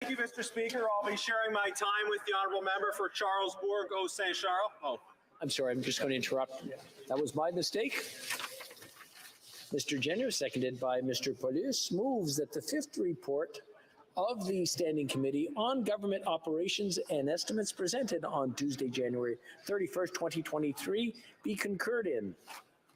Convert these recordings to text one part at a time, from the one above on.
Thank you, Mr. Speaker. I'll be sharing my time with the honourable member for Charles-Bourg-Saint-Charles. I'm sorry, I'm just going to interrupt. That was my mistake. Mr. Jenner, seconded by Mr. Paulus, moves that the fifth report of the Standing Committee on Government Operations and Estimates presented on Tuesday, January 31st, 2023 be concurred in.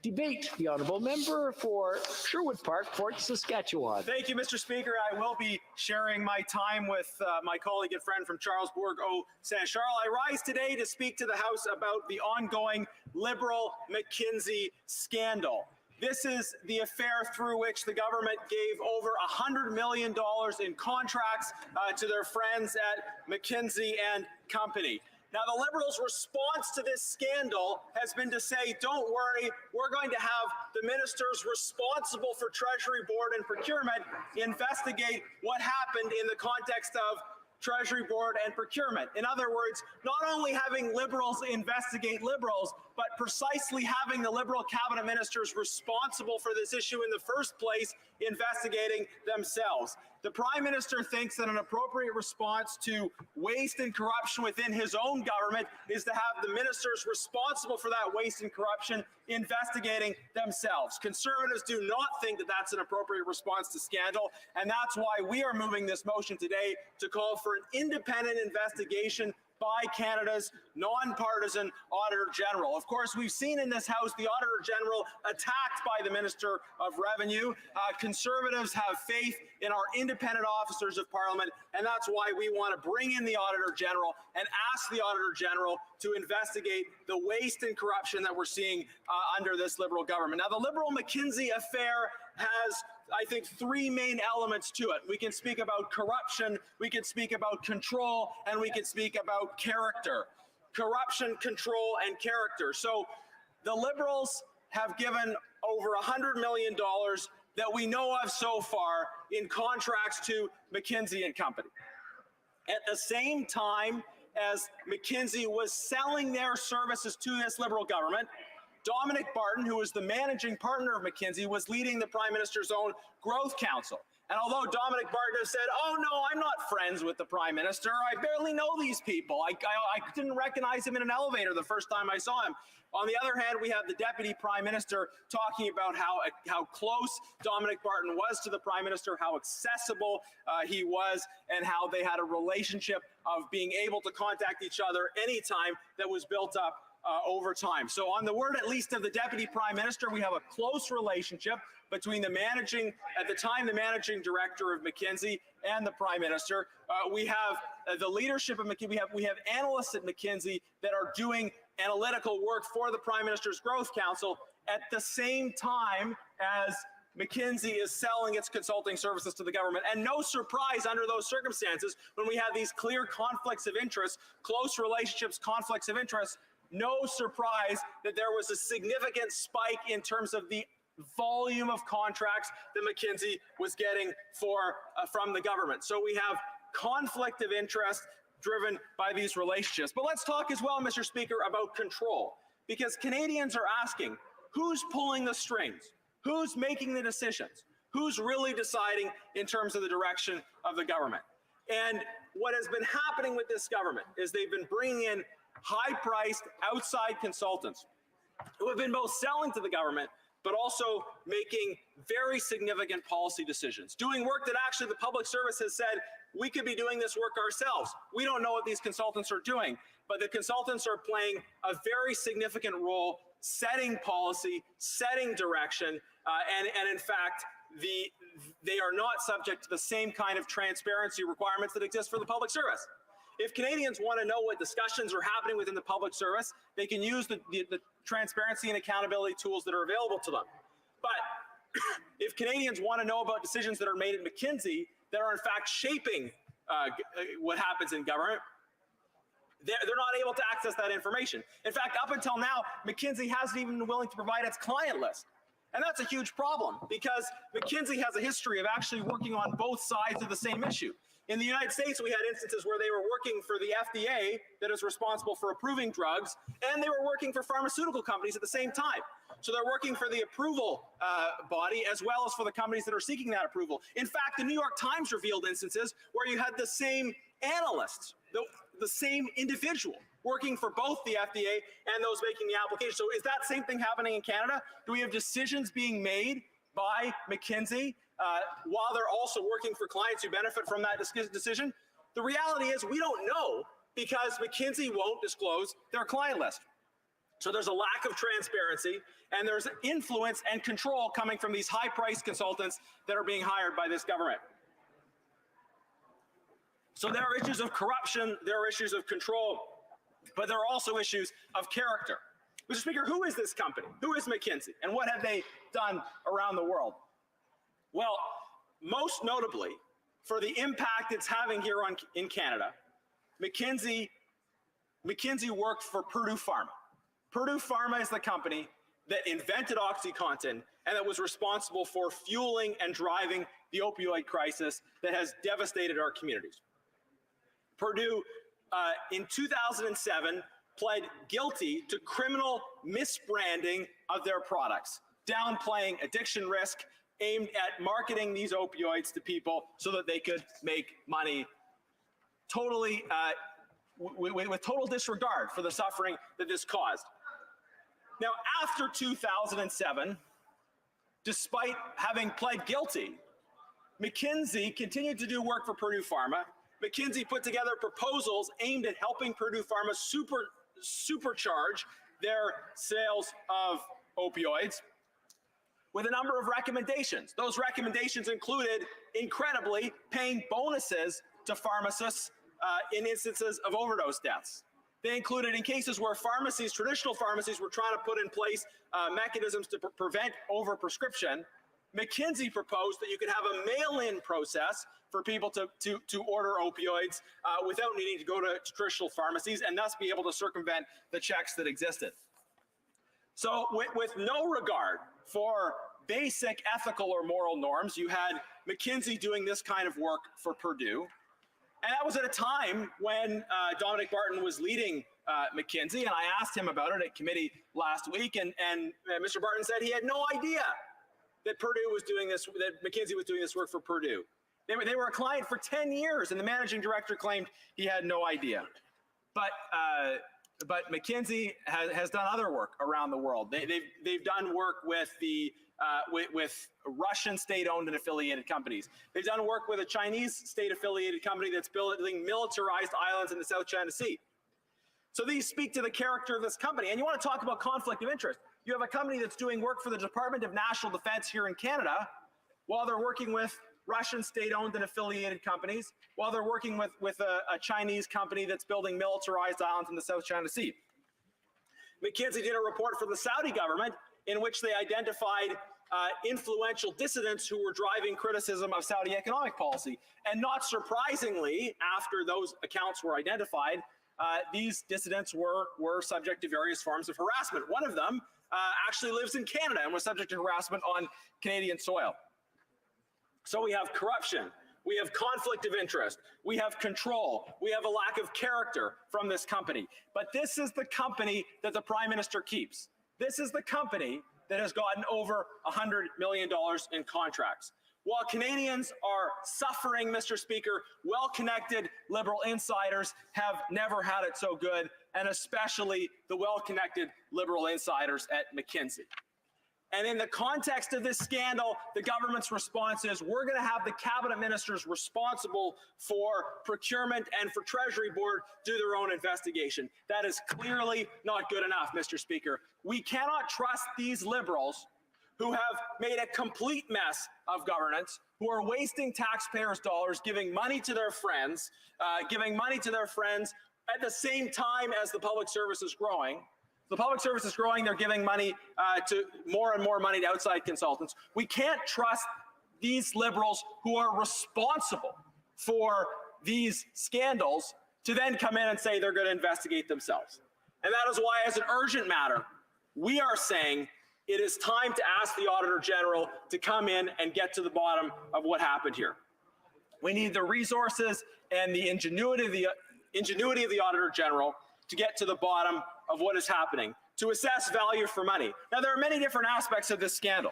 Debate. The honourable member for Sherwood Park, Fort Saskatchewan. Thank you, Mr. Speaker. I will be sharing my time with my colleague and friend from Charles-Bourg-Saint-Charles. I rise today to speak to the House about the ongoing Liberal-McKinsey scandal. This is the affair through which the government gave over $100 million in contracts to their friends at McKinsey and Company. Now, the Liberals' response to this scandal has been to say, don't worry, we're going to have the ministers responsible for Treasury Board and procurement investigate what happened in the context of Treasury Board and procurement. In other words, not only having Liberals investigate Liberals, but precisely having the Liberal cabinet ministers responsible for this issue in the first place investigating themselves. The Prime Minister thinks that an appropriate response to waste and corruption within his own government is to have the ministers responsible for that waste and corruption investigating themselves. Conservatives do not think that that's an appropriate response to scandal, and that's why we are moving this motion today to call for an independent investigation by Canada's nonpartisan Auditor General. Of course, we've seen in this House the Auditor General attacked by the Minister of Revenue. Conservatives have faith in our independent officers of Parliament, and that's why we want to bring in the Auditor General and ask the Auditor General to investigate the waste and corruption that we're seeing under this Liberal government. Now, the Liberal-McKinsey affair has, I think, three main elements to it. We can speak about corruption, we can speak about control, and we can speak about character. Corruption, control, and character. So the Liberals have given over $100 million that we know of so far in contracts to McKinsey and Company. At the same time as McKinsey was selling their services to this Liberal government, Dominic Barton, who is the managing partner of McKinsey, was leading the Prime Minister's own Growth Council. And although Dominic Barton has said, oh no, I'm not friends with the Prime Minister, I barely know these people. I didn't recognize him in an elevator the first time I saw him. On the other hand, we have the Deputy Prime Minister talking about how close Dominic Barton was to the Prime Minister, how accessible he was, and how they had a relationship of being able to contact each other anytime that was built up over time. So on the word, at least, of the Deputy Prime Minister, we have a close relationship between the managing director of McKinsey and the Prime Minister. We have the leadership of McKinsey. We have analysts at McKinsey that are doing analytical work for the Prime Minister's Growth Council at the same time as McKinsey is selling its consulting services to the government. And no surprise under those circumstances, when we have these clear conflicts of interest, close relationships, conflicts of interest, no surprise that there was a significant spike in terms of the volume of contracts that McKinsey was getting from the government. So we have conflict of interest driven by these relationships. But let's talk as well, Mr. Speaker, about control, because Canadians are asking, who's pulling the strings? Who's making the decisions? Who's really deciding in terms of the direction of the government? And what has been happening with this government is they've been bringing in high-priced outside consultants who have been both selling to the government but also making very significant policy decisions, doing work that actually the public service has said, we could be doing this work ourselves. We don't know what these consultants are doing, but the consultants are playing a very significant role setting policy, setting direction, and in fact, they are not subject to the same kind of transparency requirements that exist for the public service. If Canadians want to know what discussions are happening within the public service, they can use the transparency and accountability tools that are available to them. But if Canadians want to know about decisions that are made at McKinsey that are in fact shaping what happens in government, they're not able to access that information. In fact, up until now, McKinsey hasn't even been willing to provide its client list. And that's a huge problem because McKinsey has a history of actually working on both sides of the same issue. In the United States, we had instances where they were working for the FDA that is responsible for approving drugs, and they were working for pharmaceutical companies at the same time. So they're working for the approval body as well as for the companies that are seeking that approval. In fact, the New York Times revealed instances where you had the same analysts, the same individual working for both the FDA and those making the application. So is that same thing happening in Canada? Do we have decisions being made by McKinsey while they're also working for clients who benefit from that decision? The reality is we don't know because McKinsey won't disclose their client list. So there's a lack of transparency, and there's influence and control coming from these high-priced consultants that are being hired by this government. So there are issues of corruption, there are issues of control, but there are also issues of character. Mr. Speaker, who is this company? Who is McKinsey? And what have they done around the world? Well, most notably, for the impact it's having here in Canada, McKinsey worked for Purdue Pharma. Purdue Pharma is the company that invented OxyContin and that was responsible for fueling and driving the opioid crisis that has devastated our communities. Purdue, in 2007, pled guilty to criminal misbranding of their products, downplaying addiction risk, aimed at marketing these opioids to people so that they could make money, totally with total disregard for the suffering that this caused. Now, after 2007, despite having pled guilty, McKinsey continued to do work for Purdue Pharma. McKinsey put together proposals aimed at helping Purdue Pharma supercharge their sales of opioids with a number of recommendations. Those recommendations included, incredibly, paying bonuses to pharmacists in instances of overdose deaths. They included, in cases where pharmacies, traditional pharmacies, were trying to put in place mechanisms to prevent overprescription, McKinsey proposed that you could have a mail-in process for people to order opioids without needing to go to traditional pharmacies and thus be able to circumvent the checks that existed. So with no regard for basic ethical or moral norms, you had McKinsey doing this kind of work for Purdue. And that was at a time when Dominic Barton was leading McKinsey, and I asked him about it at committee last week, and Mr. Barton said he had no idea that Purdue was doing this, that McKinsey was doing this work for Purdue. They were a client for 10 years, and the managing director claimed he had no idea. But McKinsey has done other work around the world. They've done work with with Russian state-owned and affiliated companies. They've done work with a Chinese state-affiliated company that's building militarized islands in the South China Sea. So these speak to the character of this company. And you want to talk about conflict of interest. You have a company that's doing work for the Department of National Defense here in Canada while they're working with Russian state-owned and affiliated companies, while they're working with a Chinese company that's building militarized islands in the South China Sea. McKinsey did a report for the Saudi government in which they identified influential dissidents who were driving criticism of Saudi economic policy. And not surprisingly, after those accounts were identified, these dissidents were subject to various forms of harassment. One of them actually lives in Canada and was subject to harassment on Canadian soil. So we have corruption, we have conflict of interest, we have control, we have a lack of character from this company. But this is the company that the Prime Minister keeps. This is the company that has gotten over $100 million in contracts. While Canadians are suffering, Mr. Speaker, well-connected Liberal insiders have never had it so good, and especially the well-connected Liberal insiders at McKinsey. And in the context of this scandal, the government's response is we're going to have the cabinet ministers responsible for procurement and for Treasury Board do their own investigation. That is clearly not good enough, Mr. Speaker. We cannot trust these Liberals who have made a complete mess of governance, who are wasting taxpayers' dollars, giving money to their friends at the same time as the public service is growing. The public service is growing, they're giving money to more and more money to outside consultants. We can't trust these Liberals who are responsible for these scandals to then come in and say they're going to investigate themselves. And that is why, as an urgent matter, we are saying it is time to ask the Auditor General to come in and get to the bottom of what happened here. We need the resources and the ingenuity of the Auditor General to get to the bottom of what is happening, to assess value for money. Now, there are many different aspects of this scandal.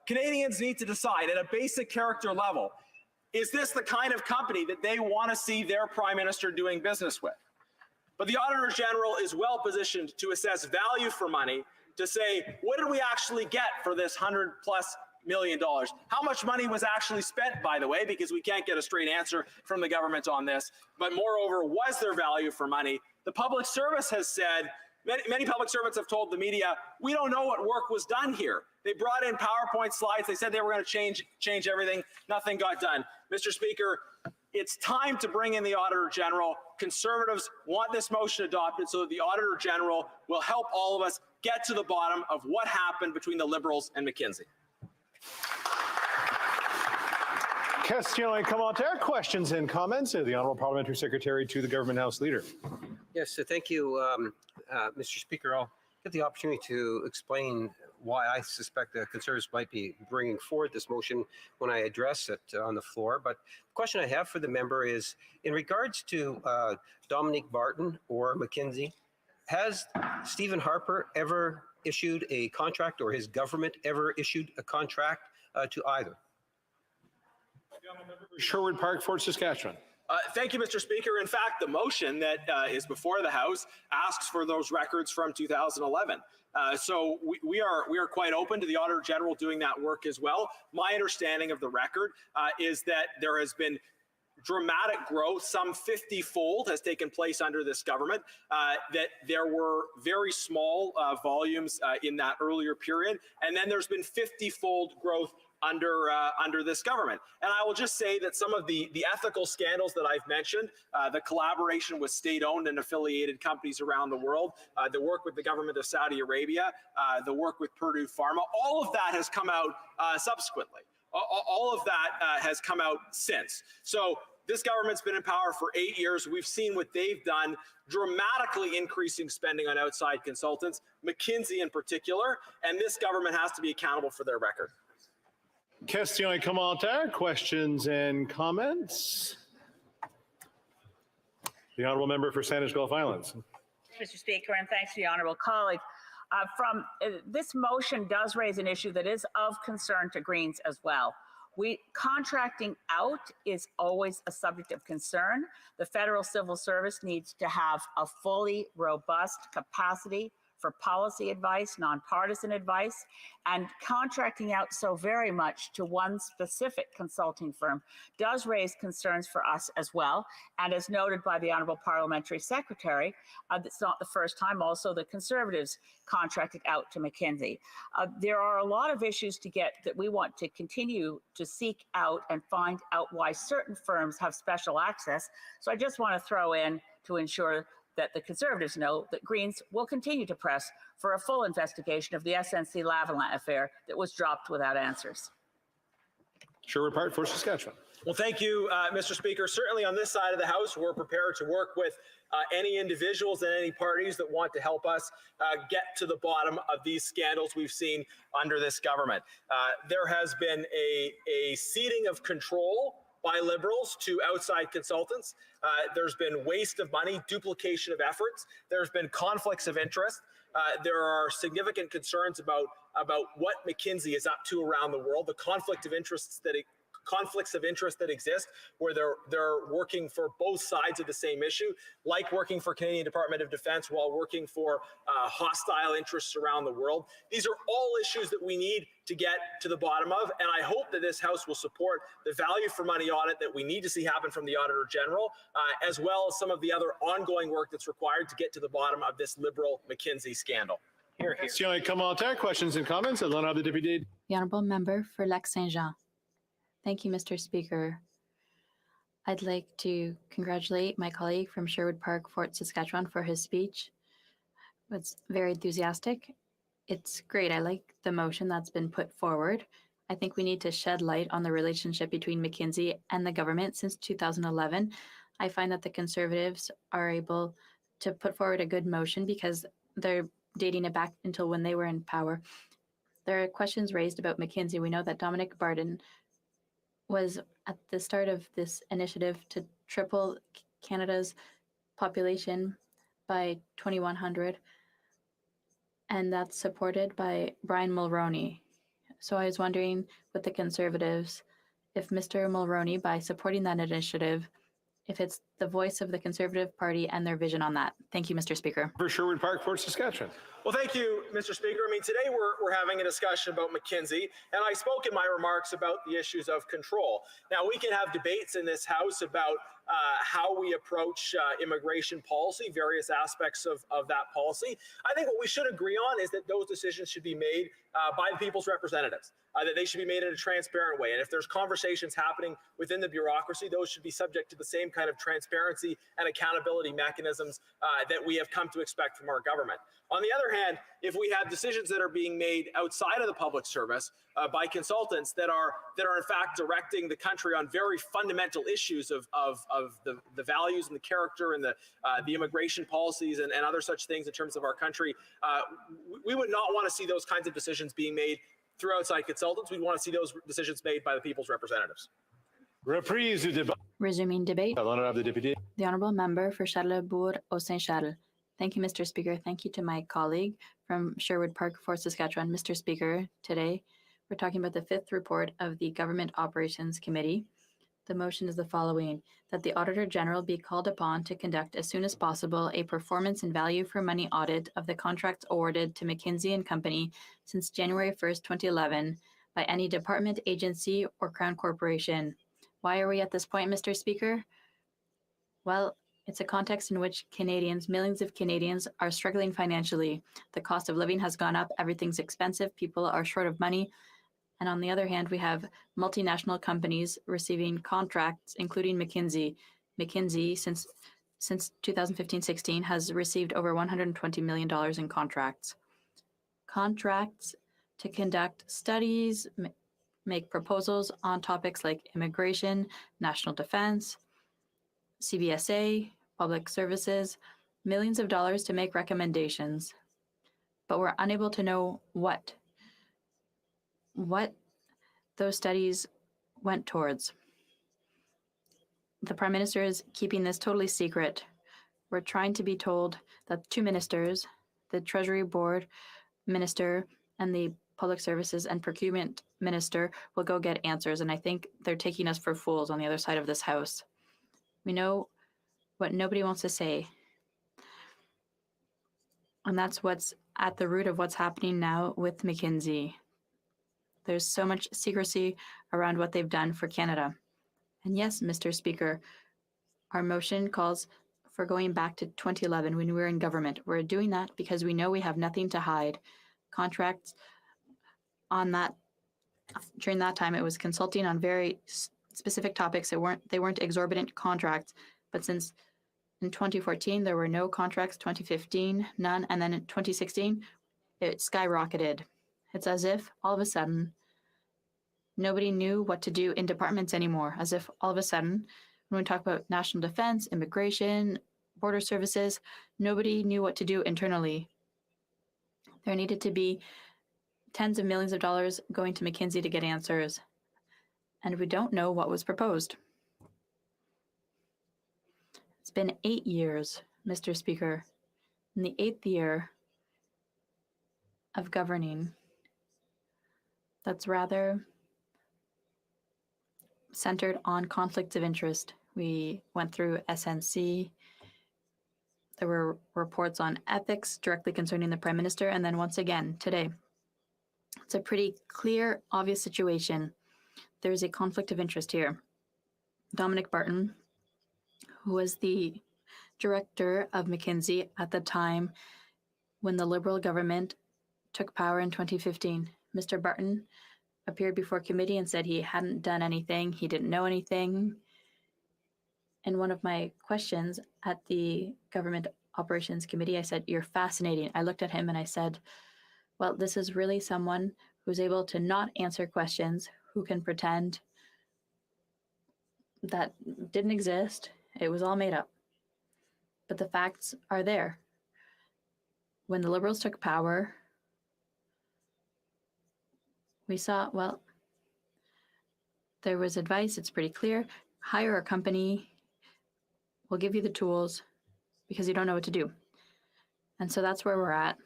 Canadians need to decide at a basic character level, is this the kind of company that they want to see their Prime Minister doing business with? But the Auditor General is well positioned to assess value for money, to say, what did we actually get for this $100+ million? How much money was actually spent, by the way, because we can't get a straight answer from the government on this. But moreover, was there value for money? The public service has said, many public servants have told the media, we don't know what work was done here. They brought in PowerPoint slides. They said they were going to change everything. Nothing got done. Mr. Speaker, it's time to bring in the Auditor General. Conservatives want this motion adopted so that the Auditor General will help all of us get to the bottom of what happened between the Liberals and McKinsey. Question and commentaire, questions and comments. The Honourable Parliamentary Secretary to the Government House Leader. Yes, so thank you, Mr. Speaker. I'll get the opportunity to explain why I suspect the Conservatives might be bringing forward this motion when I address it on the floor. But the question I have for the member is, in regards to Dominique Barton or McKinsey, has Stephen Harper ever issued a contract, or his government ever issued a contract to either? Sherwood Park, Fort Saskatchewan. Thank you, Mr. Speaker. In fact, the motion that is before the House asks for those records from 2011. So we are quite open to the Auditor General doing that work as well. My understanding of the record is that there has been dramatic growth, some 50-fold has taken place under this government, that there were very small volumes in that earlier period, and then there's been 50-fold growth under this government. And I will just say that some of the ethical scandals that I've mentioned, the collaboration with state-owned and affiliated companies around the world, the work with the government of Saudi Arabia, the work with Purdue Pharma, all of that has come out subsequently. All of that has come out since. So this government's been in power for 8 years. We've seen what they've done, dramatically increasing spending on outside consultants, McKinsey in particular, and this government has to be accountable for their record. Question and commentaire, questions and comments. The Honourable Member for Sandwich Gulf Islands. Mr. Speaker, and thanks to the honourable colleague. This motion does raise an issue that is of concern to Greens as well. Contracting out is always a subject of concern. The Federal Civil Service needs to have a fully robust capacity for policy advice, nonpartisan advice, and contracting out so very much to one specific consulting firm does raise concerns for us as well. And as noted by the Honourable Parliamentary Secretary, it's not the first time also the Conservatives contracted out to McKinsey. There are a lot of issues that we want to continue to seek out and find out why certain firms have special access. So I just want to throw in to ensure that the Conservatives know that Greens will continue to press for a full investigation of the SNC-Lavalin affair that was dropped without answers. Sherwood Park, Fort Saskatchewan. Well, thank you, Mr. Speaker. Certainly on this side of the House, we're prepared to work with any individuals and any parties that want to help us get to the bottom of these scandals we've seen under this government. There has been a ceding of control by Liberals to outside consultants. There's been waste of money, duplication of efforts. There's been conflicts of interest. There are significant concerns about what McKinsey is up to around the world, the conflicts of interest that exist, where they're working for both sides of the same issue, like working for Canadian Department of Defense while working for hostile interests around the world. These are all issues that we need to get to the bottom of, and I hope that this House will support the value for money audit that we need to see happen from the Auditor General, as well as some of the other ongoing work that's required to get to the bottom of this Liberal McKinsey scandal. Here. Question and commentaire, questions and comments. The Honourable Deputy. The Honourable Member for Lac-Saint-Jean. Thank you, Mr. Speaker. I'd like to congratulate my colleague from Sherwood Park, Fort Saskatchewan, for his speech. It's very enthusiastic. It's great. I like the motion that's been put forward. I think we need to shed light on the relationship between McKinsey and the government since 2011. I find that the Conservatives are able to put forward a good motion because they're dating it back until when they were in power. There are questions raised about McKinsey. We know that Dominique Barton was at the start of this initiative to triple Canada's population by 2100, and that's supported by Brian Mulroney. So I was wondering with the Conservatives, if Mr. Mulroney, by supporting that initiative, if it's the voice of the Conservative Party and their vision on that. Thank you, Mr. Speaker. For Sherwood Park, Fort Saskatchewan. Well, thank you, Mr. Speaker. I mean, today we're having a discussion about McKinsey, and I spoke in my remarks about the issues of control. Now, we can have debates in this House about how we approach immigration policy, various aspects of that policy. I think what we should agree on is that those decisions should be made by the people's representatives, that they should be made in a transparent way. And if there's conversations happening within the bureaucracy, those should be subject to the same kind of transparency and accountability mechanisms that we have come to expect from our government. On the other hand, if we have decisions that are being made outside of the public service by consultants that are in fact directing the country on very fundamental issues of the values and the character and the immigration policies and other such things in terms of our country, we would not want to see those kinds of decisions being made through outside consultants. We'd want to see those decisions made by the people's representatives. Reprise du débat. Resuming debate. L'honorable député. The Honourable Member for Charlebourg-Saint-Charles. Thank you, Mr. Speaker. Thank you to my colleague from Sherwood Park, Fort Saskatchewan. Mr. Speaker, today we're talking about the fifth report of the Government Operations Committee. The motion is the following: that the Auditor General be called upon to conduct as soon as possible a performance and value for money audit of the contracts awarded to McKinsey & Company since January 1st, 2011 by any department, agency, or Crown Corporation. Why are we at this point, Mr. Speaker? Well, it's a context in which Canadians, millions of Canadians, are struggling financially. The cost of living has gone up, everything's expensive, people are short of money. And on the other hand, we have multinational companies receiving contracts, including McKinsey. McKinsey, since 2015-16, has received over $120 million in contracts. Contracts to conduct studies, make proposals on topics like immigration, national defense, CBSA, public services, millions of dollars to make recommendations. But we're unable to know what those studies went towards. The Prime Minister is keeping this totally secret. We're trying to be told that two ministers, the Treasury Board Minister and the Public Services and Procurement Minister, will go get answers, and I think they're taking us for fools on the other side of this House. We know what nobody wants to say, and that's what's at the root of what's happening now with McKinsey. There's so much secrecy around what they've done for Canada. And yes, Mr. Speaker, our motion calls for going back to 2011 when we were in government. We're doing that because we know we have nothing to hide. Contracts on that, during that time, it was consulting on very specific topics. They weren't exorbitant contracts, but since in 2014, there were no contracts, 2015, none, and then in 2016, it skyrocketed. It's as if all of a sudden, nobody knew what to do in departments anymore, as if all of a sudden, when we talk about national defense, immigration, border services, nobody knew what to do internally. There needed to be tens of millions of dollars going to McKinsey to get answers, and we don't know what was proposed. It's been 8 years, Mr. Speaker. In the 8th year of governing, that's rather centered on conflicts of interest. We went through SNC. There were reports on ethics directly concerning the Prime Minister. And then once again, today, it's a pretty clear, obvious situation. There's a conflict of interest here. Dominic Barton, who was the director of McKinsey at the time when the Liberal government took power in 2015. Mr. Barton appeared before committee and said he hadn't done anything, he didn't know anything. In one of my questions at the Government Operations Committee, I said, "You're fascinating." I looked at him and I said, well, this is really someone who's able to not answer questions, who can pretend that didn't exist, it was all made up. But the facts are there. When the Liberals took power, we saw, well, there was advice, it's pretty clear. Hire a company, we'll give you the tools because you don't know what to do. And so that's where we're at.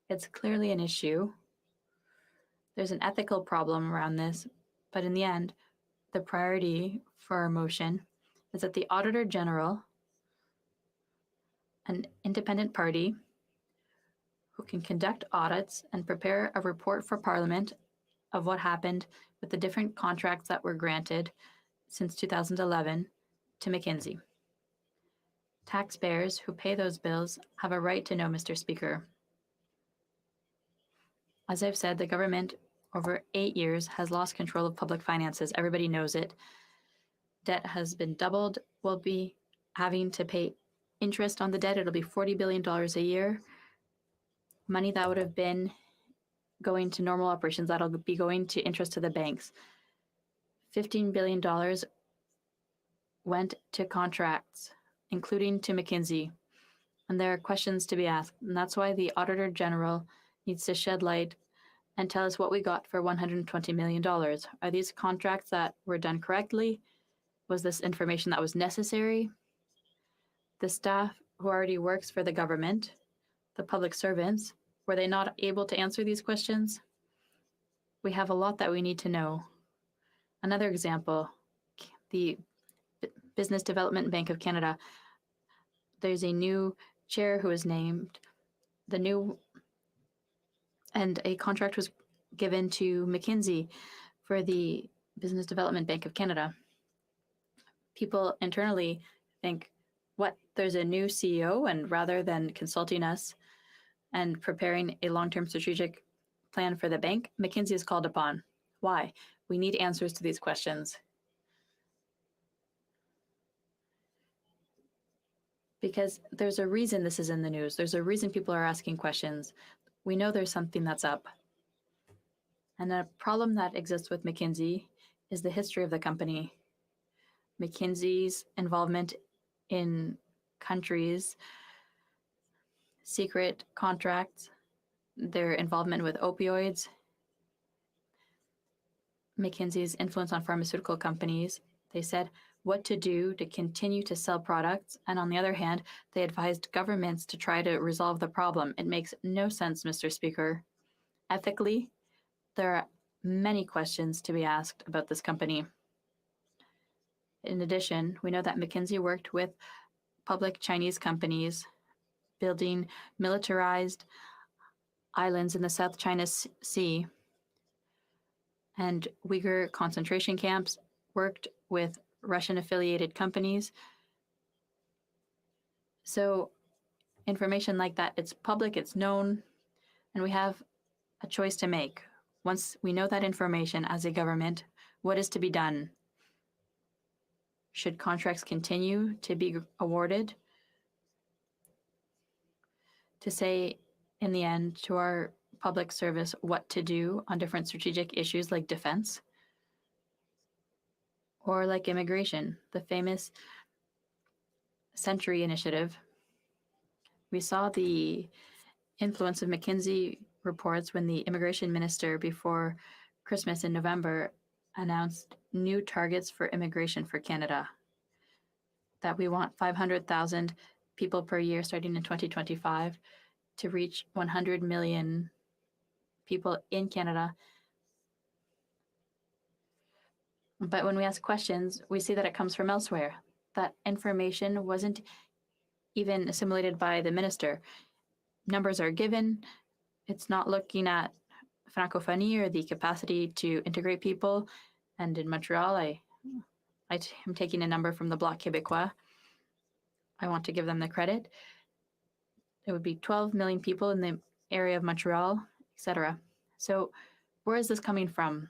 It's clearly an issue. There's an ethical problem around this, but in the end, the priority for our motion is that the Auditor General, an independent party who can conduct audits and prepare a report for Parliament of what happened with the different contracts that were granted since 2011 to McKinsey. Taxpayers who pay those bills have a right to know, Mr. Speaker. As I've said, the government over 8 years has lost control of public finances. Everybody knows it. Debt has been doubled. We'll be having to pay interest on the debt. It'll be $40 billion a year. Money that would have been going to normal operations, that'll be going to interest to the banks. $15 billion went to contracts, including to McKinsey. And there are questions to be asked. And that's why the Auditor General needs to shed light and tell us what we got for $120 million. Are these contracts that were done correctly? Was this information that was necessary? The staff who already works for the government, the public servants, were they not able to answer these questions? We have a lot that we need to know. Another example, the Business Development Bank of Canada. There's a new chair who was named. And a contract was given to McKinsey for the Business Development Bank of Canada. People internally think, what, there's a new CEO, and rather than consulting us and preparing a long-term strategic plan for the bank, McKinsey is called upon. Why? We need answers to these questions. Because there's a reason this is in the news. There's a reason people are asking questions. We know there's something that's up. And a problem that exists with McKinsey is the history of the company. McKinsey's involvement in countries, secret contracts, their involvement with opioids, McKinsey's influence on pharmaceutical companies. They said what to do to continue to sell products, and on the other hand, they advised governments to try to resolve the problem. It makes no sense, Mr. Speaker. Ethically, there are many questions to be asked about this company. In addition, we know that McKinsey worked with public Chinese companies building militarized islands in the South China Sea and Uyghur concentration camps, worked with Russian-affiliated companies. So information like that, it's public, it's known, and we have a choice to make. Once we know that information as a government, what is to be done? Should contracts continue to be awarded? To say, in the end, to our public service what to do on different strategic issues like defense or like immigration, the famous Century Initiative. We saw the influence of McKinsey reports when the immigration minister before Christmas in November announced new targets for immigration for Canada, that we want 500,000 people per year starting in 2025 to reach 100 million people in Canada. But when we ask questions, we see that it comes from elsewhere. That information wasn't even assimilated by the minister. Numbers are given. It's not looking at francophonie or the capacity to integrate people. And in Montreal, I am taking a number from the Bloc Québécois. I want to give them the credit. It would be 12 million people in the area of Montreal, etc. So where is this coming from?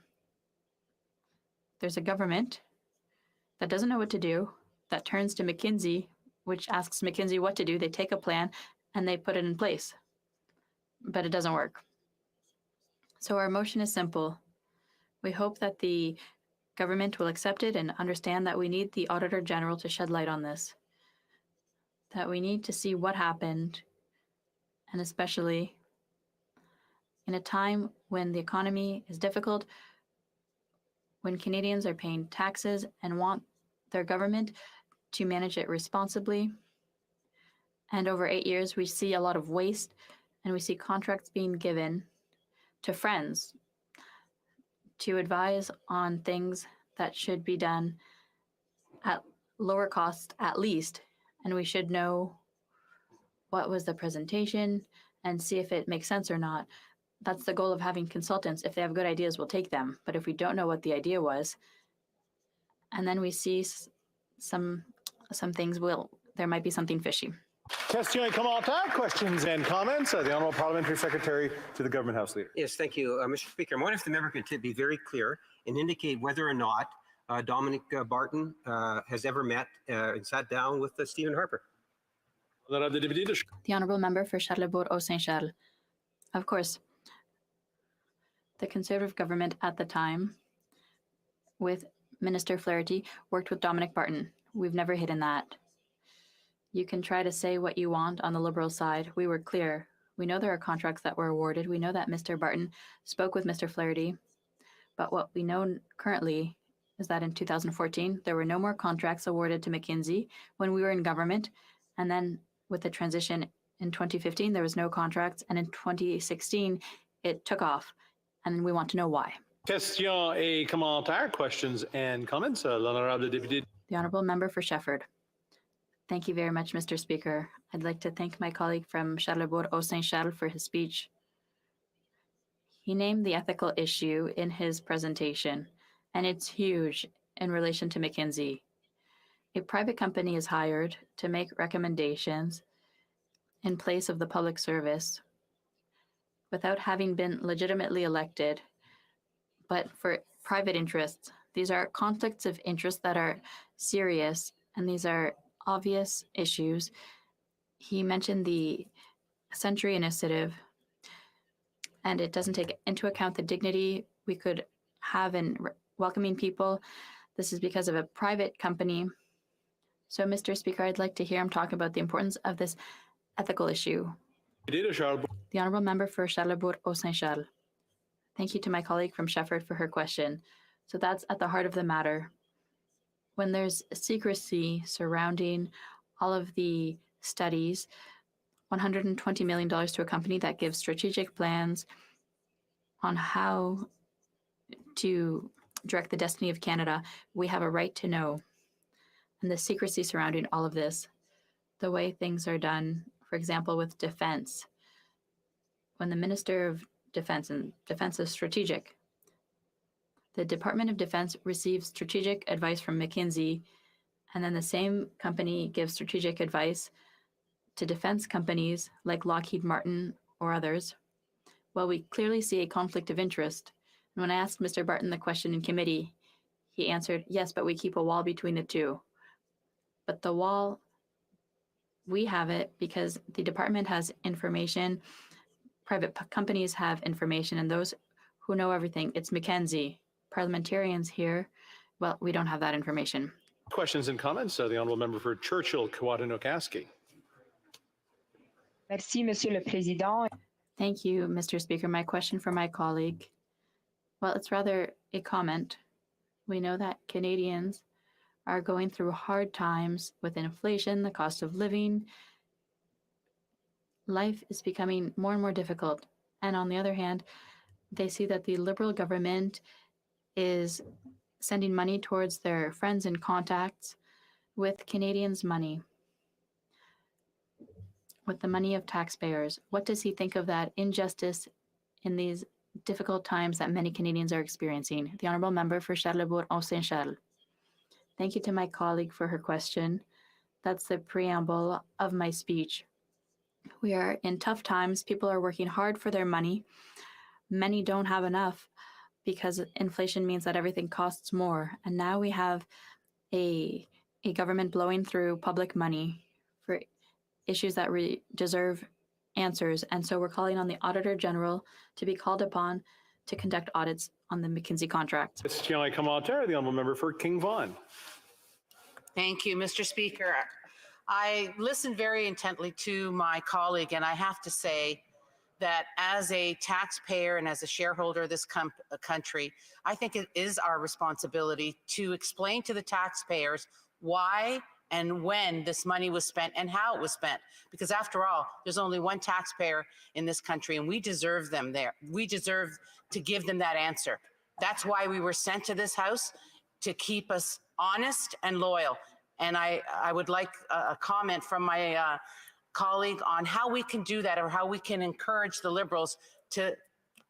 There's a government that doesn't know what to do, that turns to McKinsey, which asks McKinsey what to do. They take a plan and they put it in place, but it doesn't work. So our motion is simple. We hope that the government will accept it and understand that we need the Auditor General to shed light on this, that we need to see what happened, and especially in a time when the economy is difficult, when Canadians are paying taxes and want their government to manage it responsibly. And over 8 years, we see a lot of waste, and we see contracts being given to friends to advise on things that should be done at lower cost at least. And we should know what was the presentation and see if it makes sense or not. That's the goal of having consultants. If they have good ideas, we'll take them. But if we don't know what the idea was, and then we see some things, there might be something fishy. Question et commentaires, questions and comments. The Honourable Parliamentary Secretary to the Government House Leader. Yes, thank you, Mr. Speaker. I wonder if the member could be very clear and indicate whether or not Dominic Barton has ever met and sat down with Stephen Harper. The Honourable Member for Charlebourg-Haut-Saint-Charles. Of course, the Conservative government at the time, with Minister Flaherty, worked with Dominic Barton. We've never hidden that. You can try to say what you want on the Liberal side. We were clear. We know there are contracts that were awarded. We know that Mr. Barton spoke with Mr. Flaherty. But what we know currently is that in 2014, there were no more contracts awarded to McKinsey when we were in government. And then with the transition in 2015, there was no contracts. And in 2016, it took off. And we want to know why. Question et commentaires, questions and comments. L'Honorable Député. The Honourable Member for Shefford. Thank you very much, Mr. Speaker. I'd like to thank my colleague from Charlebourg-Haut-Saint-Charles for his speech. He named the ethical issue in his presentation, and it's huge in relation to McKinsey. A private company is hired to make recommendations in place of the public service without having been legitimately elected, but for private interests. These are conflicts of interest that are serious, and these are obvious issues. He mentioned the Century Initiative, and it doesn't take into account the dignity we could have in welcoming people. This is because of a private company. So, Mr. Speaker, I'd like to hear him talk about the importance of this ethical issue. The Honourable Member for Charlebourg-Haut-Saint-Charles. Thank you to my colleague from Shefford for her question. So that's at the heart of the matter. When there's secrecy surrounding all of the studies, $120 million to a company that gives strategic plans on how to direct the destiny of Canada, we have a right to know. And the secrecy surrounding all of this, the way things are done, for example, with defense, when the Minister of Defense, and defense is strategic, the Department of Defense receives strategic advice from McKinsey, and then the same company gives strategic advice to defense companies like Lockheed Martin or others. Well, we clearly see a conflict of interest. And when I asked Mr. Barton the question in committee, he answered, yes, but we keep a wall between the two. But the wall, we have it because the department has information, private companies have information, and those who know everything, it's McKinsey. Parliamentarians here, well, we don't have that information. Questions and comments. The Honourable Member for Churchill, Kawatanokaski. Merci, Monsieur le Président. Thank you, Mr. Speaker. My question for my colleague, well, it's rather a comment. We know that Canadians are going through hard times with inflation, the cost of living. Life is becoming more and more difficult. And on the other hand, they see that the Liberal government is sending money towards their friends and contacts with Canadians' money, with the money of taxpayers. What does he think of that injustice in these difficult times that many Canadians are experiencing? The Honourable Member for Charlebourg-Haut-Saint-Charles. Thank you to my colleague for her question. That's the preamble of my speech. We are in tough times. People are working hard for their money. Many don't have enough because inflation means that everything costs more. And now we have a government blowing through public money for issues that deserve answers. And so we're calling on the Auditor General to be called upon to conduct audits on the McKinsey contract. Question et commentaires. The Honourable Member for King Vaughan. Thank you, Mr. Speaker. I listened very intently to my colleague, and I have to say that as a taxpayer and as a shareholder of this country, I think it is our responsibility to explain to the taxpayers why and when this money was spent and how it was spent. Because after all, there's only one taxpayer in this country, and we deserve them there. We deserve to give them that answer. That's why we were sent to this House, to keep us honest and loyal. And I would like a comment from my colleague on how we can do that, or how we can encourage the Liberals to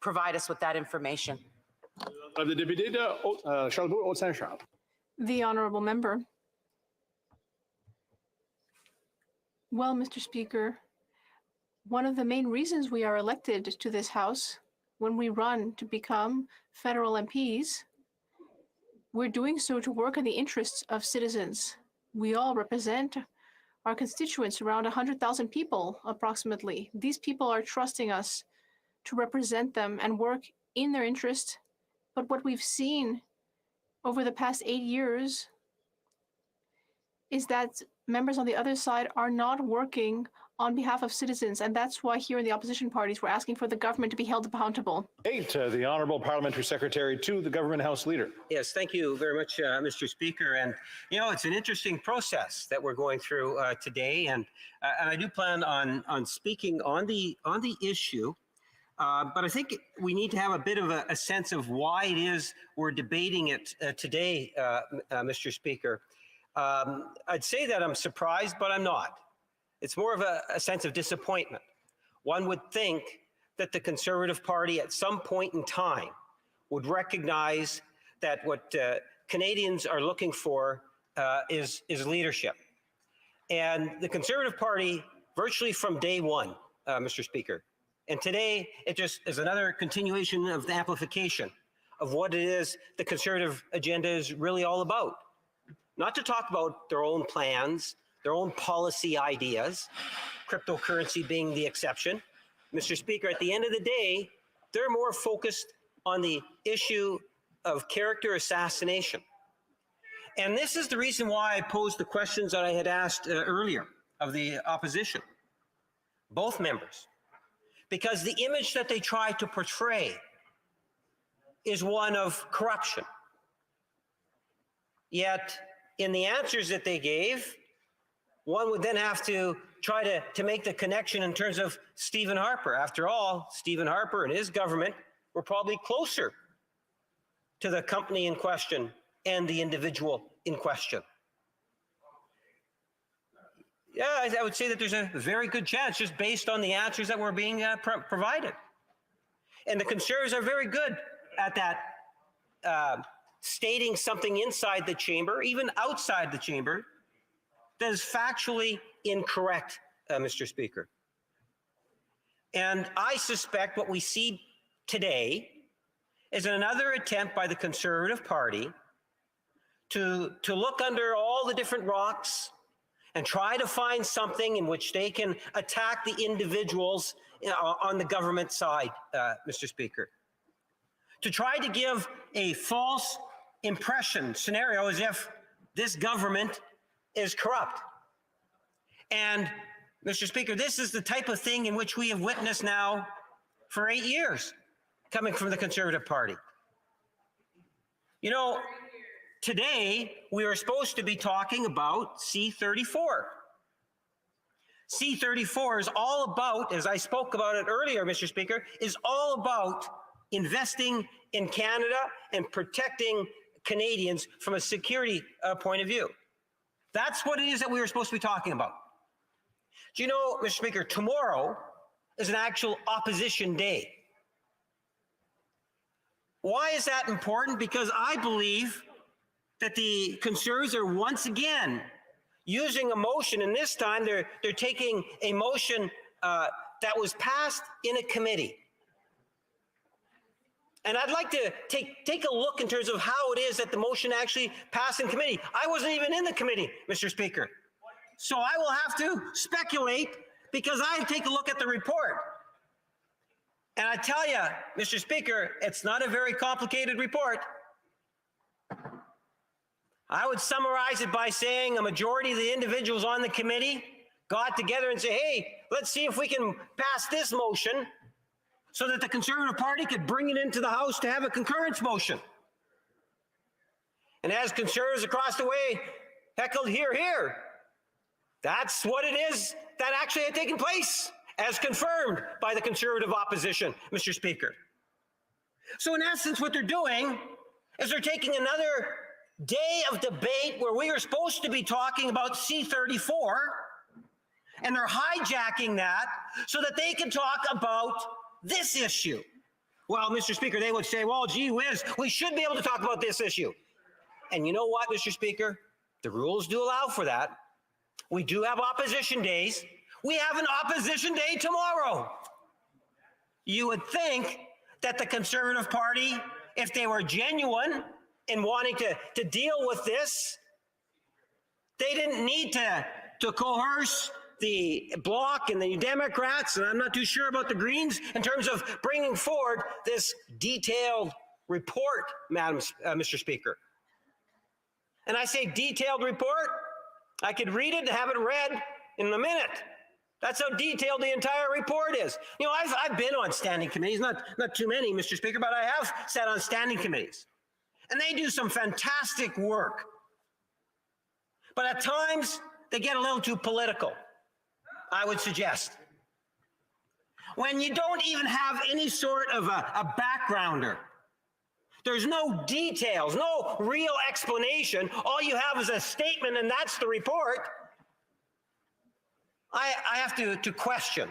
provide us with that information. The député de Charlesbourg, Haute-Saint-Charles. The honourable member. Well, Mr. Speaker, one of the main reasons we are elected to this House, when we run to become federal MPs, we're doing so to work in the interests of citizens. We all represent our constituents, around 100,000 people approximately. These people are trusting us to represent them and work in their interest. But what we've seen over the past 8 years is that members on the other side are not working on behalf of citizens. And that's why here in the opposition parties, we're asking for the government to be held accountable. 8, the Honourable Parliamentary Secretary to the Government House Leader. Yes, thank you very much, Mr. Speaker. And, you know, it's an interesting process that we're going through today. And I do plan on speaking on the issue. But I think we need to have a bit of a sense of why it is we're debating it today, Mr. Speaker. I'd say that I'm surprised, but I'm not. It's more of a sense of disappointment. One would think that the Conservative Party at some point in time would recognize that what Canadians are looking for is leadership. And the Conservative Party, virtually from day one, Mr. Speaker, and today it just is another continuation of the amplification of what it is the Conservative agenda is really all about. Not to talk about their own plans, their own policy ideas, cryptocurrency being the exception. Mr. Speaker, at the end of the day, they're more focused on the issue of character assassination. And this is the reason why I posed the questions that I had asked earlier of the opposition, both members, because the image that they try to portray is one of corruption. Yet, in the answers that they gave, one would then have to try to make the connection in terms of Stephen Harper. After all, Stephen Harper and his government were probably closer to the company in question and the individual in question. Yeah, I would say that there's a very good chance, just based on the answers that were being provided. And the Conservatives are very good at that, stating something inside the chamber, even outside the chamber, that is factually incorrect, Mr. Speaker. And I suspect what we see today is another attempt by the Conservative Party to look under all the different rocks and try to find something in which they can attack the individuals on the government side, Mr. Speaker. To try to give a false impression scenario as if this government is corrupt. And Mr. Speaker, this is the type of thing in which we have witnessed now for 8 years coming from the Conservative Party. You know, today we are supposed to be talking about C-34. C-34 is all about, as I spoke about it earlier, Mr. Speaker, is all about investing in Canada and protecting Canadians from a security point of view. That's what it is that we were supposed to be talking about. Do you know, Mr. Speaker, tomorrow is an actual opposition day. Why is that important? Because I believe that the Conservatives are once again using a motion, and this time they're taking a motion that was passed in a committee. And I'd like to take a look in terms of how it is that the motion actually passed in committee. I wasn't even in the committee, Mr. Speaker. So I will have to speculate because I take a look at the report. And I tell you, Mr. Speaker, it's not a very complicated report. I would summarize it by saying a majority of the individuals on the committee got together and say, hey, let's see if we can pass this motion so that the Conservative Party could bring it into the House to have a concurrence motion. And as Conservatives across the way heckled, "Hear, hear," that's what it is that actually had taken place, as confirmed by the Conservative opposition, Mr. Speaker. So in essence, what they're doing is they're taking another day of debate where we were supposed to be talking about C-34, and they're hijacking that so that they can talk about this issue. Well, Mr. Speaker, they would say, well, gee whiz, we should be able to talk about this issue. And you know what, Mr. Speaker? The rules do allow for that. We do have opposition days. We have an opposition day tomorrow. You would think that the Conservative Party, if they were genuine in wanting to deal with this, they didn't need to coerce the Bloc and the Democrats, and I'm not too sure about the Greens, in terms of bringing forward this detailed report, Mr. Speaker. And I say detailed report, I could read it and have it read in a minute. That's how detailed the entire report is. You know, I've been on standing committees, not too many, Mr. Speaker, but I have sat on standing committees. And they do some fantastic work. But at times, they get a little too political, I would suggest. When you don't even have any sort of a backgrounder, there's no details, no real explanation. All you have is a statement, and that's the report. I have to question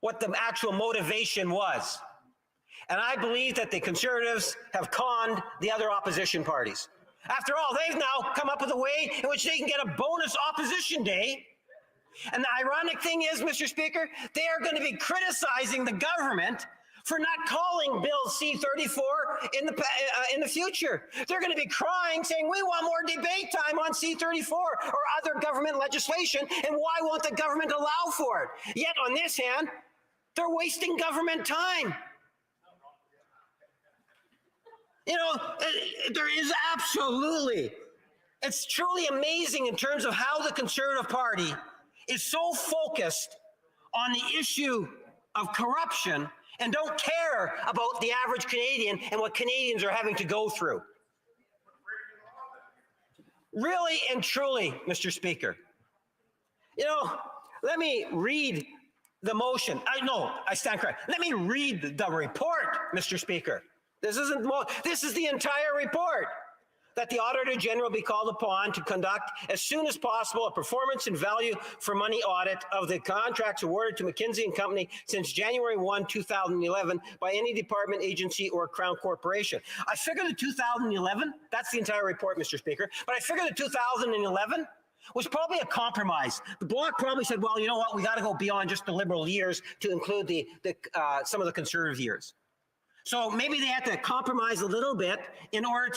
what the actual motivation was. And I believe that the Conservatives have conned the other opposition parties. After all, they've now come up with a way in which they can get a bonus opposition day. And the ironic thing is, Mr. Speaker, they are going to be criticizing the government for not calling Bill C-34 in the future. They're going to be crying, saying, we want more debate time on C-34 or other government legislation, and why won't the government allow for it? Yet on this hand, they're wasting government time. You know, there is absolutely, it's truly amazing in terms of how the Conservative Party is so focused on the issue of corruption and don't care about the average Canadian and what Canadians are having to go through. Really and truly, Mr. Speaker, you know, let me read the motion. I stand corrected. Let me read the report, Mr. Speaker. This is the entire report. That the Auditor General be called upon to conduct as soon as possible a performance and value for money audit of the contracts awarded to McKinsey & Company since January 1, 2011 by any department, agency, or Crown Corporation. I figured the 2011, that's the entire report, Mr. Speaker, but I figured the 2011 was probably a compromise. The Bloc probably said, well, you know what, we got to go beyond just the Liberal years to include some of the Conservative years. So maybe they had to compromise a little bit in order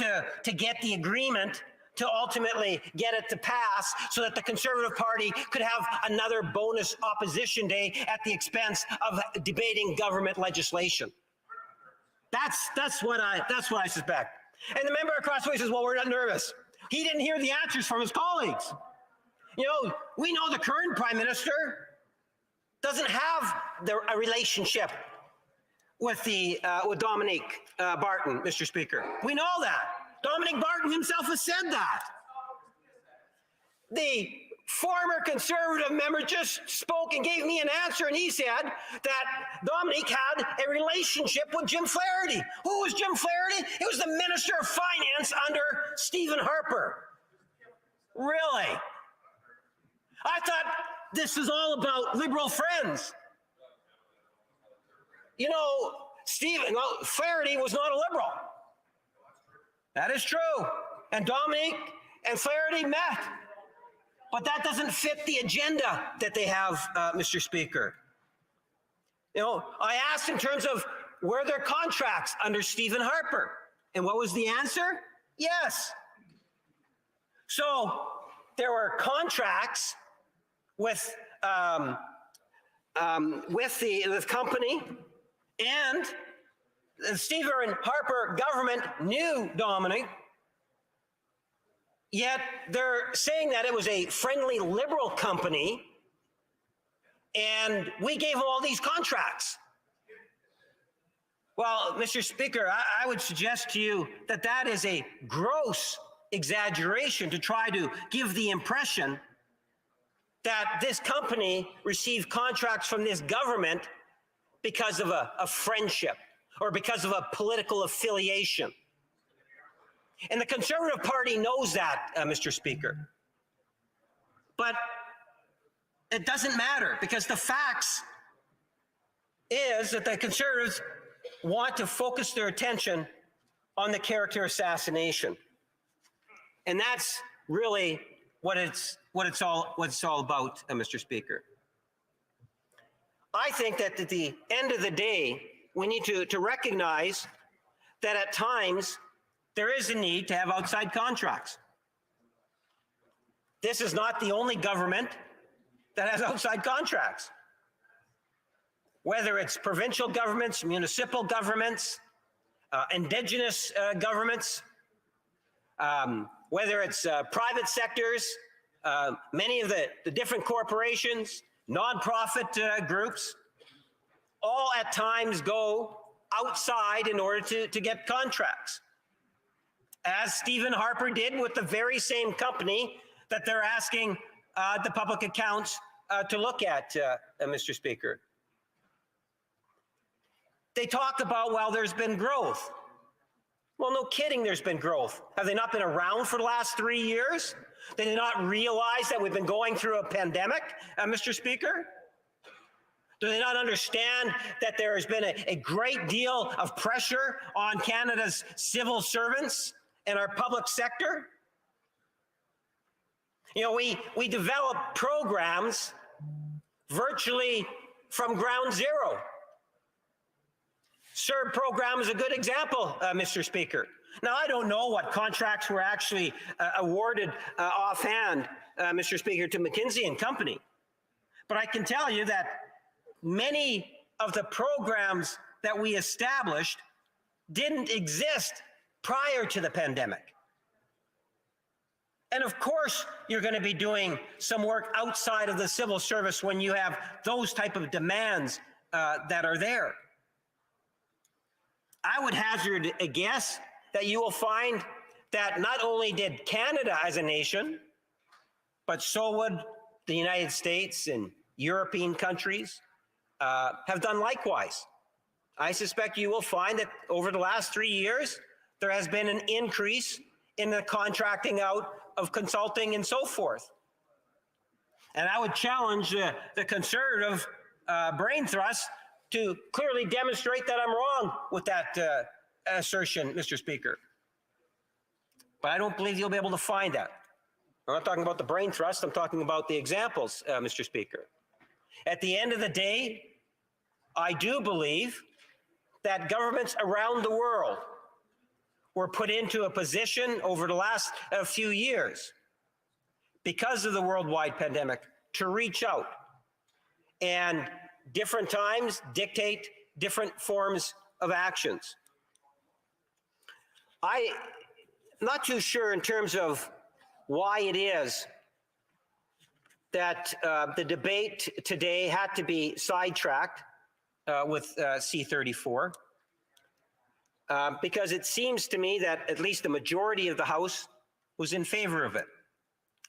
to get the agreement to ultimately get it to pass so that the Conservative Party could have another bonus opposition day at the expense of debating government legislation. That's what I suspect. And the member across the way says, well, we're not nervous. He didn't hear the answers from his colleagues. You know, we know the current Prime Minister doesn't have a relationship with Dominic Barton, Mr. Speaker. We know that. Dominic Barton himself has said that. The former Conservative member just spoke and gave me an answer, and he said that Dominic had a relationship with Jim Flaherty. Who was Jim Flaherty? He was the Minister of Finance under Stephen Harper. Really? I thought this was all about Liberal friends. You know, Flaherty was not a Liberal. That is true. And Dominic and Flaherty met. But that doesn't fit the agenda that they have, Mr. Speaker. You know, I asked in terms of were there contracts under Stephen Harper? And what was the answer? Yes. So there were contracts with the company. And the Stephen Harper government knew Dominic, yet they're saying that it was a friendly Liberal company, and we gave them all these contracts. Well, Mr. Speaker, I would suggest to you that that is a gross exaggeration to try to give the impression that this company received contracts from this government because of a friendship or because of a political affiliation. And the Conservative Party knows that, Mr. Speaker. But it doesn't matter because the facts is that the Conservatives want to focus their attention on the character assassination. And that's really what it's all about, Mr. Speaker. I think that at the end of the day, we need to recognize that at times there is a need to have outside contracts. This is not the only government that has outside contracts. Whether it's provincial governments, municipal governments, indigenous governments, whether it's private sectors, many of the different corporations, nonprofit groups, all at times go outside in order to get contracts. As Stephen Harper did with the very same company that they're asking the public accounts to look at, Mr. Speaker. They talk about, well, there's been growth. Well, no kidding, there's been growth. Have they not been around for the last 3 years? Did they not realize that we've been going through a pandemic, Mr. Speaker? Do they not understand that there has been a great deal of pressure on Canada's civil servants and our public sector? You know, we develop programs virtually from ground zero. CERB program is a good example, Mr. Speaker. Now, I don't know what contracts were actually awarded offhand, Mr. Speaker, to McKinsey and Company. But I can tell you that many of the programs that we established didn't exist prior to the pandemic. And of course, you're going to be doing some work outside of the civil service when you have those type of demands that are there. I would hazard a guess that you will find that not only did Canada as a nation, but so would the United States and European countries have done likewise. I suspect you will find that over the last 3 years, there has been an increase in the contracting out of consulting and so forth. And I would challenge the Conservative brain thrust to clearly demonstrate that I'm wrong with that assertion, Mr. Speaker. But I don't believe you'll be able to find that. I'm not talking about the brain thrust, I'm talking about the examples, Mr. Speaker. At the end of the day, I do believe that governments around the world were put into a position over the last few years because of the worldwide pandemic to reach out and different times dictate different forms of actions. I'm not too sure in terms of why it is that the debate today had to be sidetracked with C-34. Because it seems to me that at least the majority of the House was in favor of it.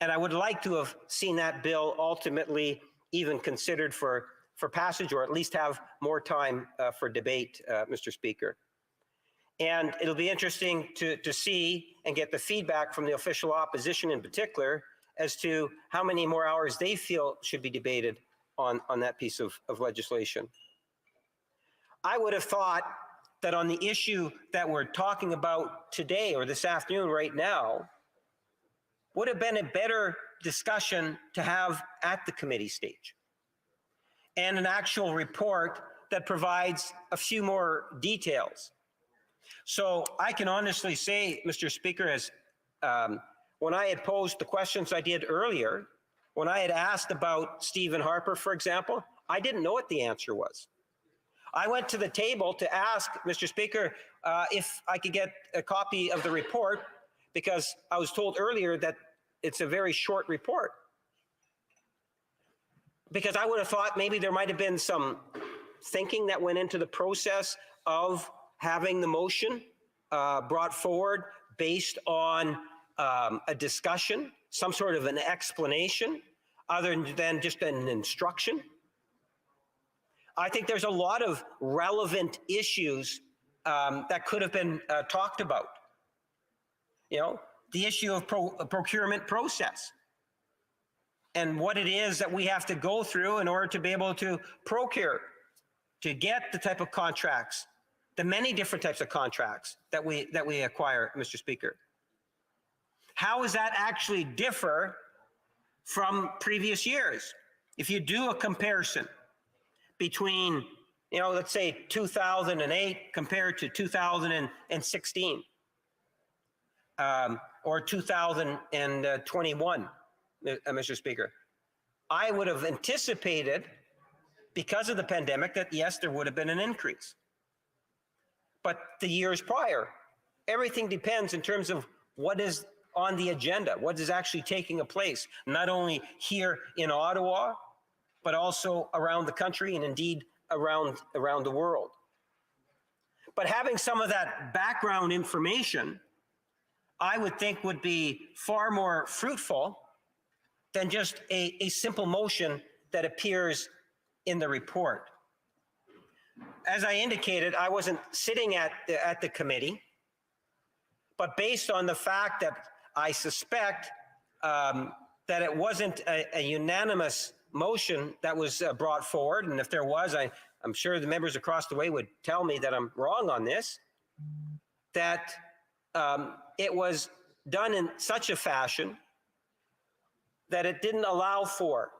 And I would like to have seen that bill ultimately even considered for passage, or at least have more time for debate, Mr. Speaker. And it'll be interesting to see and get the feedback from the official opposition in particular as to how many more hours they feel should be debated on that piece of legislation. I would have thought that on the issue that we're talking about today or this afternoon right now would have been a better discussion to have at the committee stage and an actual report that provides a few more details. So I can honestly say, Mr. Speaker, as when I had posed the questions I did earlier, when I had asked about Stephen Harper, for example, I didn't know what the answer was. I went to the table to ask, Mr. Speaker, if I could get a copy of the report, because I was told earlier that it's a very short report. Because I would have thought maybe there might have been some thinking that went into the process of having the motion brought forward based on a discussion, some sort of an explanation, other than just an instruction. I think there's a lot of relevant issues that could have been talked about. You know, the issue of procurement process and what it is that we have to go through in order to be able to procure, to get the type of contracts, the many different types of contracts that we acquire, Mr. Speaker. How does that actually differ from previous years? If you do a comparison between, you know, let's say 2008 compared to 2016, or 2021, Mr. Speaker, I would have anticipated, because of the pandemic, that yes, there would have been an increase. But the years prior, everything depends in terms of what is on the agenda, what is actually taking place, not only here in Ottawa, but also around the country and indeed around the world. But having some of that background information, I would think would be far more fruitful than just a simple motion that appears in the report. As I indicated, I wasn't sitting at the committee, but based on the fact that I suspect that it wasn't a unanimous motion that was brought forward, and if there was, I'm sure the members across the way would tell me that I'm wrong on this, that it was done in such a fashion that it didn't allow for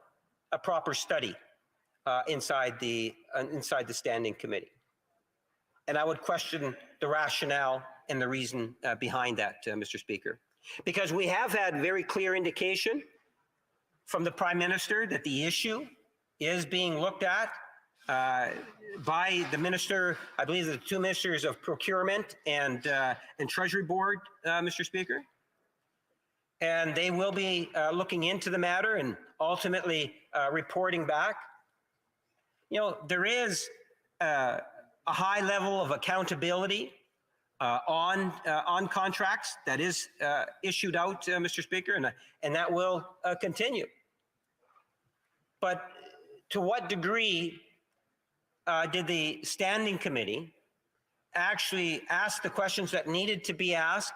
a proper study inside the standing committee. And I would question the rationale and the reason behind that, Mr. Speaker. Because we have had very clear indication from the Prime Minister that the issue is being looked at by the minister, I believe the two ministers of procurement and Treasury Board, Mr. Speaker. And they will be looking into the matter and ultimately reporting back. You know, there is a high level of accountability on contracts that is issued out, Mr. Speaker, and that will continue. But to what degree did the standing committee actually ask the questions that needed to be asked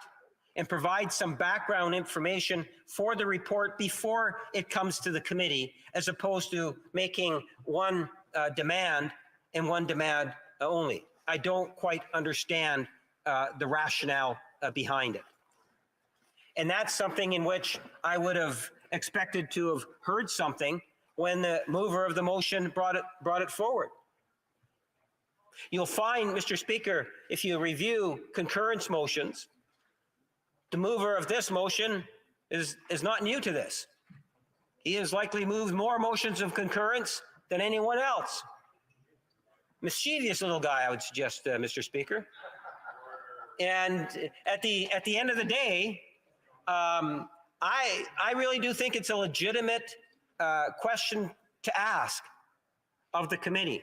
and provide some background information for the report before it comes to the committee, as opposed to making one demand and one demand only? I don't quite understand the rationale behind it. And that's something in which I would have expected to have heard something when the mover of the motion brought it forward. You'll find, Mr. Speaker, if you review concurrence motions, the mover of this motion is not new to this. He has likely moved more motions of concurrence than anyone else. Mischievous little guy, I would suggest, Mr. Speaker. And at the end of the day, I really do think it's a legitimate question to ask of the committee.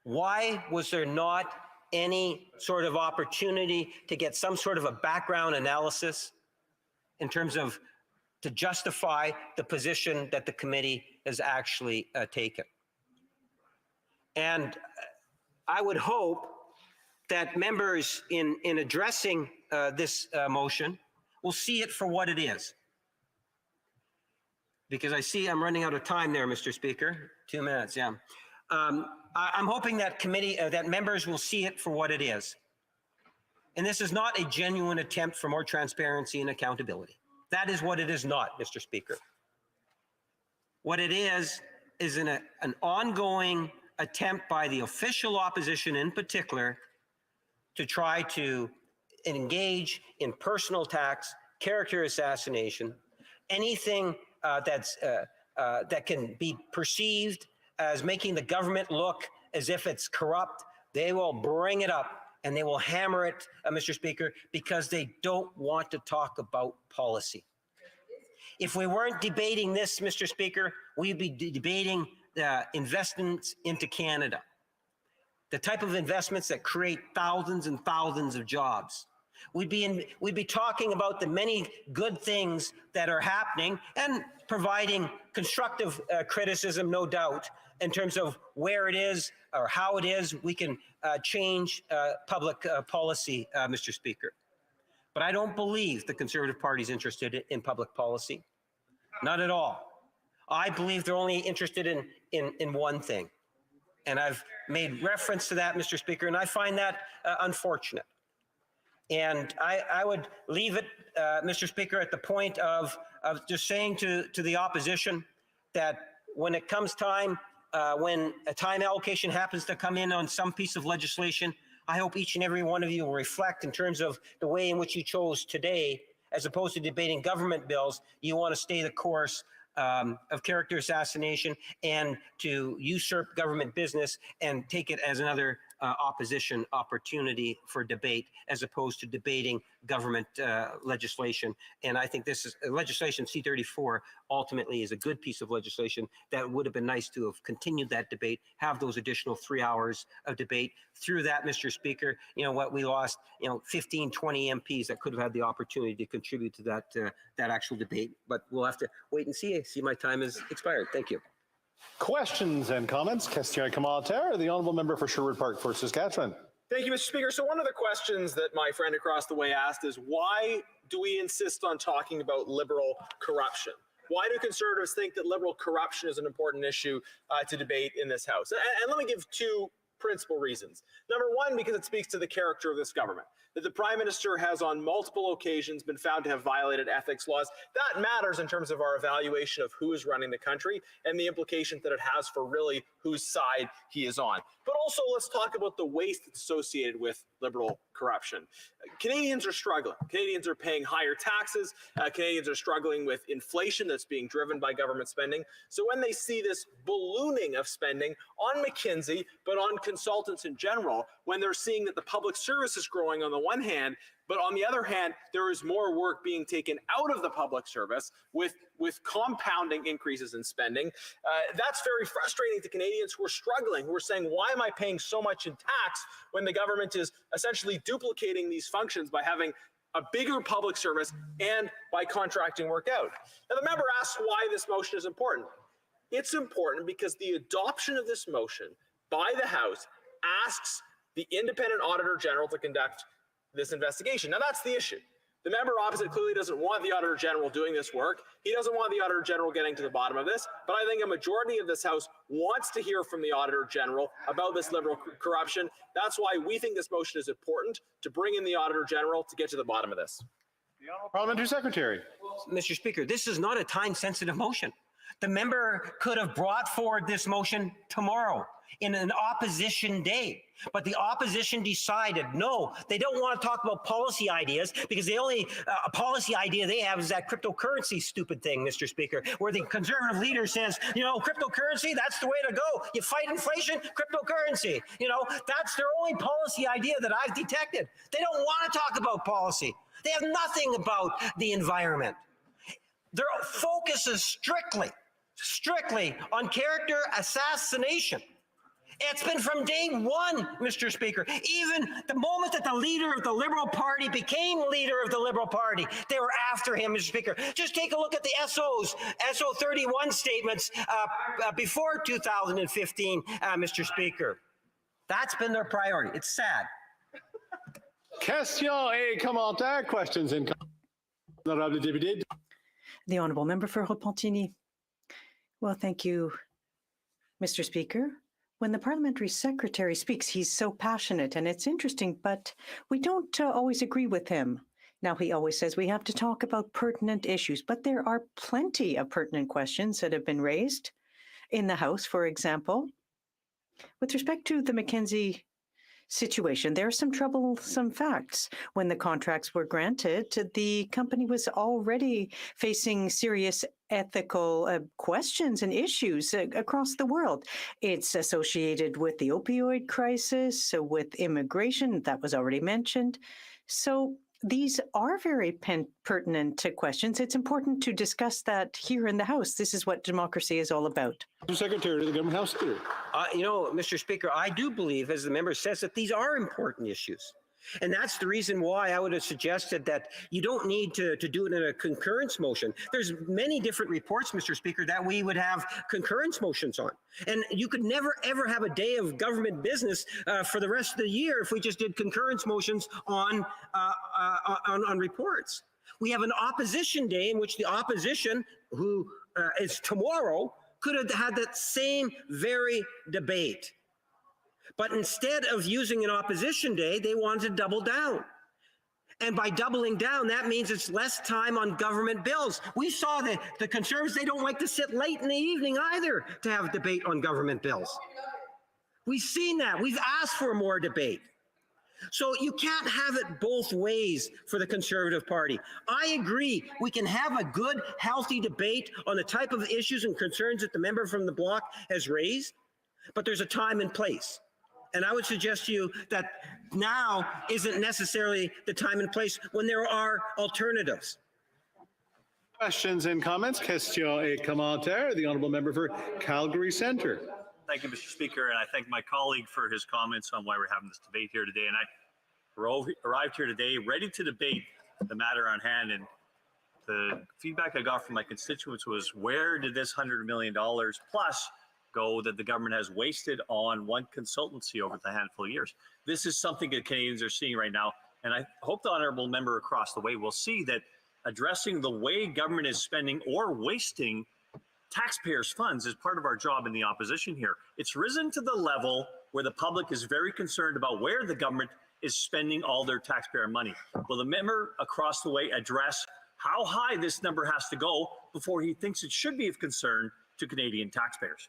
Why was there not any sort of opportunity to get some sort of a background analysis in terms of to justify the position that the committee has actually taken? And I would hope that members in addressing this motion will see it for what it is. Because I see I'm running out of time there, Mr. Speaker. 2 minutes, yeah. I'm hoping that that members will see it for what it is. And this is not a genuine attempt for more transparency and accountability. That is what it is not, Mr. Speaker. What it is an ongoing attempt by the official opposition in particular to try to engage in personal attacks, character assassination, anything that can be perceived as making the government look as if it's corrupt. They will bring it up and they will hammer it, Mr. Speaker, because they don't want to talk about policy. If we weren't debating this, Mr. Speaker, we'd be debating investments into Canada. the type of investments that create thousands and thousands of jobs. We'd be talking about the many good things that are happening and providing constructive criticism, no doubt, in terms of where it is or how it is we can change public policy, Mr. Speaker. But I don't believe the Conservative Party is interested in public policy. Not at all. I believe they're only interested in one thing. And I've made reference to that, Mr. Speaker, and I find that unfortunate. And I would leave it, Mr. Speaker, at the point of just saying to the opposition that when it comes time, when a time allocation happens to come in on some piece of legislation, I hope each and every one of you will reflect in terms of the way in which you chose today, as opposed to debating government bills. You want to stay the course of character assassination and to usurp government business and take it as another opposition opportunity for debate, as opposed to debating government legislation. And I think this is legislation C-34 ultimately is a good piece of legislation that would have been nice to have continued that debate, have those additional 3 hours of debate. Through that, Mr. Speaker, you know what, we lost, 15, 20 MPs that could have had the opportunity to contribute to that actual debate. But we'll have to wait and see. I see my time has expired. Thank you. Questions and comments? Question et commentaire. The honourable member for Sherwood Park, Fort Saskatchewan. Thank you, Mr. Speaker. So one of the questions that my friend across the way asked is, why do we insist on talking about Liberal corruption? Why do Conservatives think that Liberal corruption is an important issue to debate in this House? And let me give two principal reasons. Number one, because it speaks to the character of this government, that the Prime Minister has on multiple occasions been found to have violated ethics laws. That matters in terms of our evaluation of who is running the country and the implications that it has for really whose side he is on. But also, let's talk about the waste that's associated with Liberal corruption. Canadians are struggling. Canadians are paying higher taxes. Canadians are struggling with inflation that's being driven by government spending. So when they see this ballooning of spending on McKinsey, but on consultants in general, when they're seeing that the public service is growing on the one hand, but on the other hand, there is more work being taken out of the public service with compounding increases in spending. That's very frustrating to Canadians who are struggling, who are saying, why am I paying so much in tax when the government is essentially duplicating these functions by having a bigger public service and by contracting work out? Now, the member asks why this motion is important. It's important because the adoption of this motion by the House asks the independent Auditor General to conduct this investigation. Now, that's the issue. The member opposite clearly doesn't want the Auditor General doing this work. He doesn't want the Auditor General getting to the bottom of this, but I think a majority of this House wants to hear from the Auditor General about this Liberal corruption. That's why we think this motion is important, to bring in the Auditor General to get to the bottom of this. The Honourable Parliamentary Secretary. Mr. Speaker, this is not a time-sensitive motion. The member could have brought forward this motion tomorrow in an opposition day. But the opposition decided, no, they don't want to talk about policy ideas, because the only policy idea they have is that cryptocurrency stupid thing, Mr. Speaker, where the Conservative leader says, cryptocurrency, that's the way to go. You fight inflation, cryptocurrency. That's their only policy idea that I've detected. They don't want to talk about policy. They have nothing about the environment. Their focus is strictly on character assassination. It's been from day one, Mr. Speaker. Even the moment that the leader of the Liberal Party became leader of the Liberal Party, they were after him, Mr. Speaker. Just take a look at the SO 31 statements before 2015, Mr. Speaker. That's been their priority. It's sad. Question et commentaire. Questions and honourable député. The Honourable Member for Repentigny. Well, thank you, Mr. Speaker. When the Parliamentary Secretary speaks, he's so passionate, and it's interesting, but we don't always agree with him. Now, he always says we have to talk about pertinent issues, but there are plenty of pertinent questions that have been raised in the House, for example. With respect to the McKinsey situation, there are some troublesome facts. When the contracts were granted, the company was already facing serious ethical questions and issues across the world. It's associated with the opioid crisis, with immigration, that was already mentioned. So these are very pertinent questions. It's important to discuss that here in the House. This is what democracy is all about. Secretary to the Government House Leader. Mr. Speaker, I do believe, as the member says, that these are important issues. And that's the reason why I would have suggested that you don't need to do it in a concurrence motion. There's many different reports, Mr. Speaker, that we would have concurrence motions on. And you could never, ever have a day of government business for the rest of the year if we just did concurrence motions on reports. We have an opposition day in which the opposition, who is tomorrow, could have had that same very debate. But instead of using an opposition day, they wanted to double down. And by doubling down, that means it's less time on government bills. We saw the Conservatives, they don't like to sit late in the evening either to have a debate on government bills. We've seen that. We've asked for more debate. So you can't have it both ways for the Conservative Party. I agree, we can have a good, healthy debate on the type of issues and concerns that the member from the bloc has raised, but there's a time and place. And I would suggest to you that now isn't necessarily the time and place when there are alternatives. Questions and comments? Question et commentaire. The honourable member for Calgary Centre. Thank you, Mr. Speaker, and I thank my colleague for his comments on why we're having this debate here today. And I arrived here today ready to debate the matter on hand. And the feedback I got from my constituents was, where did this $100 million plus go that the government has wasted on one consultancy over the handful of years? This is something that Canadians are seeing right now. And I hope the honourable member across the way will see that addressing the way government is spending or wasting taxpayers' funds is part of our job in the opposition here. It's risen to the level where the public is very concerned about where the government is spending all their taxpayer money. Will the member across the way address how high this number has to go before he thinks it should be of concern to Canadian taxpayers?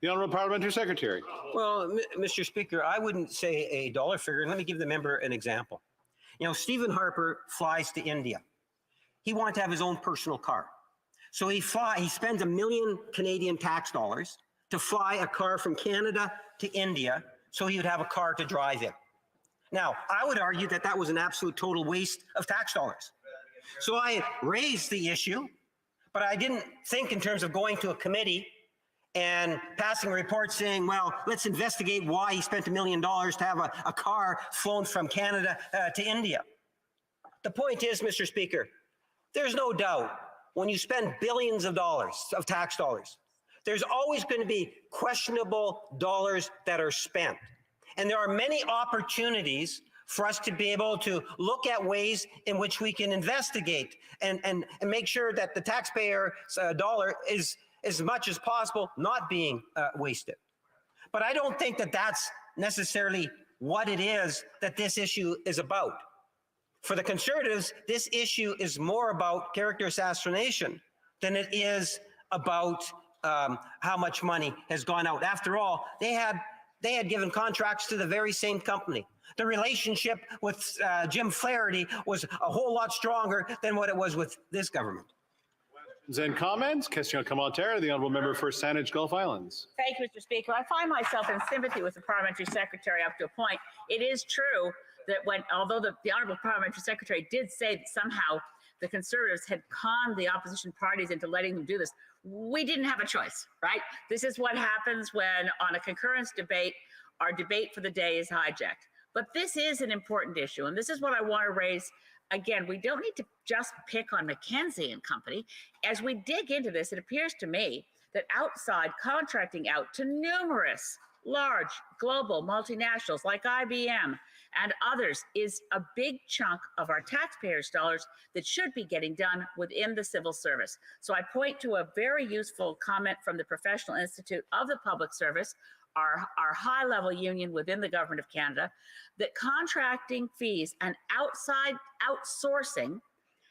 The Honourable Parliamentary Secretary. Well, Mr. Speaker, I wouldn't say a dollar figure. Let me give the member an example. You know, Stephen Harper flies to India. He wanted to have his own personal car. So he spends $1 million Canadian tax dollars to fly a car from Canada to India so he would have a car to drive in. Now, I would argue that that was an absolute total waste of tax dollars. So I raised the issue, but I didn't think in terms of going to a committee and passing a report saying, well, let's investigate why he spent $1 million to have a car flown from Canada to India. The point is, Mr. Speaker, there's no doubt when you spend billions of dollars of tax dollars, there's always going to be questionable dollars that are spent. And there are many opportunities for us to be able to look at ways in which we can investigate and make sure that the taxpayer's dollar is, as much as possible, not being wasted. But I don't think that that's necessarily what it is that this issue is about. For the Conservatives, this issue is more about character assassination than it is about how much money has gone out. After all, they had given contracts to the very same company. The relationship with Jim Flaherty was a whole lot stronger than what it was with this government. Questions and comments? Question commentaire. The honourable member for Saanich Gulf Islands. Thank you, Mr. Speaker. I find myself in sympathy with the parliamentary secretary up to a point. It is true that although the honourable parliamentary secretary did say that somehow the Conservatives had conned the opposition parties into letting them do this, we didn't have a choice, right? This is what happens when on a concurrence debate, our debate for the day is hijacked. But this is an important issue, and this is what I want to raise. Again, we don't need to just pick on McKinsey and Company. As we dig into this, it appears to me that outside contracting out to numerous large global multinationals like IBM and others is a big chunk of our taxpayers' dollars that should be getting done within the civil service. So I point to a very useful comment from the Professional Institute of the Public Service, our high-level union within the Government of Canada, that contracting fees and outside outsourcing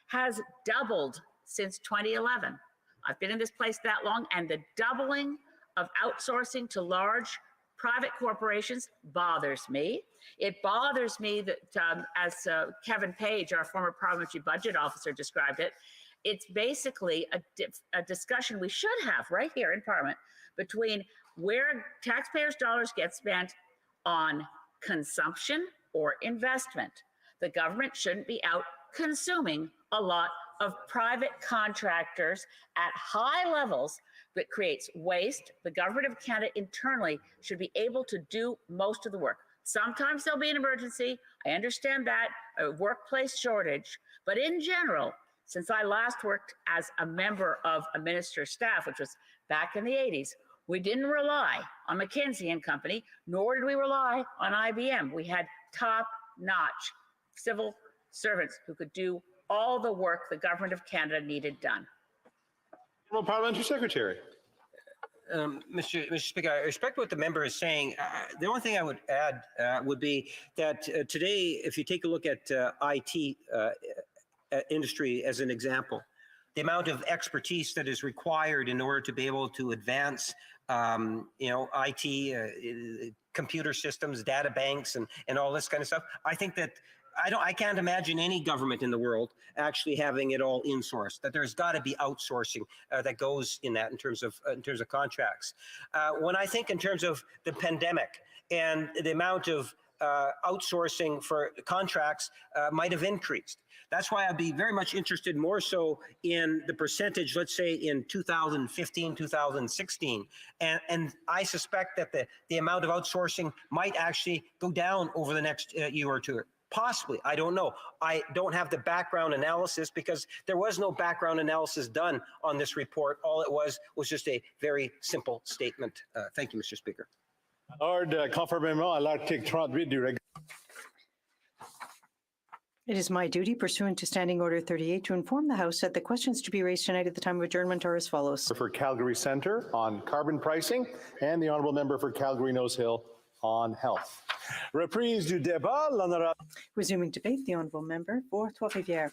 has doubled since 2011. I've been in this place that long, and the doubling of outsourcing to large private corporations bothers me. It bothers me that, as Kevin Page, our former parliamentary budget officer, described it, it's basically a discussion we should have right here in Parliament between where taxpayers' dollars get spent on consumption or investment. The government shouldn't be out consuming a lot of private contractors at high levels that creates waste, the government of Canada internally should be able to do most of the work. Sometimes there'll be an emergency. I understand that, a workplace shortage. But in general, since I last worked as a member of a minister's staff, which was back in the 80s, we didn't rely on McKinsey and Company, nor did we rely on IBM. We had top-notch civil servants who could do all the work the government of Canada needed done. Honourable Parliamentary Secretary. Mr. Speaker, I respect what the member is saying. The only thing I would add would be that today, if you take a look at IT industry as an example, the amount of expertise that is required in order to be able to advance, IT, computer systems, data banks, and all this kind of stuff. I think that I can't imagine any government in the world actually having it all insourced. That there's got to be outsourcing that goes in that in terms of contracts. When I think in terms of the pandemic and the amount of outsourcing for contracts might have increased. That's why I'd be very much interested more so in the percentage, let's say in 2015, 2016. And I suspect that the amount of outsourcing might actually go down over the next year or two. Possibly, I don't know. I don't have the background analysis because there was no background analysis done on this report. All it was just a very simple statement. Thank you, Mr. Speaker. Lord, conformément à l'article 38 du règlement. It is my duty, pursuant to Standing Order 38, to inform the House that the questions to be raised tonight at the time of adjournment are as follows. For Calgary Centre on carbon pricing and the Honourable Member for Calgary Nose Hill on health. Reprise du débat, l'honorable. Resuming debate, the Honourable Member for Trois-Rivières.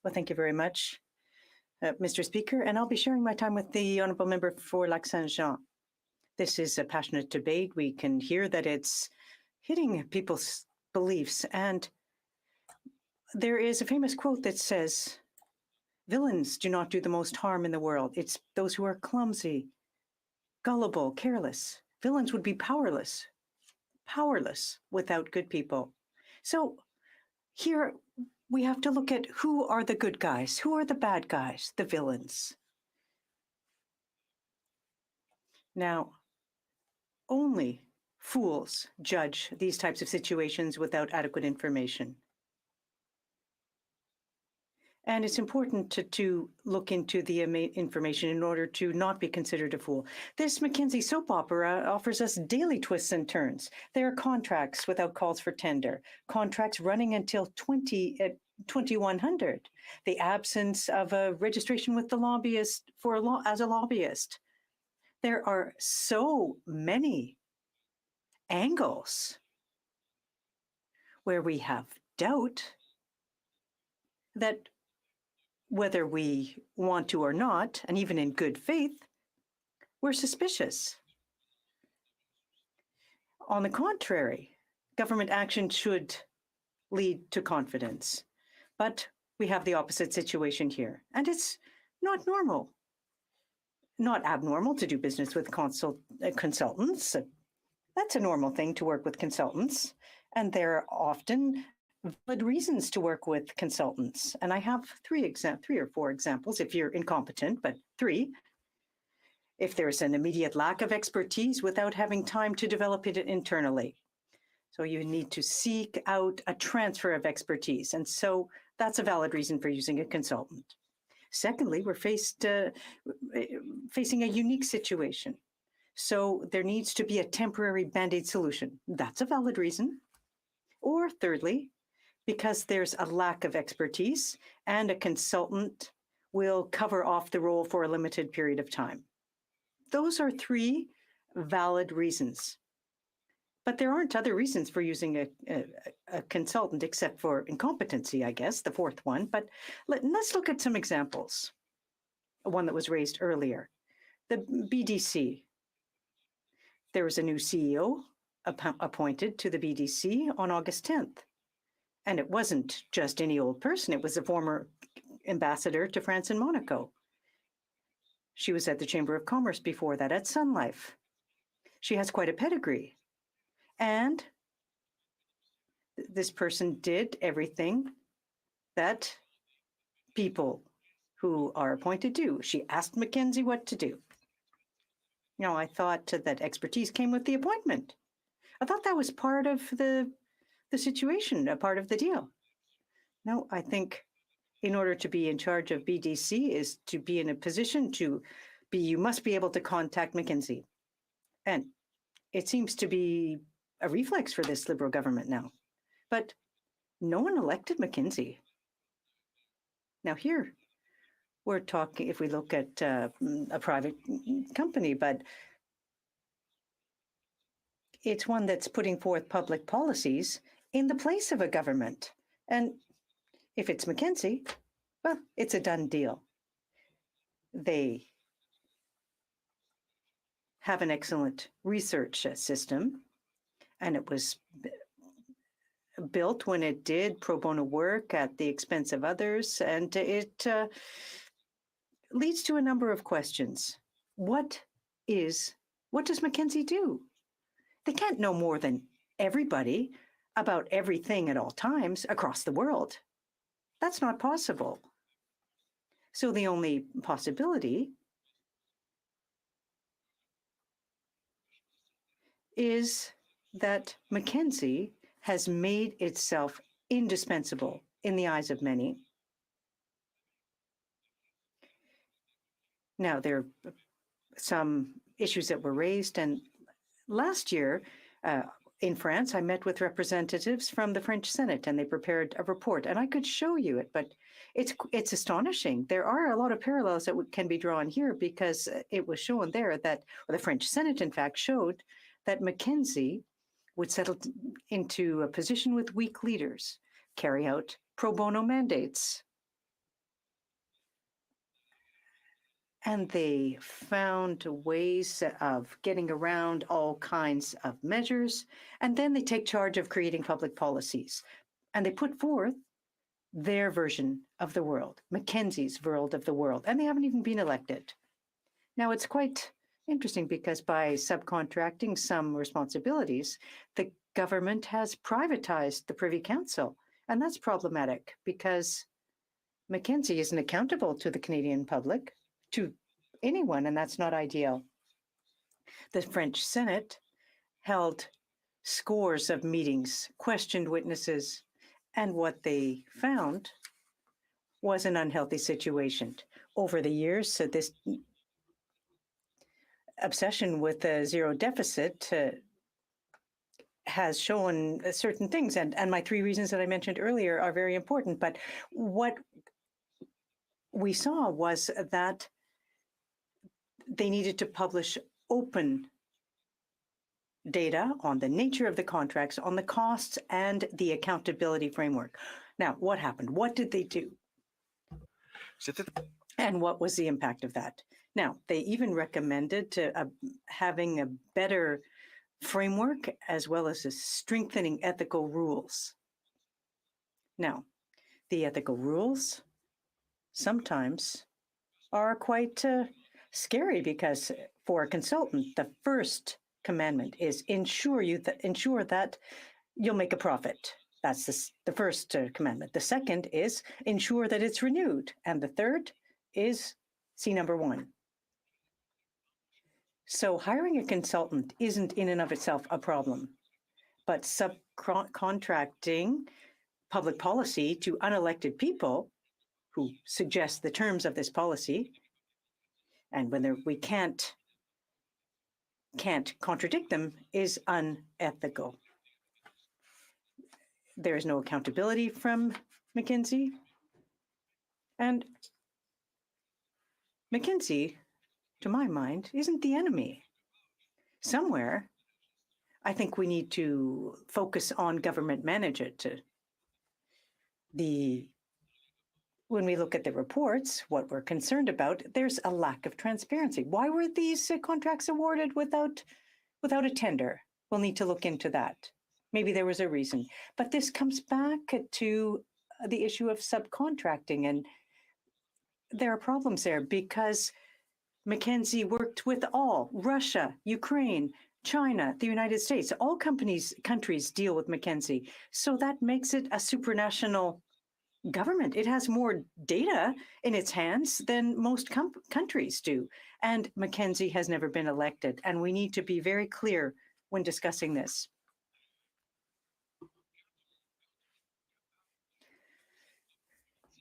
Well, thank you very much, Mr. Speaker, and I'll be sharing my time with the Honourable Member for Lac-Saint-Jean. This is a passionate debate. We can hear that it's hitting people's beliefs, and there is a famous quote that says, "Villains do not do the most harm in the world. It's those who are clumsy, gullible, careless. Villains would be powerless without good people." So here we have to look at who are the good guys, who are the bad guys, the villains. Now, only fools judge these types of situations without adequate information. And it's important to look into the information in order to not be considered a fool. This McKinsey soap opera offers us daily twists and turns. There are contracts without calls for tender, contracts running until 2100, the absence of a registration with the lobbyist as a lobbyist. There are so many angles where we have doubt that whether we want to or not, and even in good faith, we're suspicious. On the contrary, government action should lead to confidence. But we have the opposite situation here, and it's not normal, not abnormal to do business with consultants. That's a normal thing to work with consultants, and there are often valid reasons to work with consultants. And I have three or four examples if you're incompetent, but three. If there's an immediate lack of expertise without having time to develop it internally. So you need to seek out a transfer of expertise. And so that's a valid reason for using a consultant. Secondly, we're facing a unique situation. So there needs to be a temporary Band-Aid solution. That's a valid reason. Or thirdly, because there's a lack of expertise and a consultant will cover off the role for a limited period of time. Those are three valid reasons. But there aren't other reasons for using a consultant except for incompetency, I guess, the fourth one. But let's look at some examples. One that was raised earlier. The BDC. There was a new CEO appointed to the BDC on August 10th. And it wasn't just any old person. It was a former ambassador to France and Monaco. She was at the Chamber of Commerce before that, at Sun Life. She has quite a pedigree. And this person did everything that people who are appointed do. She asked McKinsey what to do. I thought that expertise came with the appointment. I thought that was part of the situation, a part of the deal. No, I think in order to be in charge of BDC is to be in a position to be, you must be able to contact McKinsey. And it seems to be a reflex for this Liberal government now. But no one elected McKinsey. Now here, we're talking, if we look at a private company, but it's one that's putting forth public policies in the place of a government. And if it's McKinsey, well, it's a done deal. They have an excellent research system, and it was built when it did pro bono work at the expense of others, and it leads to a number of questions. What does McKinsey do? They can't know more than everybody about everything at all times across the world. That's not possible. So the only possibility is that McKinsey has made itself indispensable in the eyes of many. Now, there are some issues that were raised, and last year in France, I met with representatives from the French Senate, and they prepared a report, and I could show you it, but it's astonishing. There are a lot of parallels that can be drawn here, because it was shown there that, or the French Senate, in fact, showed that McKinsey would settle into a position with weak leaders, carry out pro bono mandates. And they found ways of getting around all kinds of measures. And then they take charge of creating public policies. And they put forth their version of the world, McKinsey's world of the world. And they haven't even been elected. Now, it's quite interesting because by subcontracting some responsibilities, the government has privatized the Privy Council. And that's problematic because McKinsey isn't accountable to the Canadian public, to anyone, and that's not ideal. The French Senate held scores of meetings, questioned witnesses, and what they found was an unhealthy situation. Over the years, so this obsession with a zero deficit has shown certain things, and my three reasons that I mentioned earlier are very important, but what we saw was that they needed to publish open data on the nature of the contracts, on the costs, and the accountability framework. Now, what happened? What did they do? And what was the impact of that? Now, they even recommended having a better framework as well as strengthening ethical rules. Now, the ethical rules sometimes are quite scary because for a consultant, the first commandment is ensure that you'll make a profit. That's the first commandment. The second is ensure that it's renewed. And the third is number 1. So hiring a consultant isn't in and of itself a problem, but subcontracting public policy to unelected people who suggest the terms of this policy, and when we can't contradict them, is unethical. There is no accountability from McKinsey. And McKinsey, to my mind, isn't the enemy. Somewhere, I think we need to focus on government management. When we look at the reports, what we're concerned about, there's a lack of transparency. Why were these contracts awarded without a tender? We'll need to look into that. Maybe there was a reason. But this comes back to the issue of subcontracting. And there are problems there because McKinsey worked with all, Russia, Ukraine, China, the United States. All countries deal with McKinsey. So that makes it a supranational government. It has more data in its hands than most countries do. And McKinsey has never been elected. And we need to be very clear when discussing this.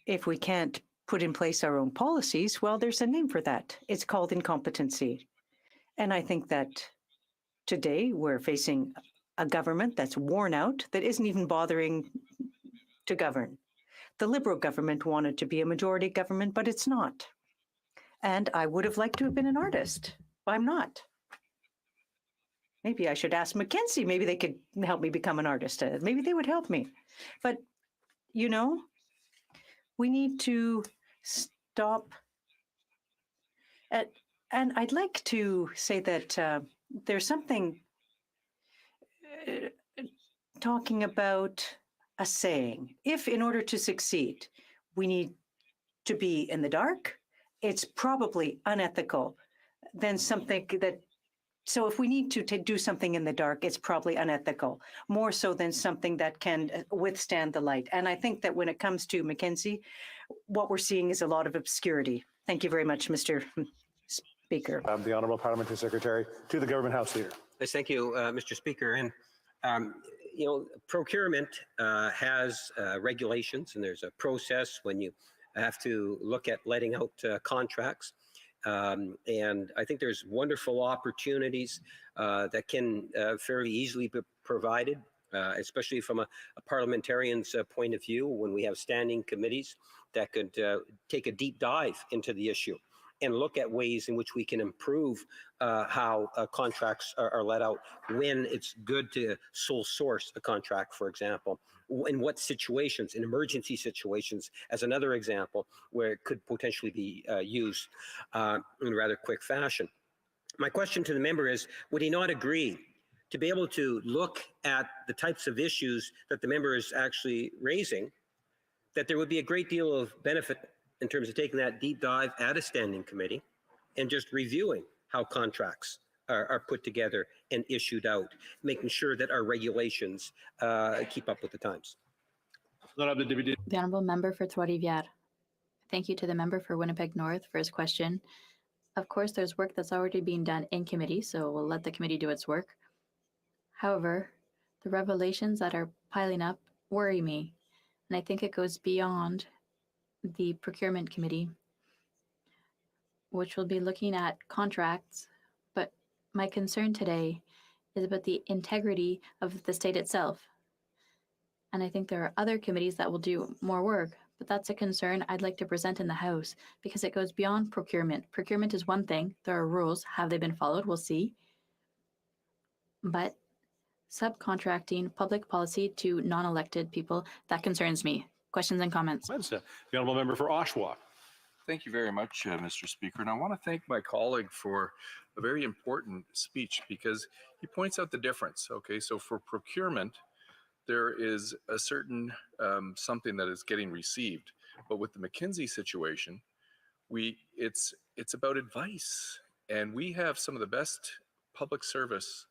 If we can't put in place our own policies, well, there's a name for that. It's called incompetency. And I think that today we're facing a government that's worn out, that isn't even bothering to govern. The Liberal government wanted to be a majority government, but it's not. And I would have liked to have been an artist, but I'm not. Maybe I should ask McKinsey. Maybe they could help me become an artist. Maybe they would help me. But, you know, we need to stop. And I'd like to say that there's something talking about a saying. If in order to succeed, we need to be in the dark, it's probably unethical than something that. So if we need to do something in the dark, it's probably unethical, more so than something that can withstand the light. And I think that when it comes to McKinsey, what we're seeing is a lot of obscurity. Thank you very much, Mr. Speaker. The Honourable Parliamentary Secretary to the Government House Leader. Yes, thank you, Mr. Speaker. And, you know, procurement has regulations, and there's a process when you have to look at letting out contracts. And I think there's wonderful opportunities that can fairly easily be provided, especially from a parliamentarian's point of view, when we have standing committees that could take a deep dive into the issue and look at ways in which we can improve how contracts are let out, when it's good to sole source a contract, for example, in what situations, in emergency situations, as another example, where it could potentially be used in a rather quick fashion. My question to the member is, would he not agree to be able to look at the types of issues that the member is actually raising, that there would be a great deal of benefit in terms of taking that deep dive at a standing committee and just reviewing how contracts are put together and issued out, making sure that our regulations keep up with the times? The Honourable Member for Trois-Rivières. Thank you to the member for Winnipeg North for his question. Of course, there's work that's already being done in committee, so we'll let the committee do its work. However, the revelations that are piling up worry me, and I think it goes beyond the procurement committee, which will be looking at contracts. But my concern today is about the integrity of the state itself. And I think there are other committees that will do more work, but that's a concern I'd like to present in the House because it goes beyond procurement. Procurement is one thing. There are rules. Have they been followed? We'll see. But subcontracting public policy to non-elected people, that concerns me. Questions and comments? The Honourable Member for Oshawa. Thank you very much, Mr. Speaker. And I want to thank my colleague for a very important speech because he points out the difference. Okay, so for procurement, there is a certain something that is getting received. But with the McKinsey situation, it's about advice. And we have some of the best public service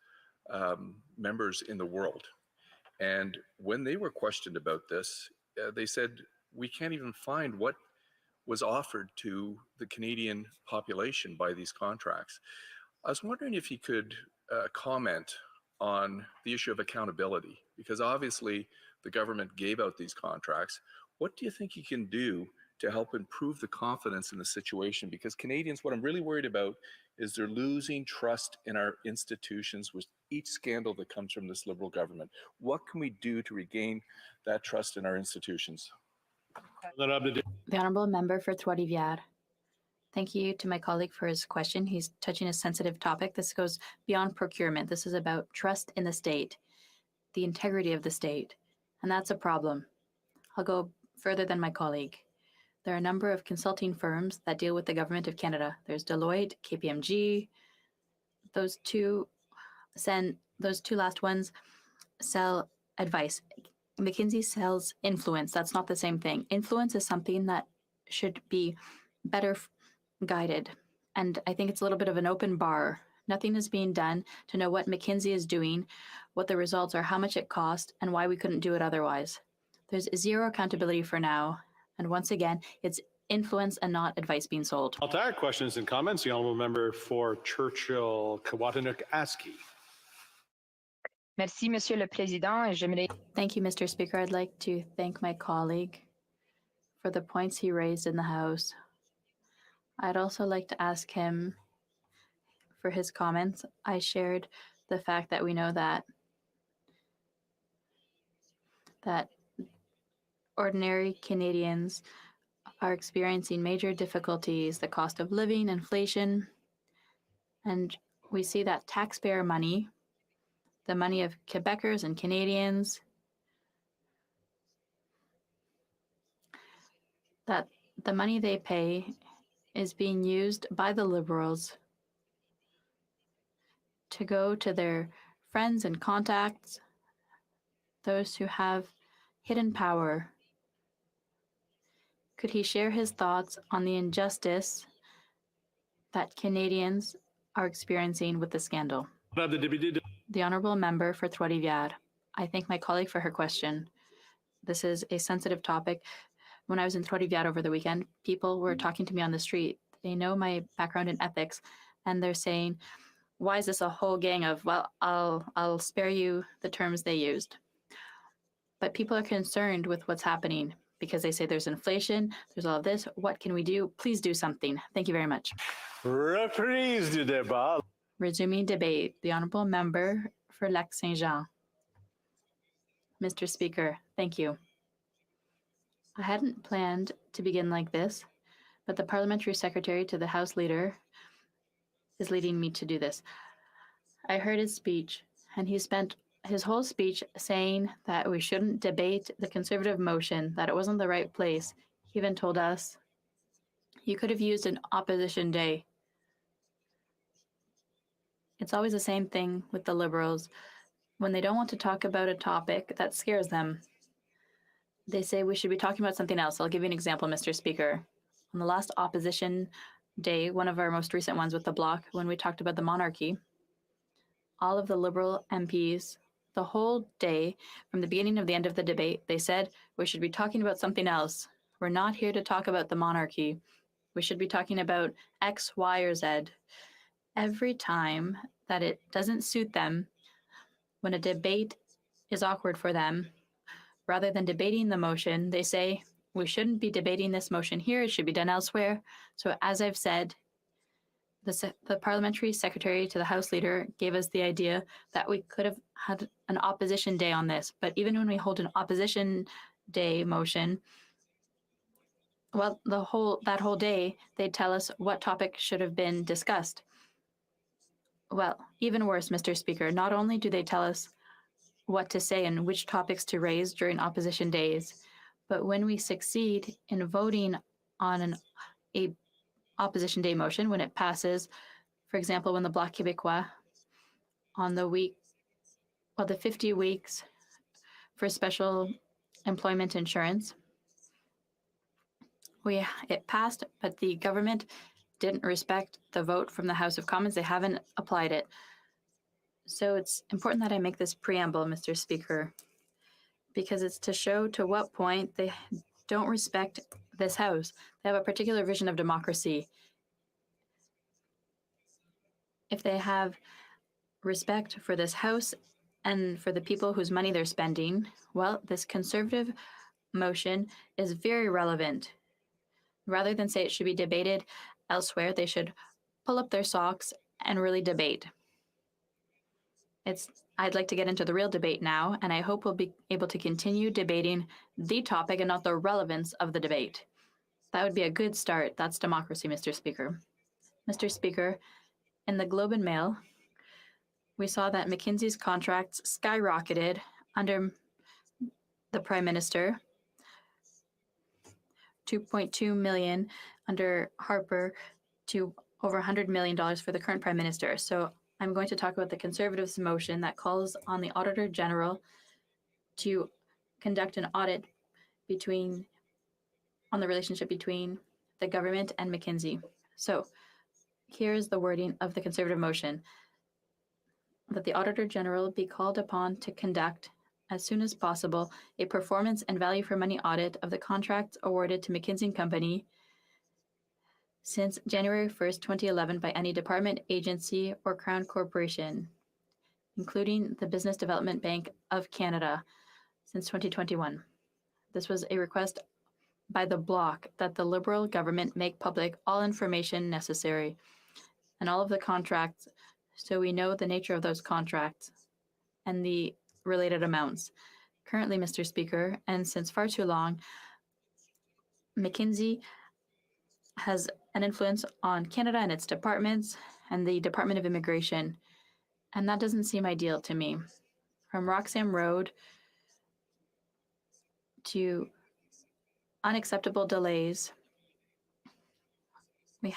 members in the world. And when they were questioned about this, they said, we can't even find what was offered to the Canadian population by these contracts. I was wondering if you could comment on the issue of accountability, because obviously the government gave out these contracts. What do you think you can do to help improve the confidence in the situation? Because Canadians, what I'm really worried about is they're losing trust in our institutions with each scandal that comes from this Liberal government. What can we do to regain that trust in our institutions? The Honourable Member for Trois-Rivières. Thank you to my colleague for his question. He's touching a sensitive topic. This goes beyond procurement. This is about trust in the state, the integrity of the state, and that's a problem. I'll go further than my colleague. There are a number of consulting firms that deal with the Government of Canada. There's Deloitte, KPMG. Those two last ones sell advice. McKinsey sells influence. That's not the same thing. Influence is something that should be better guided. And I think it's a little bit of an open bar. Nothing is being done to know what McKinsey is doing, what the results are, how much it cost, and why we couldn't do it otherwise. There's zero accountability for now. And once again, it's influence and not advice being sold. Altar, questions and comments. The honourable member for Churchill-Kawatinuk-Aski. Merci, Monsieur le Président. J'aimerais Thank you, Mr. Speaker. I'd like to thank my colleague for the points he raised in the House. I'd also like to ask him for his comments. I shared the fact that we know that ordinary Canadians are experiencing major difficulties, the cost of living, inflation, and we see that taxpayer money, the money of Quebecers and Canadians, that the money they pay is being used by the Liberals to go to their friends and contacts, those who have hidden power. Could he share his thoughts on the injustice that Canadians are experiencing with the scandal? The Honourable Member for Trois-Rivières. I thank my colleague for her question. This is a sensitive topic. When I was in Trois-Rivières over the weekend, people were talking to me on the street. They know my background in ethics, and they're saying, why is this a whole gang of, well, I'll spare you the terms they used. But people are concerned with what's happening because they say there's inflation, there's all of this. What can we do? Please do something. Thank you very much. Reprise du débat. Resuming debate. The Honourable Member for Lac-Saint-Jean. Mr. Speaker, thank you. I hadn't planned to begin like this, but the Parliamentary Secretary to the House Leader is leading me to do this. I heard his speech, and he spent his whole speech saying that we shouldn't debate the Conservative motion, that it wasn't the right place. He even told us you could have used an opposition day. It's always the same thing with the Liberals. When they don't want to talk about a topic that scares them, they say we should be talking about something else. I'll give you an example, Mr. Speaker. On the last opposition day, one of our most recent ones with the Bloc, when we talked about the monarchy, all of the Liberal MPs, the whole day, from the beginning of the end of the debate, they said we should be talking about something else. We're not here to talk about the monarchy. We should be talking about X, Y, or Z. Every time that it doesn't suit them, when a debate is awkward for them, rather than debating the motion, they say, we shouldn't be debating this motion here, it should be done elsewhere. So as I've said, the Parliamentary Secretary to the House Leader gave us the idea that we could have had an opposition day on this. But even when we hold an opposition day motion, well, that whole day, they'd tell us what topic should have been discussed. Well, even worse, Mr. Speaker, not only do they tell us what to say and which topics to raise during opposition days, but when we succeed in voting on a opposition day motion, when it passes, for example, when the Bloc Québécois on the 50 weeks for special employment insurance, it passed, but the government didn't respect the vote from the House of Commons. They haven't applied it. So it's important that I make this preamble, Mr. Speaker, because it's to show to what point they don't respect this House. They have a particular vision of democracy. If they have respect for this House and for the people whose money they're spending, well, this Conservative motion is very relevant. Rather than say it should be debated elsewhere, they should pull up their socks and really debate. I'd like to get into the real debate now, and I hope we'll be able to continue debating the topic and not the relevance of the debate. That would be a good start. That's democracy, Mr. Speaker. Mr. Speaker, in the Globe and Mail, we saw that McKinsey's contracts skyrocketed under the Prime Minister, 2.2 million under Harper to over $100 million for the current Prime Minister. So I'm going to talk about the Conservatives' motion that calls on the Auditor General to conduct an audit on the relationship between the government and McKinsey. So here's the wording of the Conservative motion: that the Auditor General be called upon to conduct as soon as possible a performance and value for money audit of the contracts awarded to McKinsey & Company since January 1st, 2011 by any department, agency, or Crown Corporation, including the Business Development Bank of Canada since 2021. This was a request by the Bloc that the Liberal government make public all information necessary and all of the contracts so we know the nature of those contracts and the related amounts. Currently, Mr. Speaker, and since far too long, McKinsey has an influence on Canada and its departments and the Department of Immigration, and that doesn't seem ideal to me. From Roxham Road to unacceptable delays, we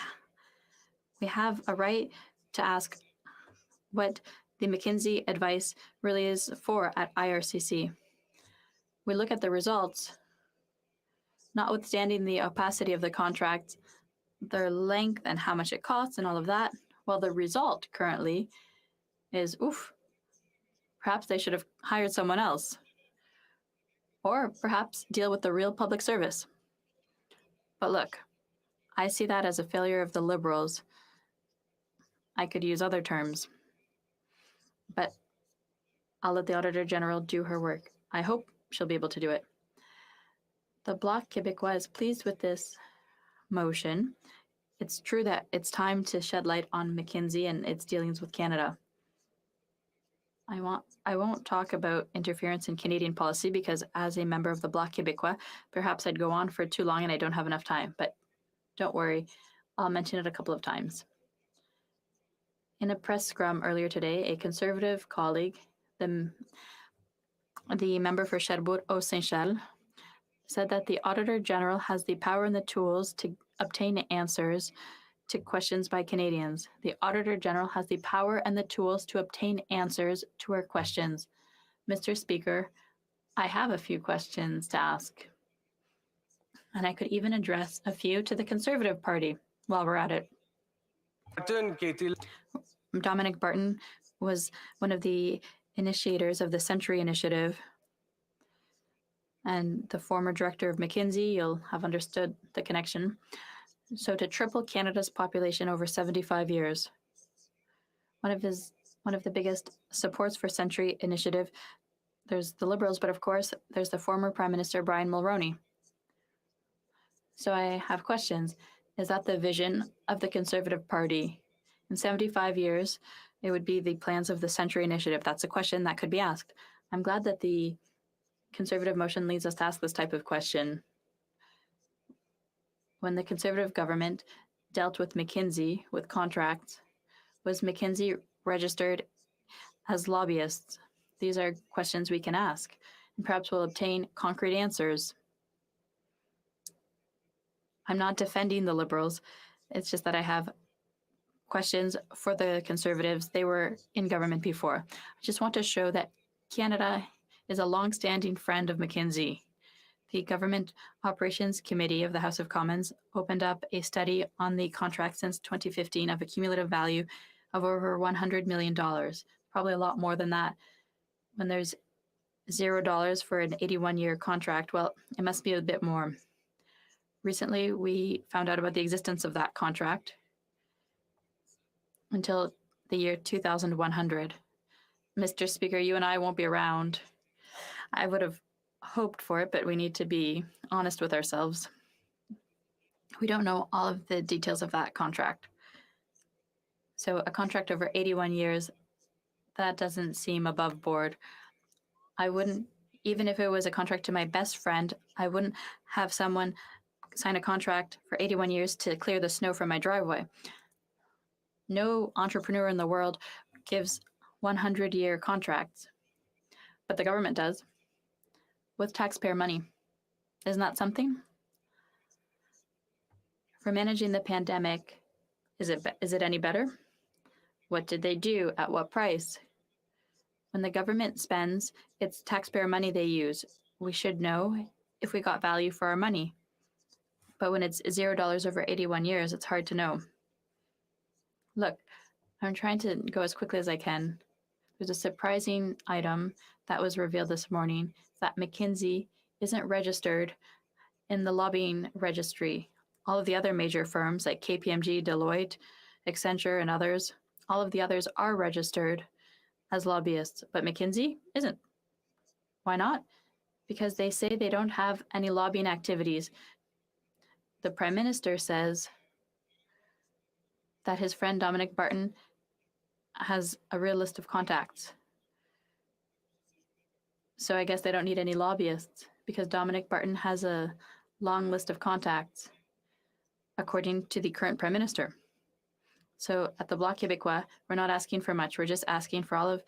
have a right to ask what the McKinsey advice really is for at IRCC. We look at the results, notwithstanding the opacity of the contract, their length and how much it costs and all of that. Well, the result currently is, oof, perhaps they should have hired someone else. Or perhaps deal with the real public service. But look, I see that as a failure of the Liberals. I could use other terms. But I'll let the Auditor General do her work. I hope she'll be able to do it. The Bloc Québécois is pleased with this motion. It's true that it's time to shed light on McKinsey and its dealings with Canada. I won't talk about interference in Canadian policy because as a member of the Bloc Québécois, perhaps I'd go on for too long and I don't have enough time, but don't worry, I'll mention it a couple of times. In a press scrum earlier today, a Conservative colleague, the member for Sherbrooke-Saint-Charles, said that the Auditor General has the power and the tools to obtain answers to questions by Canadians. The Auditor General has the power and the tools to obtain answers to our questions. Mr. Speaker, I have a few questions to ask. And I could even address a few to the Conservative Party while we're at it. Dominic Barton was one of the initiators of the Century Initiative and the former director of McKinsey. You'll have understood the connection. So to triple Canada's population over 75 years. One of the biggest supports for Century Initiative, there's the Liberals, but of course, there's the former Prime Minister Brian Mulroney. So I have questions. Is that the vision of the Conservative Party? In 75 years, it would be the plans of the Century Initiative. That's a question that could be asked. I'm glad that the Conservative motion leads us to ask this type of question. When the Conservative government dealt with McKinsey with contracts, was McKinsey registered as lobbyists? These are questions we can ask, and perhaps we'll obtain concrete answers. I'm not defending the Liberals. It's just that I have questions for the Conservatives. They were in government before. I just want to show that Canada is a long-standing friend of McKinsey. The Government Operations Committee of the House of Commons opened up a study on the contract since 2015 of a cumulative value of over $100 million, probably a lot more than that. When there's $0 for an 81-year contract, well, it must be a bit more. Recently, we found out about the existence of that contract until the year 2100. Mr. Speaker, you and I won't be around. I would have hoped for it, but we need to be honest with ourselves. We don't know all of the details of that contract. So a contract over 81 years, that doesn't seem above board. I wouldn't, even if it was a contract to my best friend, I wouldn't have someone sign a contract for 81 years to clear the snow from my driveway. No entrepreneur in the world gives 100-year contracts, but the government does. With taxpayer money. Isn't that something? For managing the pandemic, is it any better? What did they do? At what price? When the government spends, it's taxpayer money they use. We should know if we got value for our money. But when it's $0 over 81 years, it's hard to know. Look, I'm trying to go as quickly as I can. There's a surprising item that was revealed this morning that McKinsey isn't registered in the lobbying registry. All of the other major firms like KPMG, Deloitte, Accenture, and others, all of the others are registered as lobbyists, but McKinsey isn't. Why not? Because they say they don't have any lobbying activities. The Prime Minister says that his friend Dominic Barton has a real list of contacts. So I guess they don't need any lobbyists because Dominic Barton has a long list of contacts, according to the current Prime Minister. So at the Bloc Québécois, we're not asking for much. We're just asking for all of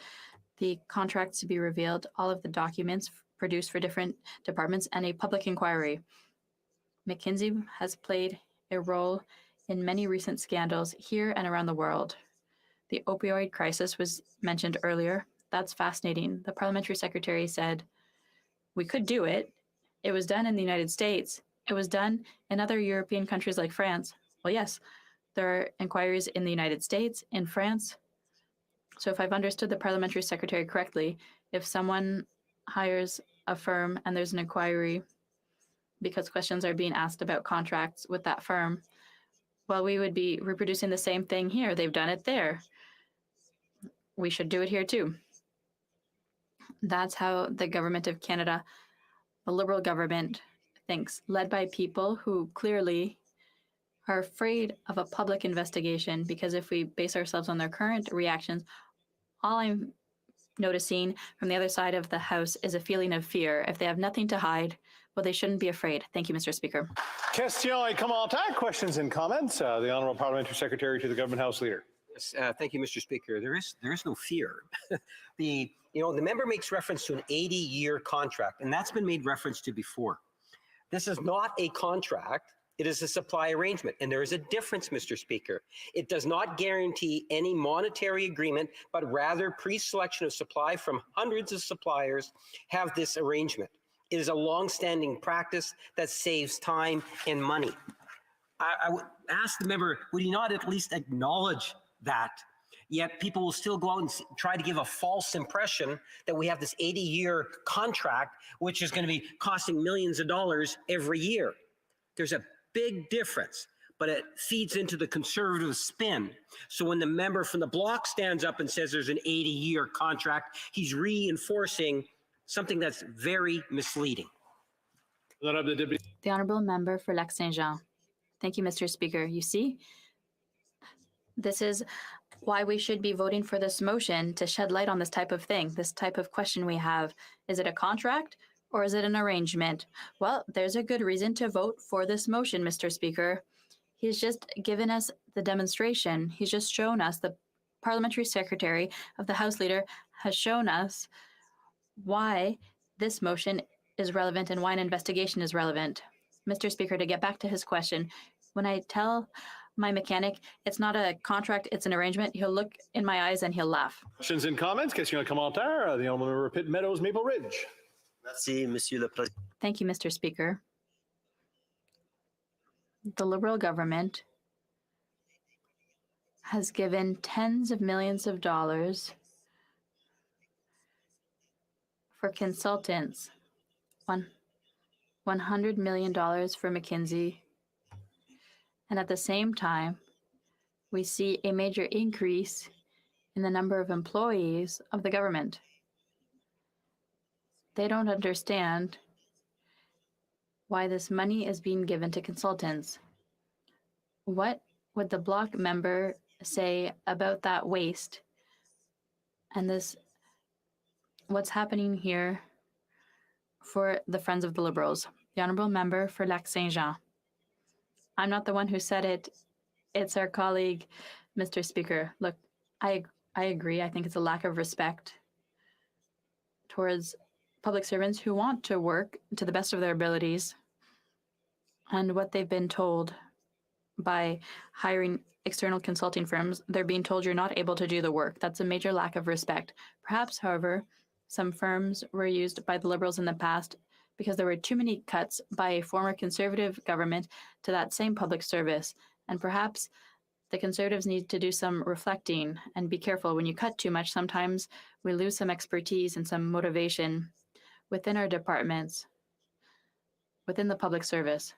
the contracts to be revealed, all of the documents produced for different departments, and a public inquiry. McKinsey has played a role in many recent scandals here and around the world. The opioid crisis was mentioned earlier. That's fascinating. The parliamentary secretary said, we could do it. It was done in the United States. It was done in other European countries like France. Well, yes, there are inquiries in the United States, in France. So if I've understood the parliamentary secretary correctly, if someone hires a firm and there's an inquiry because questions are being asked about contracts with that firm, well, we would be reproducing the same thing here. They've done it there. We should do it here too. That's how the government of Canada, the Liberal government, thinks, led by people who clearly are afraid of a public investigation, because if we base ourselves on their current reactions, all I'm noticing from the other side of the House is a feeling of fear. If they have nothing to hide, well, they shouldn't be afraid. Thank you, Mr. Speaker. Questions et commentaires, questions and comments. The Honourable Parliamentary Secretary to the Government House Leader. Yes, thank you, Mr. Speaker. There is no fear. The member makes reference to an 80-year contract, and that's been made reference to before. This is not a contract. It is a supply arrangement, and there is a difference, Mr. Speaker. It does not guarantee any monetary agreement, but rather pre-selection of supply from hundreds of suppliers have this arrangement. It is a long-standing practice that saves time and money. I would ask the member, would he not at least acknowledge that? Yet people will still go out and try to give a false impression that we have this 80-year contract, which is going to be costing millions of dollars every year. There's a big difference, but it feeds into the conservative spin. So when the member from the Bloc stands up and says there's an 80-year contract, he's reinforcing something that's very misleading. The Honourable Member for Lac-Saint-Jean. Thank you, Mr. Speaker. You see, this is why we should be voting for this motion, to shed light on this type of thing, this type of question we have. Is it a contract or is it an arrangement? Well, there's a good reason to vote for this motion, Mr. Speaker. He's just given us the demonstration. He's just shown us, the parliamentary secretary of the House Leader has shown us why this motion is relevant and why an investigation is relevant. Mr. Speaker, to get back to his question, when I tell my mechanic it's not a contract, it's an arrangement, he'll look in my eyes and he'll laugh. Questions and comments? Questions et commentaires. The Honourable Member Pitt Meadows, Maple Ridge. Thank you, Mr. Speaker. The Liberal government has given tens of millions of dollars for consultants, $100 million for McKinsey. And at the same time, we see a major increase in the number of employees of the government. They don't understand why this money is being given to consultants. What would the Bloc member say about that waste and this, what's happening here for the Friends of the Liberals? The Honourable Member for Lac-Saint-Jean. I'm not the one who said it. It's our colleague, Mr. Speaker. Look, I agree. I think it's a lack of respect towards public servants who want to work to the best of their abilities, and what they've been told by hiring external consulting firms. They're being told you're not able to do the work. That's a major lack of respect. Perhaps, however, some firms were used by the Liberals in the past because there were too many cuts by a former Conservative government to that same public service. And perhaps The Conservatives need to do some reflecting and be careful. When you cut too much, sometimes we lose some expertise and some motivation within our departments, within the public service.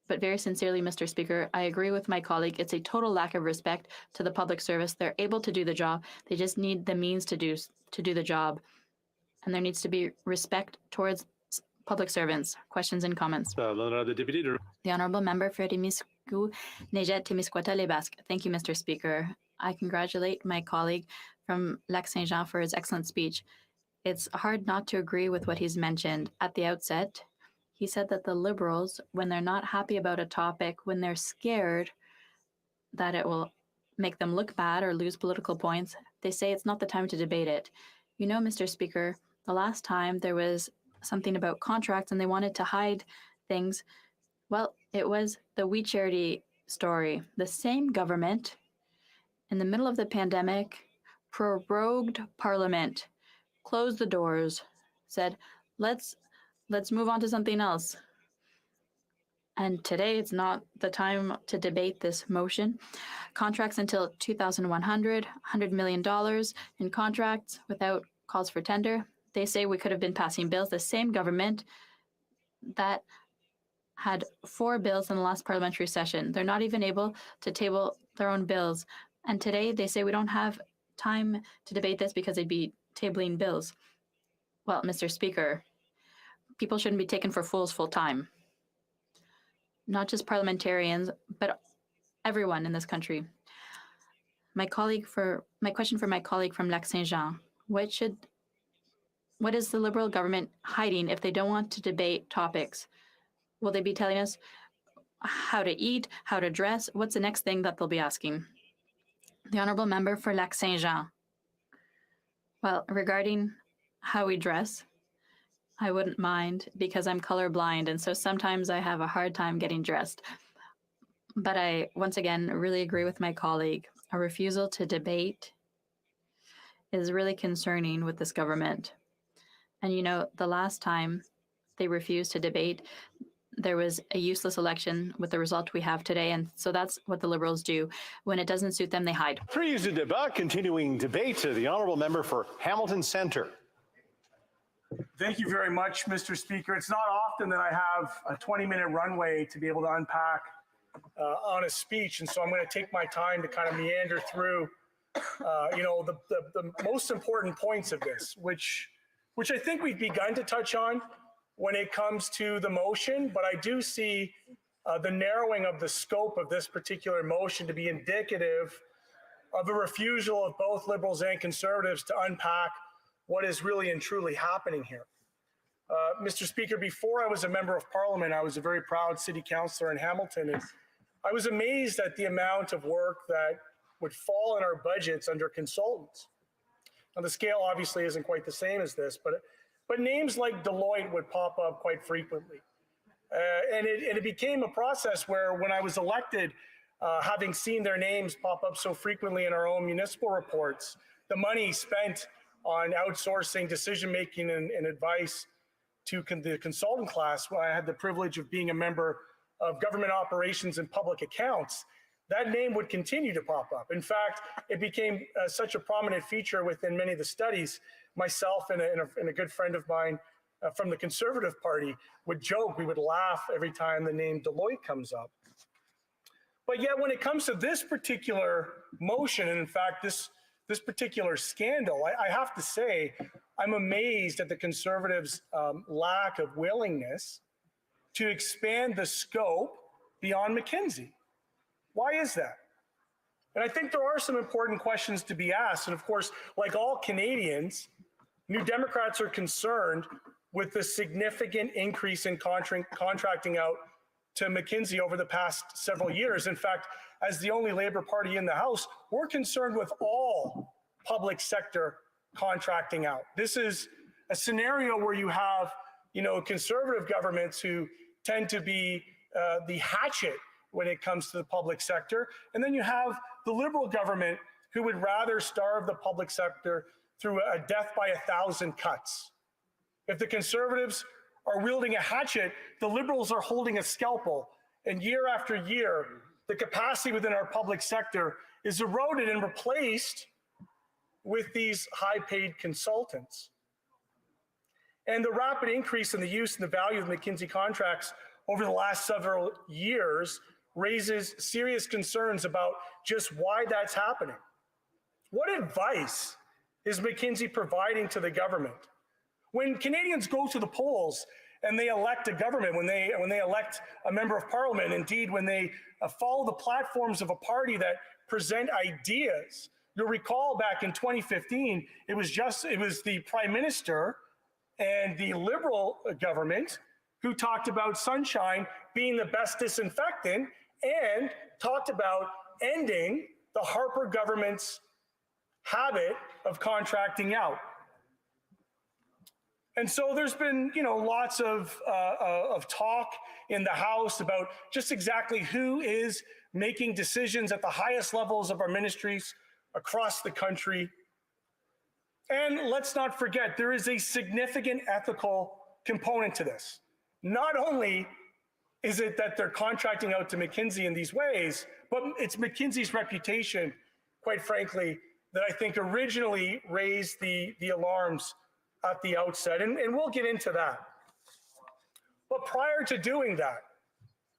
But very sincerely, Mr. Speaker, I agree with my colleague. It's a total lack of respect to the public service. They're able to do the job. They just need the means to do the job. And there needs to be respect towards public servants. Questions and comments. The Honourable Member for Rimouski, Nejet, Témiscouata, Les Basques. Thank you, Mr. Speaker. I congratulate my colleague from Lac-Saint-Jean for his excellent speech. It's hard not to agree with what he's mentioned. At the outset, he said that the Liberals, when they're not happy about a topic, when they're scared that it will make them look bad or lose political points, they say it's not the time to debate it. You know, Mr. Speaker, the last time there was something about contracts and they wanted to hide things, well, it was the We Charity story. The same government, in the middle of the pandemic, prorogued Parliament, closed the doors, said, let's move on to something else. And today it's not the time to debate this motion. Contracts until 2100, $100 million in contracts without calls for tender. They say we could have been passing bills. The same government that had 4 bills in the last parliamentary session. They're not even able to table their own bills. And today they say we don't have time to debate this because they'd be tabling bills. Well, Mr. Speaker, people shouldn't be taken for fools full time. Not just parliamentarians, but everyone in this country. My question for my colleague from Lac-Saint-Jean, what is the Liberal government hiding if they don't want to debate topics? Will they be telling us how to eat, how to dress? What's the next thing that they'll be asking? The Honourable Member for Lac-Saint-Jean. Well, regarding how we dress, I wouldn't mind because I'm colorblind, and so sometimes I have a hard time getting dressed. But I, once again, really agree with my colleague. A refusal to debate is really concerning with this government. And you know, the last time they refused to debate, there was a useless election with the result we have today. And so that's what the Liberals do. When it doesn't suit them, they hide. Prise de débat, continuing debate. The Honourable Member for Hamilton Centre. Thank you very much, Mr. Speaker. It's not often that I have a 20-minute runway to be able to unpack on a speech. And so I'm going to take my time to kind of meander through, the most important points of this, which I think we've begun to touch on when it comes to the motion, but I do see the narrowing of the scope of this particular motion to be indicative of a refusal of both Liberals and Conservatives to unpack what is really and truly happening here. Mr. Speaker, before I was a member of Parliament, I was a very proud city councillor in Hamilton, and I was amazed at the amount of work that would fall in our budgets under consultants. Now, the scale obviously isn't quite the same as this, but names like Deloitte would pop up quite frequently. And it became a process where when I was elected, having seen their names pop up so frequently in our own municipal reports, the money spent on outsourcing decision-making and advice to the consultant class, when I had the privilege of being a member of government operations and public accounts, that name would continue to pop up. In fact, it became such a prominent feature within many of the studies. Myself and a good friend of mine from the Conservative Party would joke, we would laugh every time the name Deloitte comes up. But yet when it comes to this particular motion, and in fact, this particular scandal, I have to say, I'm amazed at the Conservatives' lack of willingness to expand the scope beyond McKinsey. Why is that? And I think there are some important questions to be asked. And of course, like all Canadians, New Democrats are concerned with the significant increase in contracting out to McKinsey over the past several years. In fact, as the only Labour Party in the House, we're concerned with all public sector contracting out. This is a scenario where you have, Conservative governments who tend to be the hatchet when it comes to the public sector. And then you have the Liberal government who would rather starve the public sector through a death by 1,000 cuts. If the Conservatives are wielding a hatchet, the Liberals are holding a scalpel. And year after year, the capacity within our public sector is eroded and replaced with these high-paid consultants. And the rapid increase in the use and the value of McKinsey contracts over the last several years raises serious concerns about just why that's happening. What advice is McKinsey providing to the government? When Canadians go to the polls and they elect a government, when they elect a member of parliament, indeed when they follow the platforms of a party that present ideas, you'll recall back in 2015, it was the Prime Minister and the Liberal government who talked about sunshine being the best disinfectant and talked about ending the Harper government's habit of contracting out. And so there's been, lots of talk in the House about just exactly who is making decisions at the highest levels of our ministries across the country. And let's not forget, there is a significant ethical component to this. Not only is it that they're contracting out to McKinsey in these ways, but it's McKinsey's reputation, quite frankly, that I think originally raised the alarms at the outset. And we'll get into that. But prior to doing that,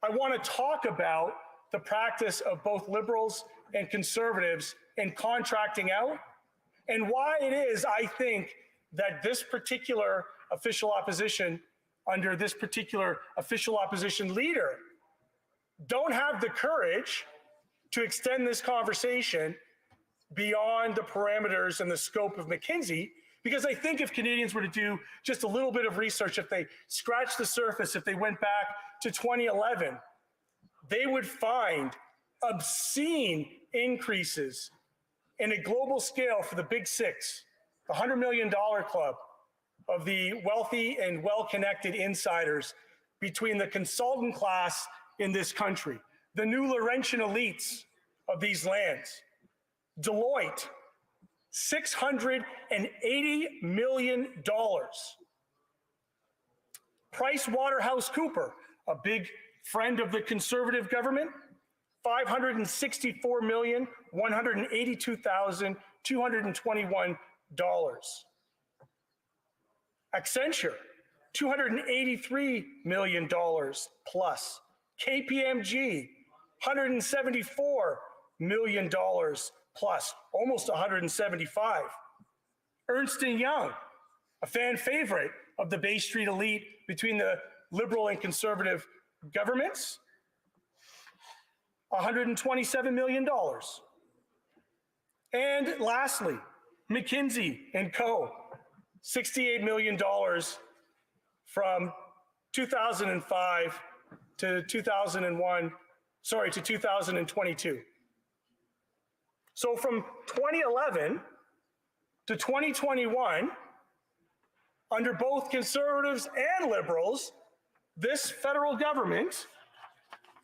I want to talk about the practice of both Liberals and Conservatives in contracting out, and why it is, I think, that this particular official opposition, under this particular official opposition leader, don't have the courage to extend this conversation beyond the parameters and the scope of McKinsey. Because I think if Canadians were to do just a little bit of research, if they scratched the surface, if they went back to 2011, they would find obscene increases in a global scale for the Big Six, the $100 million club of the wealthy and well-connected insiders between the consultant class in this country, the new Laurentian elites of these lands. Deloitte, $680 million. PricewaterhouseCoopers, a big friend of the Conservative government, $564,182,221. Accenture, $283 million plus. KPMG, $174 million plus, almost 175. Ernst & Young, a fan favorite of the Bay Street elite between the Liberal and Conservative governments, $127 million. And lastly, McKinsey & Co., $68 million from 2005 to 2022. So from 2011 to 2021, under both Conservatives and Liberals, this federal government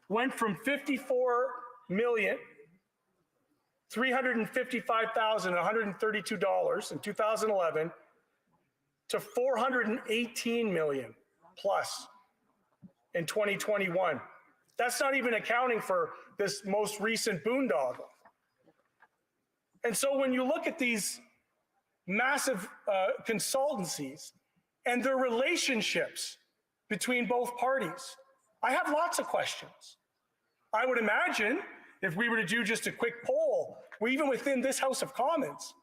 went from $54,355,132 in 2011 to $418 million plus in 2021. That's not even accounting for this most recent boondoggle. And so when you look at these massive consultancies and their relationships between both parties, I have lots of questions. I would imagine if we were to do just a quick poll, or even within this House of Commons,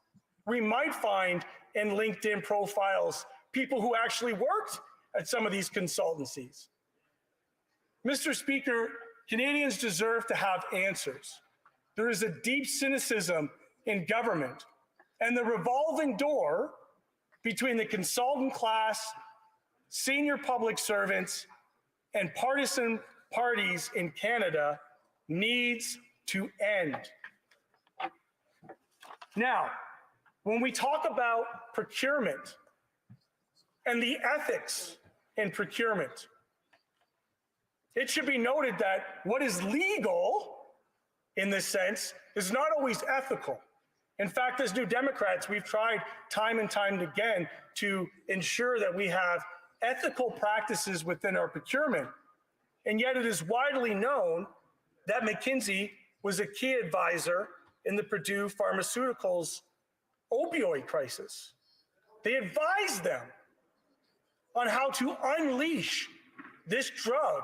we might find in LinkedIn profiles people who actually worked at some of these consultancies. Mr. Speaker, Canadians deserve to have answers. There is a deep cynicism in government, and the revolving door between the consultant class, senior public servants, and partisan parties in Canada needs to end. Now, when we talk about procurement and the ethics in procurement, it should be noted that what is legal in this sense is not always ethical. In fact, as New Democrats, we've tried time and time again to ensure that we have ethical practices within our procurement. And yet it is widely known that McKinsey was a key advisor in the Purdue Pharmaceuticals opioid crisis. They advised them on how to unleash this drug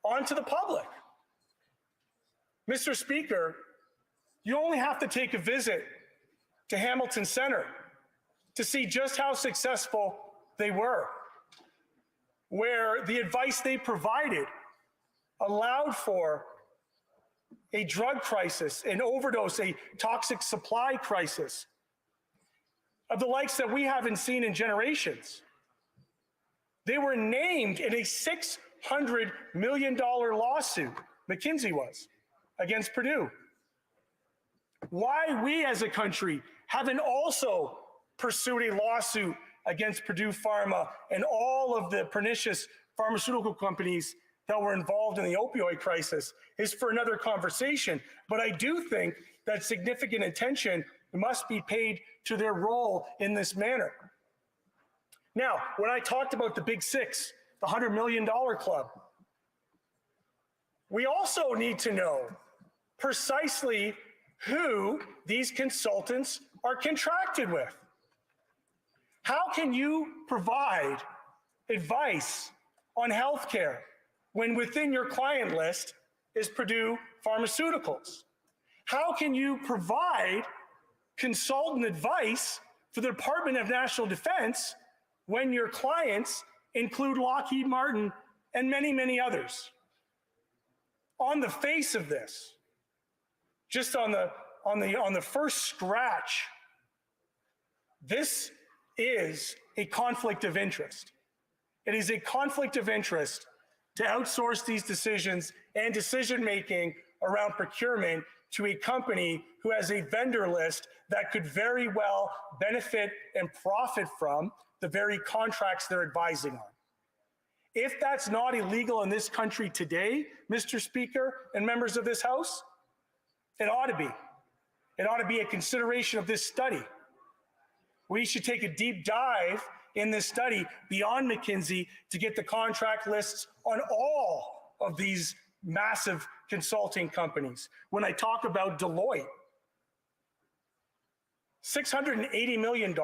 onto the public. Mr. Speaker, you only have to take a visit to Hamilton Center to see just how successful they were, where the advice they provided allowed for a drug crisis, an overdose, a toxic supply crisis of the likes that we haven't seen in generations. They were named in a $600 million lawsuit, McKinsey was, against Purdue. Why we as a country haven't also pursued a lawsuit against Purdue Pharma and all of the pernicious pharmaceutical companies that were involved in the opioid crisis is for another conversation. But I do think that significant attention must be paid to their role in this manner. Now, when I talked about the Big Six, the $100 million club, we also need to know precisely who these consultants are contracted with. How can you provide advice on healthcare when within your client list is Purdue Pharmaceuticals? How can you provide consultant advice for the Department of National Defense when your clients include Lockheed Martin and many, many others? On the face of this, just on the first scratch, this is a conflict of interest. It is a conflict of interest to outsource these decisions and decision-making around procurement to a company who has a vendor list that could very well benefit and profit from the very contracts they're advising on. If that's not illegal in this country today, Mr. Speaker and members of this House, it ought to be. It ought to be a consideration of this study. We should take a deep dive in this study beyond McKinsey to get the contract lists on all of these massive consulting companies. When I talk about Deloitte, $680 million?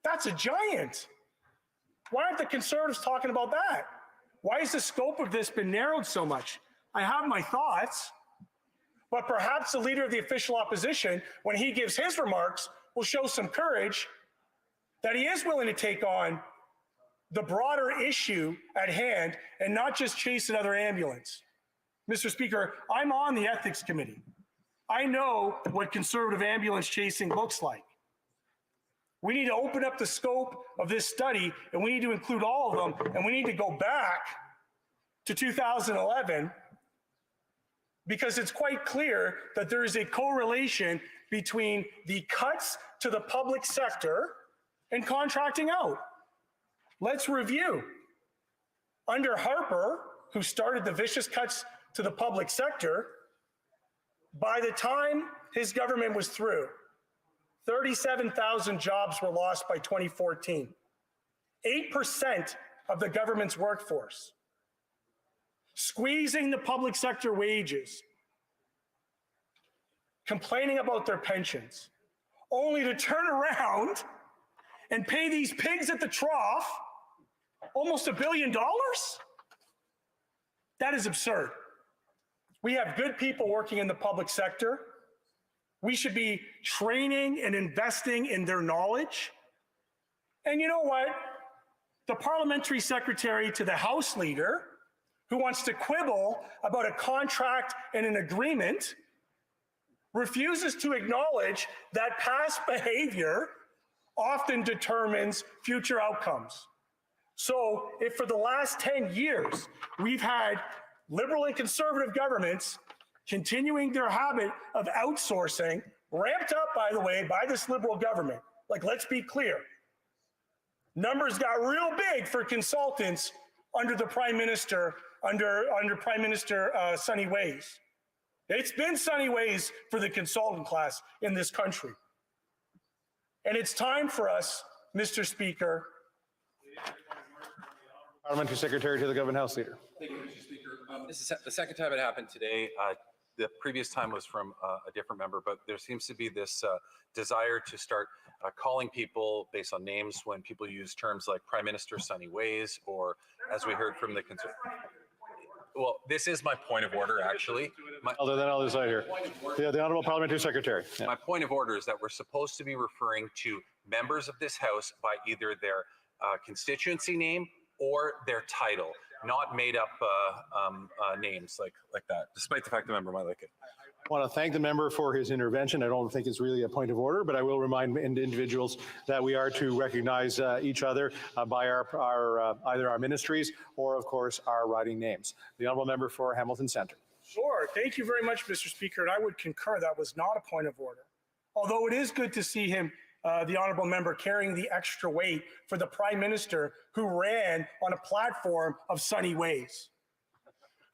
That's a giant. Why aren't the Conservatives talking about that? Why has the scope of this been narrowed so much? I have my thoughts, but perhaps the leader of the official opposition, when he gives his remarks, will show some courage that he is willing to take on the broader issue at hand and not just chase another ambulance. Mr. Speaker, I'm on the Ethics Committee. I know what conservative ambulance chasing looks like. We need to open up the scope of this study, and we need to include all of them, and we need to go back to 2011 because it's quite clear that there is a correlation between the cuts to the public sector and contracting out. Let's review. Under Harper, who started the vicious cuts to the public sector, by the time his government was through, 37,000 jobs were lost by 2014. 8% of the government's workforce. Squeezing the public sector wages, complaining about their pensions, only to turn around and pay these pigs at the trough almost $1 billion? That is absurd. We have good people working in the public sector. We should be training and investing in their knowledge. And you know what? The parliamentary secretary to the House leader, who wants to quibble about a contract and an agreement, refuses to acknowledge that past behavior often determines future outcomes. So if for the last 10 years, we've had liberal and conservative governments continuing their habit of outsourcing, ramped up, by the way, by this liberal government. Like, let's be clear. Numbers got real big for consultants under the Prime Minister, under Prime Minister Sunny Ways. It's been sunny ways for the consultant class in this country. And it's time for us, Mr. Speaker. Parliamentary Secretary to the Government House Leader. Thank you, Mr. Speaker. This is the second time it happened today. The previous time was from a different member, but there seems to be this desire to start calling people based on names when people use terms like Prime Minister Sunny Ways, or as we heard from the well, this is my point of order, actually. Other side here. The Honourable Parliamentary Secretary. Yeah. My point of order is that we're supposed to be referring to members of this House by either their constituency name or their title, not made up names like that, despite the fact the member might like it. I want to thank the member for his intervention. I don't think it's really a point of order, but I will remind individuals that we are to recognize each other by either our ministries or, of course, our riding names. The honourable member for Hamilton Centre. Sure. Thank you very much, Mr. Speaker. And I would concur that was not a point of order. Although it is good to see him, the honourable member, carrying the extra weight for the Prime Minister who ran on a platform of sunny ways,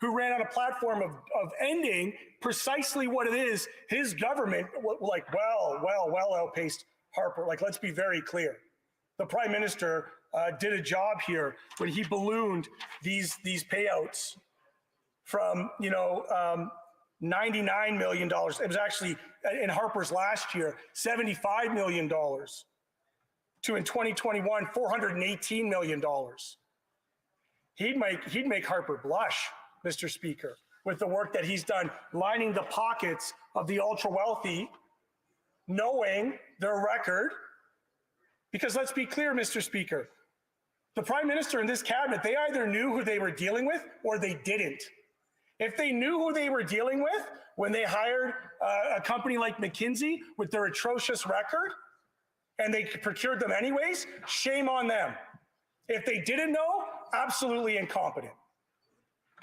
who ran on a platform of ending precisely what it is his government, like, well outpaced Harper. Like, let's be very clear. The Prime Minister did a job here when he ballooned these payouts from, $99 million. It was actually, in Harper's last year, $75 million to, in 2021, $418 million. He'd make Harper blush, Mr. Speaker, with the work that he's done lining the pockets of the ultra wealthy, knowing their record. Because let's be clear, Mr. Speaker, the Prime Minister and this cabinet, they either knew who they were dealing with or they didn't. If they knew who they were dealing with when they hired a company like McKinsey with their atrocious record and they procured them anyways, shame on them. If they didn't know, absolutely incompetent.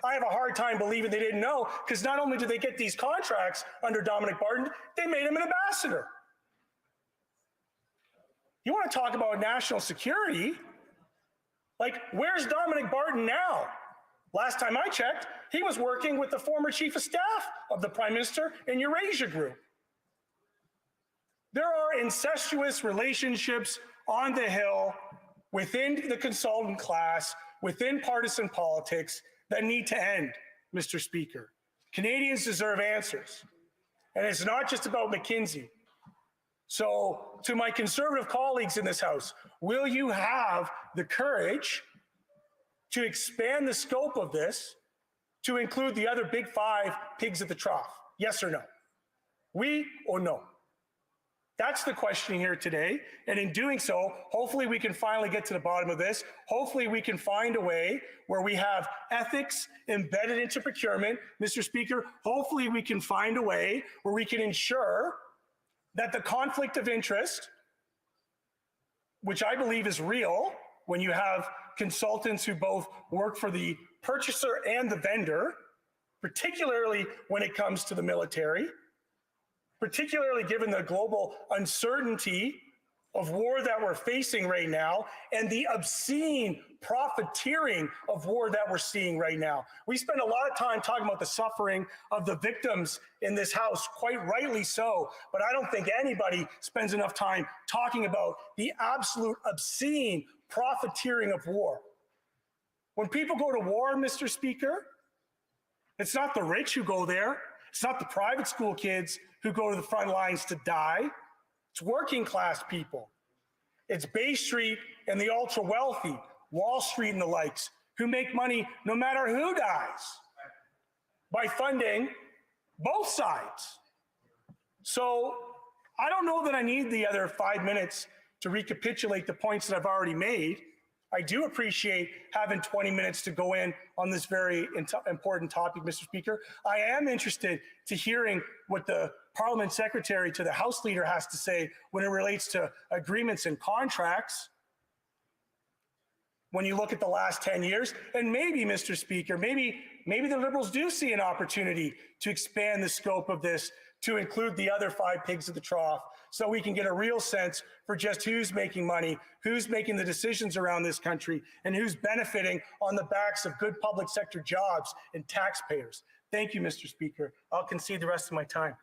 I have a hard time believing they didn't know, because not only did they get these contracts under Dominic Barton, they made him an ambassador. You want to talk about national security? Like, where's Dominic Barton now? Last time I checked, he was working with the former chief of staff of the Prime Minister in Eurasia Group. There are incestuous relationships on the Hill within the consultant class, within partisan politics, that need to end, Mr. Speaker. Canadians deserve answers. And it's not just about McKinsey. So to my Conservative colleagues in this House, will you have the courage to expand the scope of this to include the other big five pigs at the trough? Yes or no? Oui or no? That's the question here today. And in doing so, hopefully we can finally get to the bottom of this. Hopefully we can find a way where we have ethics embedded into procurement. Mr. Speaker, hopefully we can find a way where we can ensure that the conflict of interest, which I believe is real when you have consultants who both work for the purchaser and the vendor, particularly when it comes to the military, particularly given the global uncertainty of war that we're facing right now and the obscene profiteering of war that we're seeing right now. We spend a lot of time talking about the suffering of the victims in this House, quite rightly so, but I don't think anybody spends enough time talking about the absolute obscene profiteering of war. When people go to war, Mr. Speaker, it's not the rich who go there. It's not the private school kids who go to the front lines to die. It's working class people. It's Bay Street and the ultra wealthy, Wall Street and the likes, who make money no matter who dies by funding both sides. So I don't know that I need the other 5 minutes to recapitulate the points that I've already made. I do appreciate having 20 minutes to go in on this very important topic, Mr. Speaker. I am interested to hearing what the Parliament Secretary to the House Leader has to say when it relates to agreements and contracts. When you look at the last 10 years, and maybe, Mr. Speaker, maybe the Liberals do see an opportunity to expand the scope of this to include the other five pigs at the trough, so we can get a real sense for just who's making money, who's making the decisions around this country, and who's benefiting on the backs of good public sector jobs and taxpayers. Thank you, Mr. Speaker. I'll concede the rest of my time.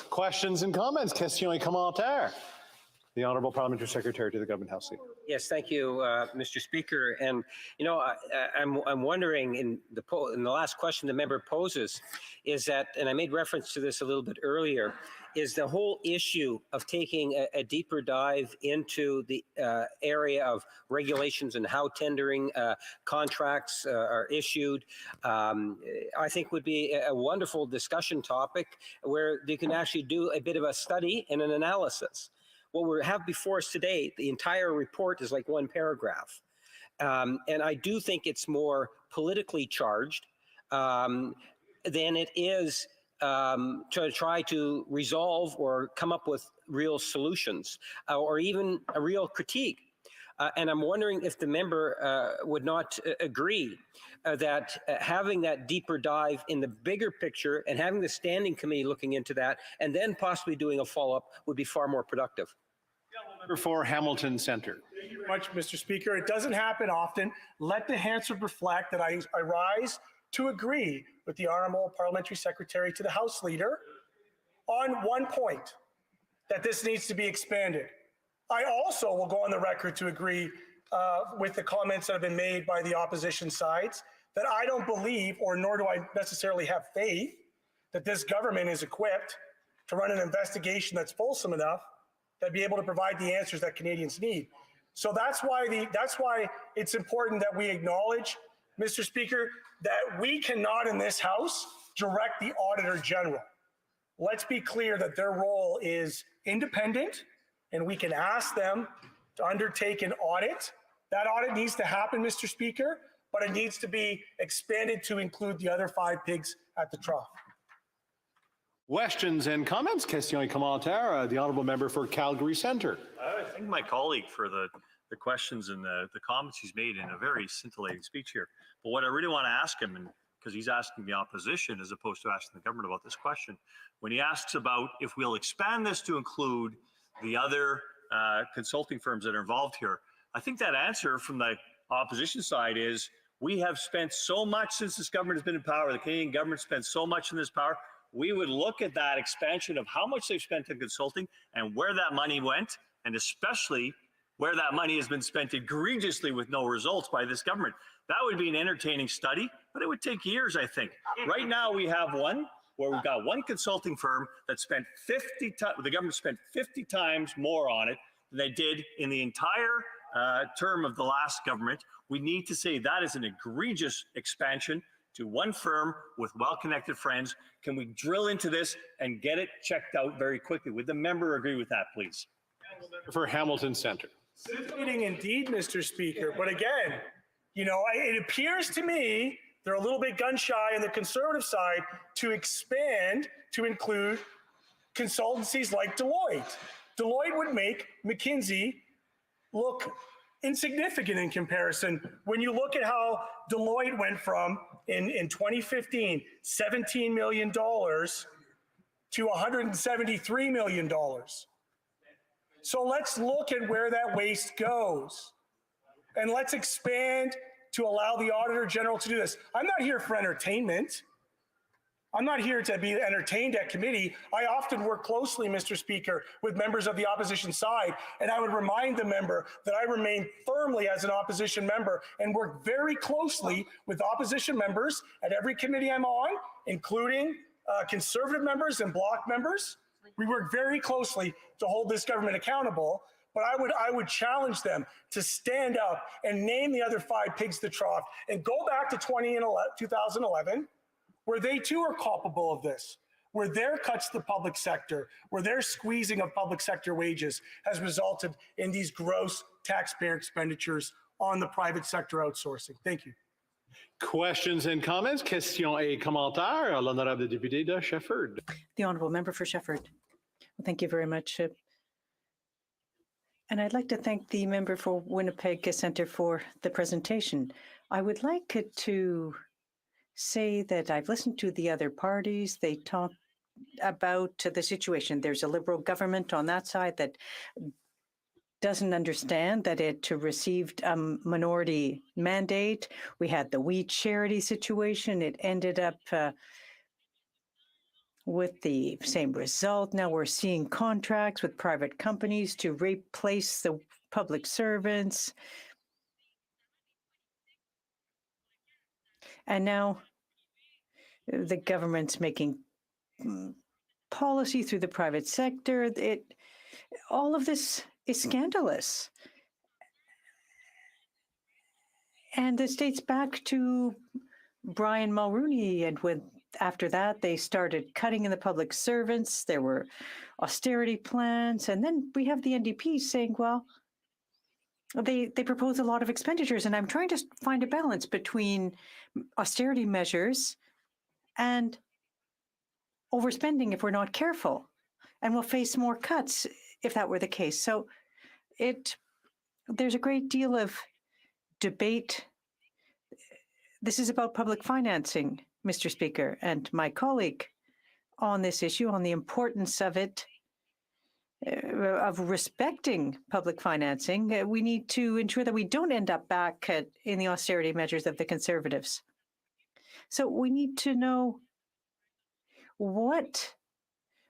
Questions and comments? Question et commentaires. The Honourable Parliamentary Secretary to the Government House Leader. Yes, thank you, Mr. Speaker. And you know, I'm wondering in the last question the member poses is that, and I made reference to this a little bit earlier, is the whole issue of taking a deeper dive into the area of regulations and how tendering contracts are issued. I think would be a wonderful discussion topic where they can actually do a bit of a study and an analysis. What we have before us today, the entire report is like one paragraph. And I do think it's more politically charged than it is to try to resolve or come up with real solutions or even a real critique. And I'm wondering if the member would not agree that having that deeper dive in the bigger picture and having the standing committee looking into that and then possibly doing a follow-up would be far more productive. Member for Hamilton Centre. Thank you very much, Mr. Speaker. It doesn't happen often. Let the Hansard reflect that I rise to agree with the Honourable Parliamentary Secretary to the House Leader on one point, that this needs to be expanded. I also will go on the record to agree with the comments that have been made by the opposition sides that I don't believe, or nor do I necessarily have faith, that this government is equipped to run an investigation that's fulsome enough that be able to provide the answers that Canadians need. So that's why it's important that we acknowledge, Mr. Speaker, that we cannot in this House direct the Auditor General. Let's be clear that their role is independent, and we can ask them to undertake an audit. That audit needs to happen, Mr. Speaker, but it needs to be expanded to include the other 5 pigs at the trough. Questions and comments? Questions et commentaires. The Honourable Member for Calgary Centre. I thank my colleague for the questions and the comments he's made in a very scintillating speech here. But what I really want to ask him, and because he's asking the opposition as opposed to asking the government about this question, when he asks about if we'll expand this to include the other consulting firms that are involved here, I think that answer from the opposition side is we have spent so much since this government has been in power, the Canadian government spent so much in this power, we would look at that expansion of how much they've spent in consulting and where that money went, and especially where that money has been spent egregiously with no results by this government. That would be an entertaining study, but it would take years, I think. Right now we have one where we've got one consulting firm that spent the government spent 50 times more on it than they did in the entire term of the last government. We need to say that is an egregious expansion to one firm with well-connected friends. Can we drill into this and get it checked out very quickly? Would the member agree with that, please? For Hamilton Centre. Scintillating indeed, Mr. Speaker. But again, you know, it appears to me they're a little bit gun shy on the Conservative side to expand to include consultancies like Deloitte. Deloitte would make McKinsey look insignificant in comparison. When you look at how Deloitte went from, in 2015, $17 million to $173 million. So let's look at where that waste goes. And let's expand to allow the Auditor General to do this. I'm not here for entertainment. I'm not here to be entertained at committee. I often work closely, Mr. Speaker, with members of the opposition side, and I would remind the member that I remain firmly as an opposition member and work very closely with opposition members at every committee I'm on, including Conservative members and Bloc members. We work very closely to hold this government accountable, but I would challenge them to stand up and name the other 5 pigs to trough and go back to 2011, where they too are culpable of this, where their cuts to the public sector, where their squeezing of public sector wages has resulted in these gross taxpayer expenditures on the private sector outsourcing. Thank you. Questions and comments? Questions et commentaires. L'honorable député de Shefford. The Honourable Member for Shefford. Well, thank you very much. And I'd like to thank the member for Winnipeg Centre for the presentation. I would like it to say that I've listened to the other parties. They talk about the situation. There's a Liberal government on that side that doesn't understand that it received a minority mandate. We had the wheat charity situation. It ended up with the same result. Now we're seeing contracts with private companies to replace the public servants. And now the government's making policy through the private sector. All of this is scandalous. And this dates back to Brian Mulroney, and after that, they started cutting in the public servants. There were austerity plans. And then we have the NDP saying, well, they propose a lot of expenditures. And I'm trying to find a balance between austerity measures and overspending if we're not careful. And we'll face more cuts if that were the case. So there's a great deal of debate. This is about public financing, Mr. Speaker, and my colleague on this issue, on the importance of it, of respecting public financing. We need to ensure that we don't end up back in the austerity measures of the Conservatives. So we need to know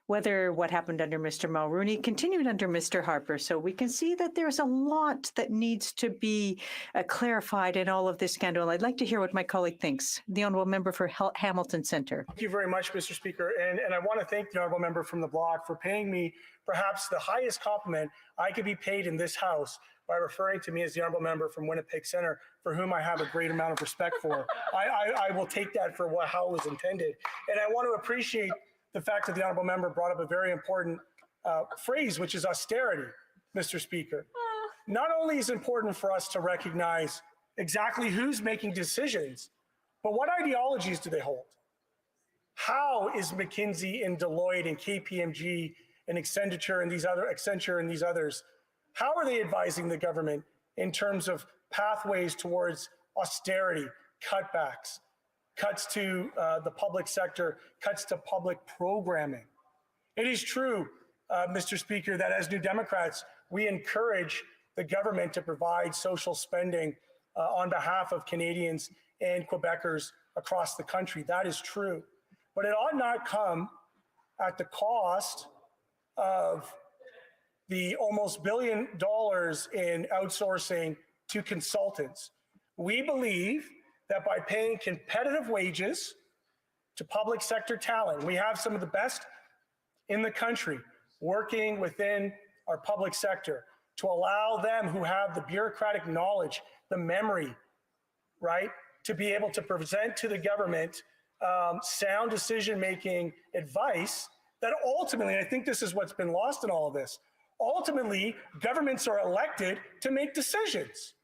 whether what happened under Mr. Mulroney continued under Mr. Harper. So we can see that there's a lot that needs to be clarified in all of this scandal. I'd like to hear what my colleague thinks. The Honourable Member for Hamilton Centre. Thank you very much, Mr. Speaker. And I want to thank the Honourable Member from the block for paying me perhaps the highest compliment I could be paid in this House by referring to me as the Honourable Member from Winnipeg Centre, for whom I have a great amount of respect for. I will take that for how it was intended. And I want to appreciate the fact that the Honourable Member brought up a very important phrase, which is austerity, Mr. Speaker. Not only is it important for us to recognize exactly who's making decisions, but what ideologies do they hold? How is McKinsey and Deloitte and KPMG and Accenture and these others, how are they advising the government in terms of pathways towards austerity, cutbacks, cuts to the public sector, cuts to public programming? It is true, Mr. Speaker, that as New Democrats, we encourage the government to provide social spending on behalf of Canadians and Quebecers across the country. That is true. But it ought not come at the cost of the almost $1 billion in outsourcing to consultants. We believe that by paying competitive wages to public sector talent, we have some of the best in the country working within our public sector, to allow them who have the bureaucratic knowledge, the memory, right, to be able to present to the government sound decision-making advice that ultimately, and I think this is what's been lost in all of this, ultimately, governments are elected to make decisions.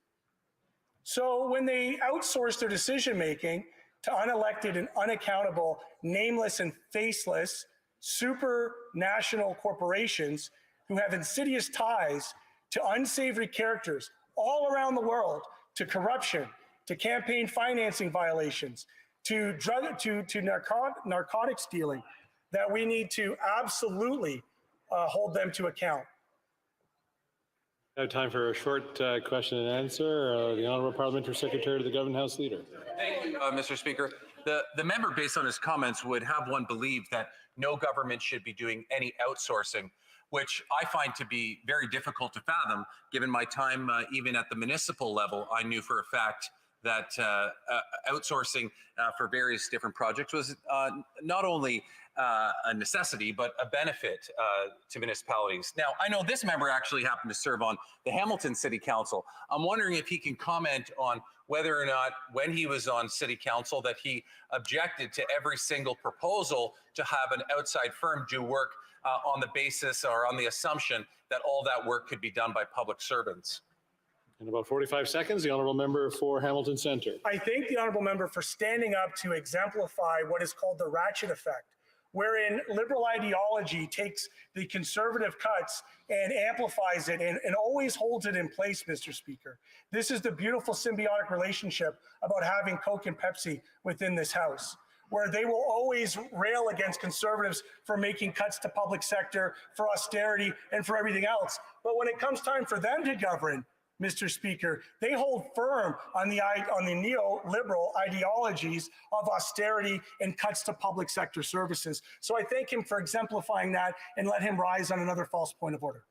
So when they outsource their decision-making to unelected and unaccountable, nameless and faceless supranational corporations who have insidious ties to unsavory characters all around the world, to corruption, to campaign financing violations, to narcotics dealing, that we need to absolutely hold them to account. We have time for a short question and answer. The Honourable Parliamentary Secretary to the Government House Leader. Thank you, Mr. Speaker. The member, based on his comments, would have one believe that no government should be doing any outsourcing, which I find to be very difficult to fathom, given my time even at the municipal level. I knew for a fact that outsourcing for various different projects was not only a necessity, but a benefit to municipalities. Now, I know this member actually happened to serve on the Hamilton City Council. I'm wondering if he can comment on whether or not, when he was on City Council, that he objected to every single proposal to have an outside firm do work on the basis or on the assumption that all that work could be done by public servants. In about 45 seconds, the Honourable Member for Hamilton Centre. I thank the Honourable Member for standing up to exemplify what is called the ratchet effect, wherein liberal ideology takes the conservative cuts and amplifies it and always holds it in place, Mr. Speaker. This is the beautiful symbiotic relationship about having Coke and Pepsi within this House, where they will always rail against conservatives for making cuts to public sector, for austerity, and for everything else. But when it comes time for them to govern, Mr. Speaker. They hold firm on the neoliberal ideologies of austerity and cuts to public sector services. So I thank him for exemplifying that and let him rise on another false point of order.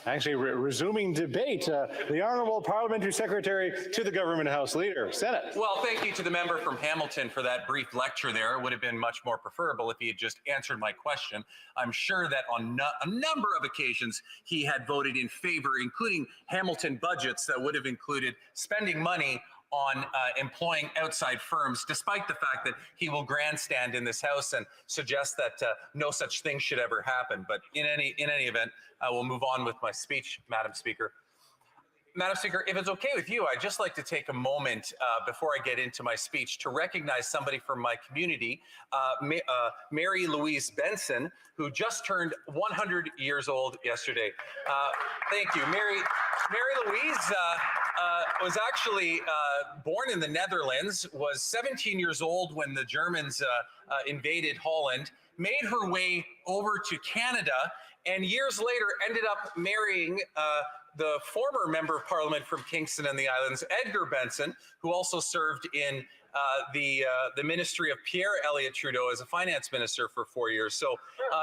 Actually, resuming debate, the Honourable Parliamentary Secretary to the Government House Leader. Senate. Well, thank you to the member from Hamilton for that brief lecture there. It would have been much more preferable if he had just answered my question. I'm sure that on a number of occasions he had voted in favor, including Hamilton budgets that would have included spending money on employing outside firms, despite the fact that he will grandstand in this House and suggest that no such thing should ever happen. But in any event, I will move on with my speech, Madam Speaker. Madam Speaker, if it's okay with you, I'd just like to take a moment before I get into my speech to recognize somebody from my community, Mary Louise Benson, who just turned 100 years old yesterday. Thank you. Mary Louise was actually born in the Netherlands, was 17 years old when the Germans invaded Holland, made her way over to Canada, and years later ended up marrying the former member of parliament from Kingston and the Islands, Edgar Benson, who also served in the ministry of Pierre Elliott Trudeau as a finance minister for 4 years. So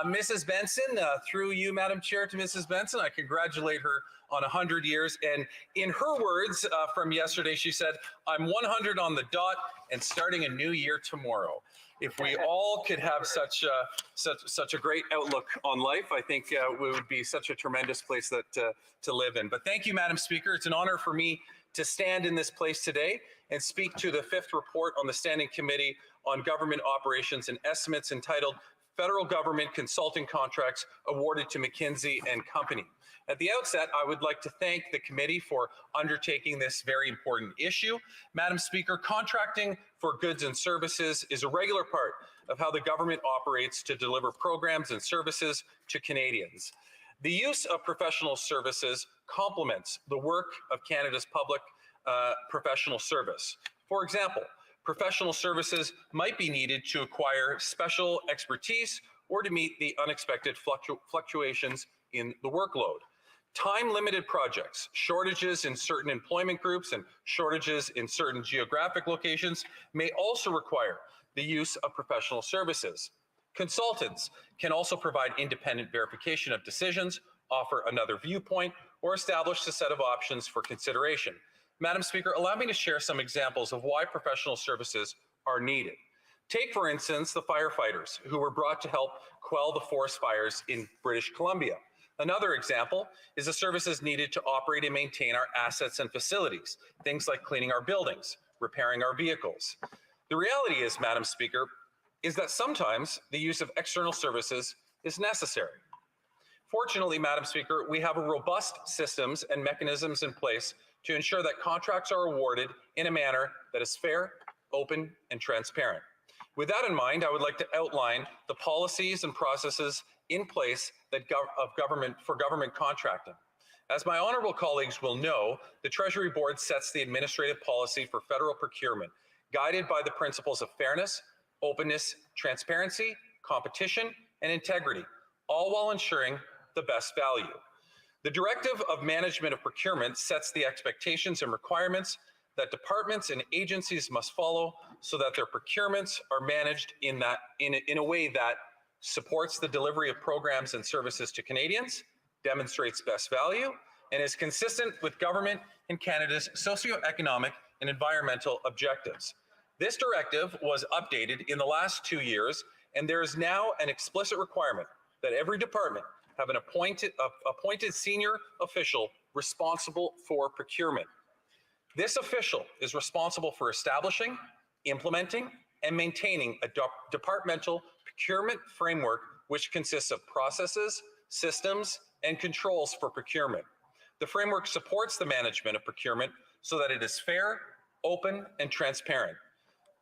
Mrs. Benson, through you, Madam Chair, to Mrs. Benson, I congratulate her on 100 years. And in her words from yesterday, she said, "I'm 100 on the dot and starting a new year tomorrow." If we all could have such a great outlook on life, I think it would be such a tremendous place to live in. But thank you, Madam Speaker. It's an honor for me to stand in this place today and speak to the 5th report on the Standing Committee on Government Operations and Estimates, entitled Federal Government Consulting Contracts Awarded to McKinsey and Company. At the outset, I would like to thank the committee for undertaking this very important issue. Madam Speaker, contracting for goods and services is a regular part of how the government operates to deliver programs and services to Canadians. The use of professional services complements the work of Canada's public professional service. For example, professional services might be needed to acquire special expertise or to meet the unexpected fluctuations in the workload. Time-limited projects, shortages in certain employment groups, and shortages in certain geographic locations may also require the use of professional services. Consultants can also provide independent verification of decisions, offer another viewpoint, or establish a set of options for consideration. Madam Speaker, allow me to share some examples of why professional services are needed. Take, for instance, the firefighters who were brought to help quell the forest fires in British Columbia. Another example is the services needed to operate and maintain our assets and facilities, things like cleaning our buildings, repairing our vehicles. The reality is, Madam Speaker, is that sometimes the use of external services is necessary. Fortunately, Madam Speaker, we have robust systems and mechanisms in place to ensure that contracts are awarded in a manner that is fair, open, and transparent. With that in mind, I would like to outline the policies and processes in place for government contracting. As my honorable colleagues will know, the Treasury Board sets the administrative policy for federal procurement, guided by the principles of fairness, openness, transparency, competition, and integrity, all while ensuring the best value. The Directive of Management of Procurement sets the expectations and requirements that departments and agencies must follow so that their procurements are managed in a way that supports the delivery of programs and services to Canadians, demonstrates best value, and is consistent with government and Canada's socioeconomic and environmental objectives. This directive was updated in the last 2 years, and there is now an explicit requirement that every department have an appointed senior official responsible for procurement. This official is responsible for establishing, implementing, and maintaining a departmental procurement framework which consists of processes, systems, and controls for procurement. The framework supports the management of procurement so that it is fair, open, and transparent.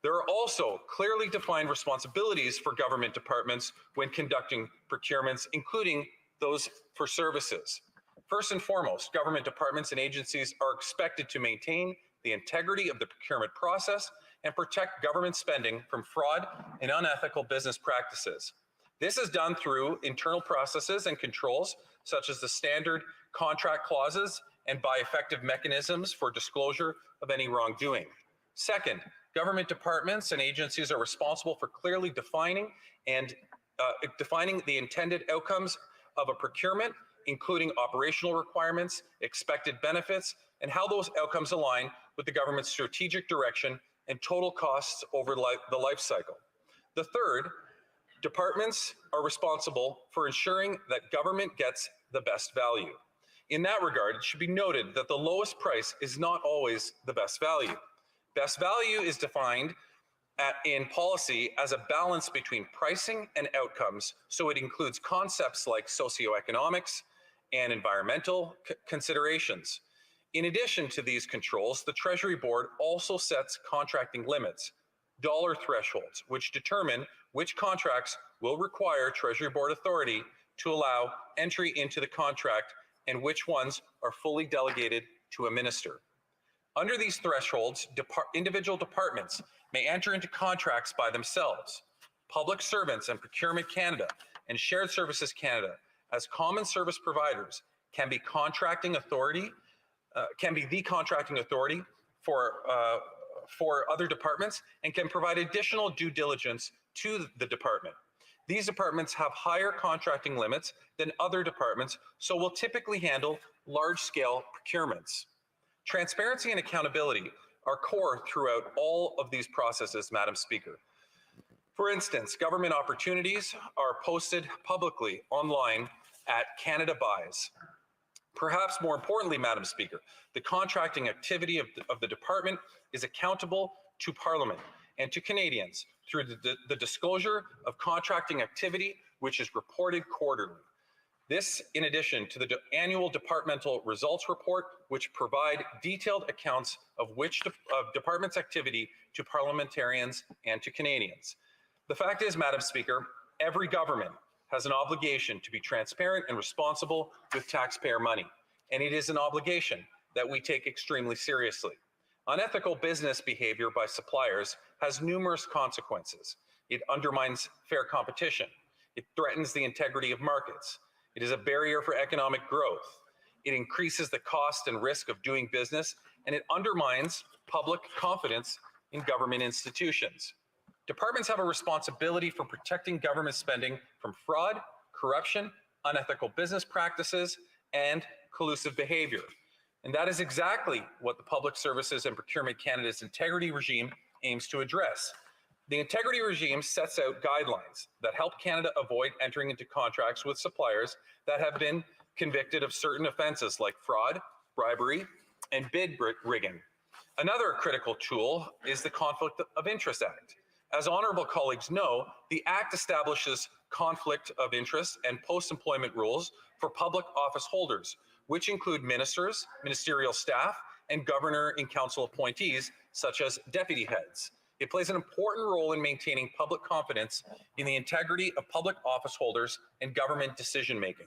There are also clearly defined responsibilities for government departments when conducting procurements, including those for services. First and foremost, government departments and agencies are expected to maintain the integrity of the procurement process and protect government spending from fraud and unethical business practices. This is done through internal processes and controls, such as the standard contract clauses and by effective mechanisms for disclosure of any wrongdoing. Second, government departments and agencies are responsible for clearly defining the intended outcomes of a procurement, including operational requirements, expected benefits, and how those outcomes align with the government's strategic direction and total costs over the life cycle. The third, departments are responsible for ensuring that government gets the best value. In that regard, it should be noted that the lowest price is not always the best value. Best value is defined in policy as a balance between pricing and outcomes, so it includes concepts like socioeconomics and environmental considerations. In addition to these controls, the Treasury Board also sets contracting limits, dollar thresholds, which determine which contracts will require Treasury Board authority to allow entry into the contract and which ones are fully delegated to a minister. Under these thresholds, individual departments may enter into contracts by themselves. Public servants and Procurement Canada and Shared Services Canada as common service providers can be the contracting authority for other departments and can provide additional due diligence to the department. These departments have higher contracting limits than other departments, so will typically handle large-scale procurements. Transparency and accountability are core throughout all of these processes, Madam Speaker. For instance, government opportunities are posted publicly online at Canada Buys. Perhaps more importantly, Madam Speaker, the contracting activity of the department is accountable to Parliament and to Canadians through the disclosure of contracting activity, which is reported quarterly. This, in addition to the annual departmental results report, which provide detailed accounts of department's activity to parliamentarians and to Canadians. The fact is, Madam Speaker, every government has an obligation to be transparent and responsible with taxpayer money, and it is an obligation that we take extremely seriously. Unethical business behavior by suppliers has numerous consequences. It undermines fair competition. It threatens the integrity of markets. It is a barrier for economic growth. It increases the cost and risk of doing business, and it undermines public confidence in government institutions. Departments have a responsibility for protecting government spending from fraud, corruption, unethical business practices, and collusive behavior. And that is exactly what the Public Services and Procurement Canada's integrity regime aims to address. The integrity regime sets out guidelines that help Canada avoid entering into contracts with suppliers that have been convicted of certain offenses like fraud, bribery, and bid rigging. Another critical tool is the Conflict of Interest Act. As honorable colleagues know, the Act establishes conflict of interest and post-employment rules for public office holders, which include ministers, ministerial staff, and governor-in-council appointees, such as deputy heads. It plays an important role in maintaining public confidence in the integrity of public office holders and government decision-making.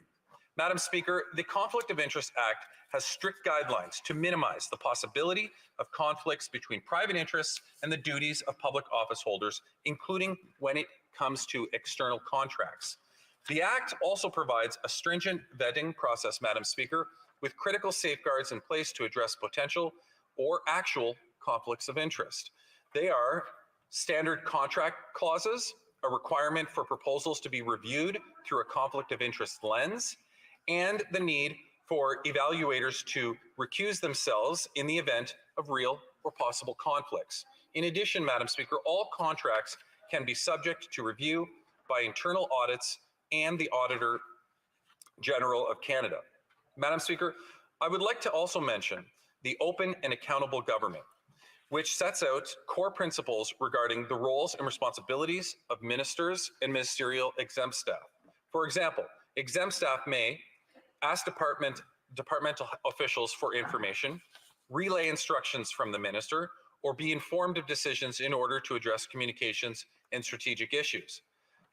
Madam Speaker, the Conflict of Interest Act has strict guidelines to minimize the possibility of conflicts between private interests and the duties of public office holders, including when it comes to external contracts. The Act also provides a stringent vetting process, Madam Speaker, with critical safeguards in place to address potential or actual conflicts of interest. They are standard contract clauses, a requirement for proposals to be reviewed through a conflict of interest lens, and the need for evaluators to recuse themselves in the event of real or possible conflicts. In addition, Madam Speaker, all contracts can be subject to review by internal audits and the Auditor General of Canada. Madam Speaker, I would like to also mention the Open and Accountable Government, which sets out core principles regarding the roles and responsibilities of ministers and ministerial exempt staff. For example, exempt staff may ask departmental officials for information, relay instructions from the minister, or be informed of decisions in order to address communications and strategic issues.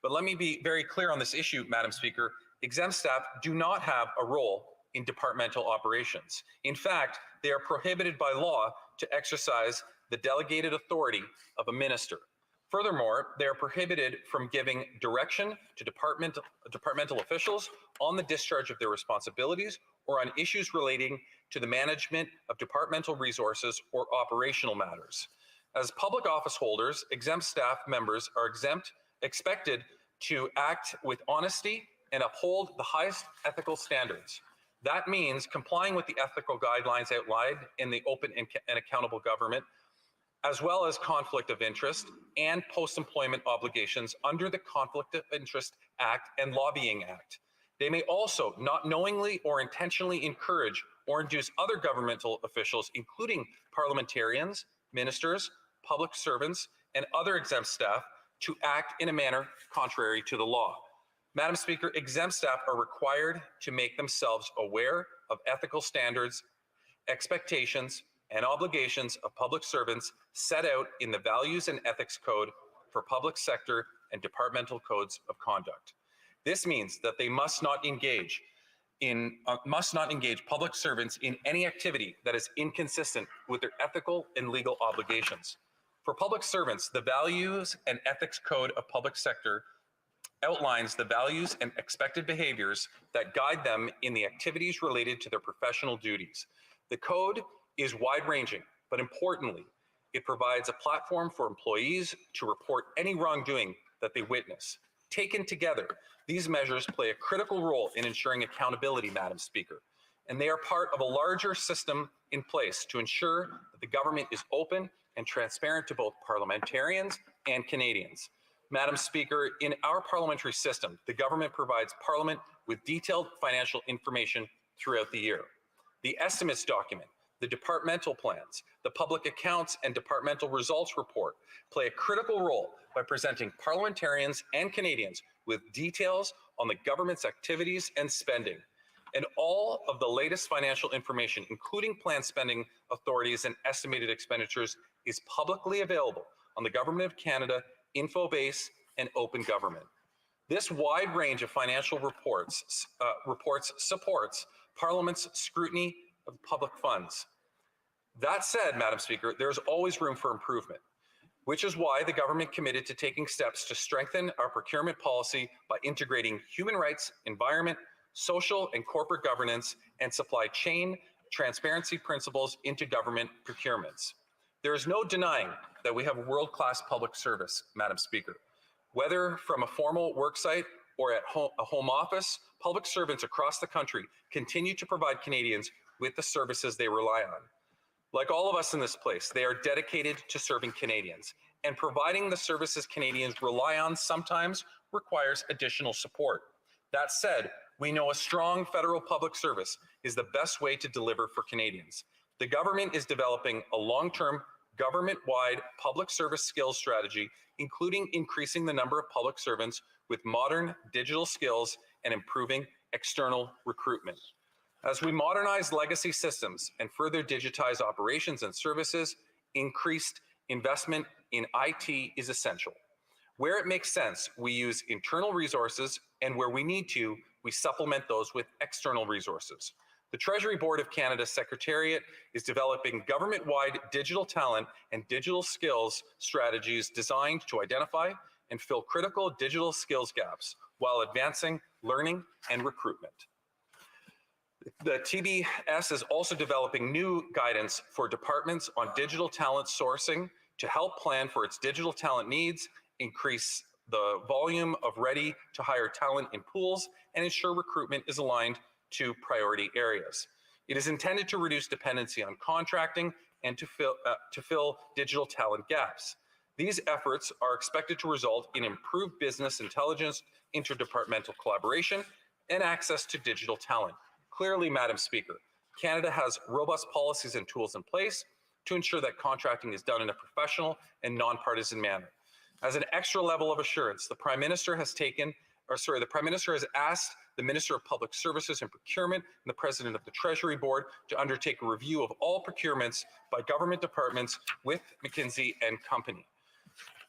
But let me be very clear on this issue, Madam Speaker. Exempt staff do not have a role in departmental operations. In fact, they are prohibited by law to exercise the delegated authority of a minister. Furthermore, they are prohibited from giving direction to departmental officials on the discharge of their responsibilities or on issues relating to the management of departmental resources or operational matters. As public office holders, exempt staff members are expected to act with honesty and uphold the highest ethical standards. That means complying with the ethical guidelines outlined in the Open and Accountable Government, as well as conflict of interest and post-employment obligations under the Conflict of Interest Act and Lobbying Act. They may also not knowingly or intentionally encourage or induce other governmental officials, including parliamentarians, ministers, public servants, and other exempt staff, to act in a manner contrary to the law. Madam Speaker, exempt staff are required to make themselves aware of ethical standards, expectations, and obligations of public servants set out in the Values and Ethics Code for public sector and departmental codes of conduct. This means that they must not engage public servants in any activity that is inconsistent with their ethical and legal obligations. For public servants, the Values and Ethics Code of Public Sector outlines the values and expected behaviors that guide them in the activities related to their professional duties. The code is wide-ranging, but importantly, it provides a platform for employees to report any wrongdoing that they witness. Taken together, these measures play a critical role in ensuring accountability, Madam Speaker, and they are part of a larger system in place to ensure that the government is open and transparent to both parliamentarians and Canadians. Madam Speaker, in our parliamentary system, the government provides Parliament with detailed financial information throughout the year. The estimates document, the departmental plans, the public accounts and departmental results report play a critical role by presenting parliamentarians and Canadians with details on the government's activities and spending. And all of the latest financial information, including planned spending authorities and estimated expenditures, is publicly available on the Government of Canada Infobase and Open Government. This wide range of financial reports supports Parliament's scrutiny of public funds. That said, Madam Speaker, there is always room for improvement, which is why the government committed to taking steps to strengthen our procurement policy by integrating human rights, environment, social and corporate governance, and supply chain transparency principles into government procurements. There is no denying that we have a world-class public service, Madam Speaker. Whether from a formal worksite or at a home office, public servants across the country continue to provide Canadians with the services they rely on. Like all of us in this place, they are dedicated to serving Canadians, and providing the services Canadians rely on sometimes requires additional support. That said, we know a strong federal public service is the best way to deliver for Canadians. The government is developing a long-term government-wide public service skills strategy, including increasing the number of public servants with modern digital skills and improving external recruitment. As we modernize legacy systems and further digitize operations and services, increased investment in IT is essential. Where it makes sense, we use internal resources, and where we need to, we supplement those with external resources. The Treasury Board of Canada Secretariat is developing government-wide digital talent and digital skills strategies designed to identify and fill critical digital skills gaps while advancing learning and recruitment. The TBS is also developing new guidance for departments on digital talent sourcing to help plan for its digital talent needs, increase the volume of ready-to-hire talent in pools, and ensure recruitment is aligned to priority areas. It is intended to reduce dependency on contracting and to fill digital talent gaps. These efforts are expected to result in improved business intelligence, interdepartmental collaboration, and access to digital talent. Clearly, Madam Speaker, Canada has robust policies and tools in place to ensure that contracting is done in a professional and nonpartisan manner. As an extra level of assurance, the Prime Minister has asked the Minister of Public Services and Procurement and the President of the Treasury Board to undertake a review of all procurements by government departments with McKinsey and Company.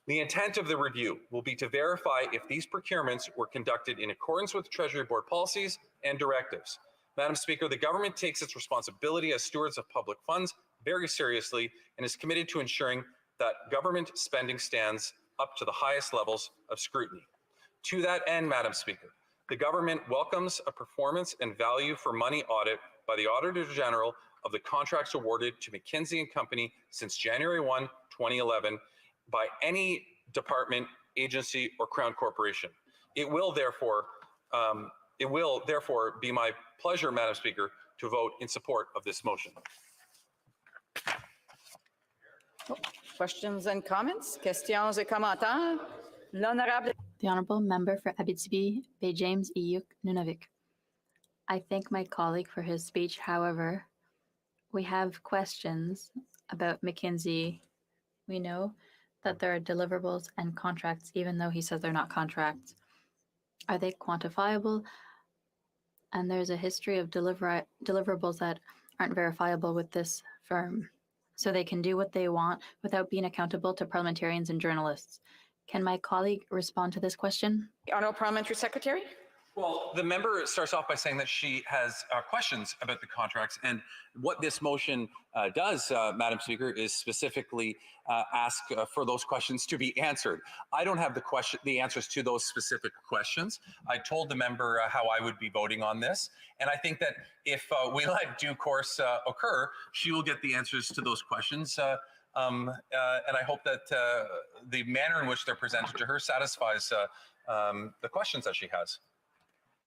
The intent of the review will be to verify if these procurements were conducted in accordance with Treasury Board policies and directives. Madam Speaker, the government takes its responsibility as stewards of public funds very seriously and is committed to ensuring that government spending stands up to the highest levels of scrutiny. To that end, Madam Speaker, The government welcomes a performance and value for money audit by the Auditor General of the contracts awarded to McKinsey and Company since January 1, 2011 by any department, agency, or Crown Corporation. It will therefore be my pleasure, Madam Speaker, to vote in support of this motion. Questions and comments? Questions et commentaires? L'honorable. The Honourable Member for Abitibi, Bay James, Iyuk, Nunavik. I thank my colleague for his speech. However, we have questions about McKinsey. We know that there are deliverables and contracts, even though he says they're not contracts. Are they quantifiable? And there's a history of deliverables that aren't verifiable with this firm. So they can do what they want without being accountable to parliamentarians and journalists. Can my colleague respond to this question? Honourable Parliamentary Secretary. Well, the member starts off by saying that she has questions about the contracts, and what this motion does, Madam Speaker, is specifically ask for those questions to be answered. I don't have the answers to those specific questions. I told the member how I would be voting on this, and I think that if we let due course occur, she will get the answers to those questions. And I hope that the manner in which they're presented to her satisfies the questions that she has.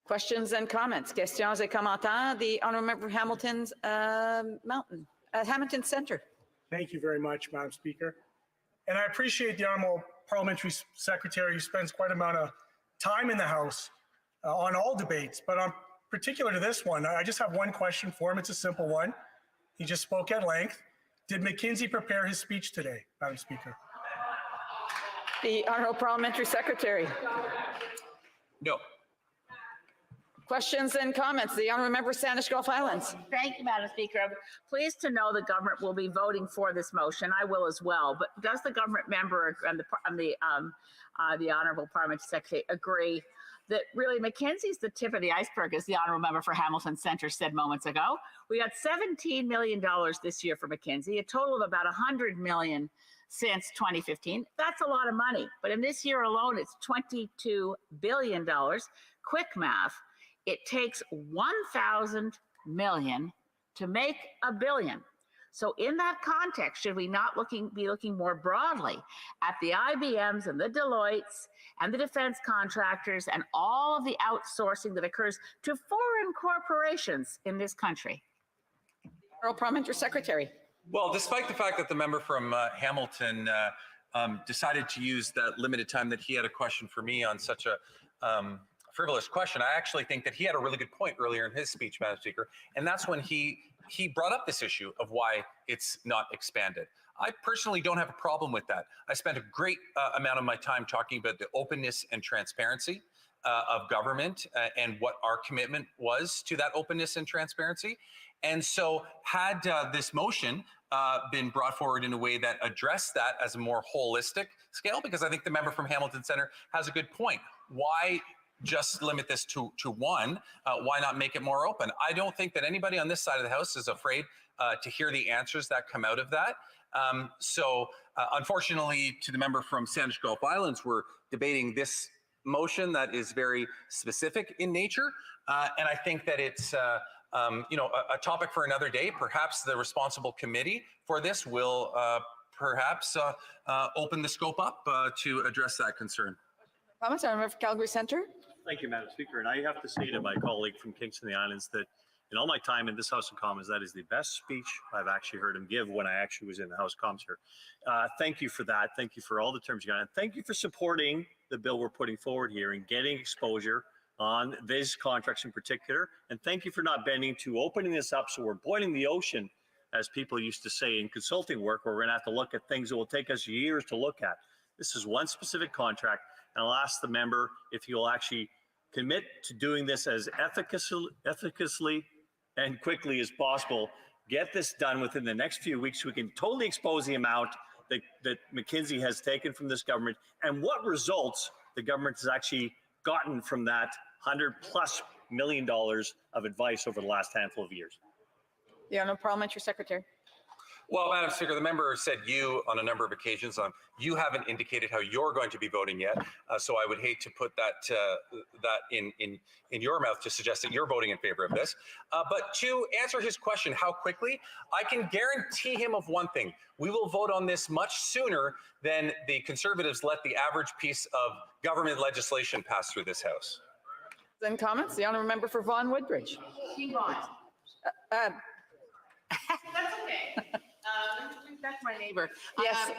Questions and comments? Questions et commentaires? The Honourable Member for Hamilton's Hamilton Centre. Thank you very much, Madam Speaker. And I appreciate the Honourable Parliamentary Secretary who spends quite an amount of time in the House on all debates, but on particular to this one, I just have one question for him. It's a simple one. He just spoke at length. Did McKinsey prepare his speech today, Madam Speaker? The Honourable Parliamentary Secretary. No. Questions and comments? The Honourable Member Sandwich Gulf Islands. Thank you, Madam Speaker. I'm pleased to know the government will be voting for this motion. I will as well. But does the government member and the Honourable Parliamentary Secretary agree that really McKinsey's the tip of the iceberg, as the Honourable Member for Hamilton Centre said moments ago? We got $17 million this year for McKinsey, a total of about $100 million since 2015. That's a lot of money. But in this year alone, it's $22 billion. Quick math. It takes 1,000 million to make a billion. So in that context, should we not be looking more broadly at the IBMs and the Deloittes and the defense contractors and all of the outsourcing that occurs to foreign corporations in this country? Honourable Parliamentary Secretary. Well, despite the fact that the member from Hamilton decided to use that limited time that he had a question for me on such a frivolous question, I actually think that he had a really good point earlier in his speech, Madam Speaker, and that's when he brought up this issue of why it's not expanded. I personally don't have a problem with that. I spent a great amount of my time talking about the openness and transparency of government and what our commitment was to that openness and transparency. And so had this motion been brought forward in a way that addressed that as a more holistic scale, because I think the member from Hamilton Centre has a good point. Why just limit this to one? Why not make it more open? I don't think that anybody on this side of the House is afraid to hear the answers that come out of that. Unfortunately, to the member from Sandwich Gulf Islands, we're debating this motion that is very specific in nature. And I think that it's a topic for another day. Perhaps the responsible committee for this will perhaps open the scope up to address that concern. Comments? Honourable Member for Calgary Centre. Thank you, Madam Speaker. And I have to say to my colleague from Kingston, the Islands, that in all my time in this House of Commons, that is the best speech I've actually heard him give when I actually was in the House of Commons here. Thank you for that. Thank you for all the terms you got. And thank you for supporting the bill we're putting forward here and getting exposure on these contracts in particular. And thank you for not bending to opening this up so we're boiling the ocean, as people used to say in consulting work, where we're going to have to look at things that will take us years to look at. This is one specific contract. And I'll ask the member if he will actually commit to doing this as efficaciously and quickly as possible. Get this done within the next few weeks so we can totally expose the amount that McKinsey has taken from this government and what results the government has actually gotten from that $100+ million of advice over the last handful of years. The Honourable Parliamentary Secretary. Well, Madam Speaker, the member said you on a number of occasions. You haven't indicated how you're going to be voting yet, so I would hate to put that in your mouth to suggest that you're voting in favor of this. But to answer his question, how quickly, I can guarantee him of one thing: we will vote on this much sooner than the Conservatives let the average piece of government legislation pass through this House. And comments? The honourable member for Vaughan Woodbridge. That's okay. That's my neighbor. Yes.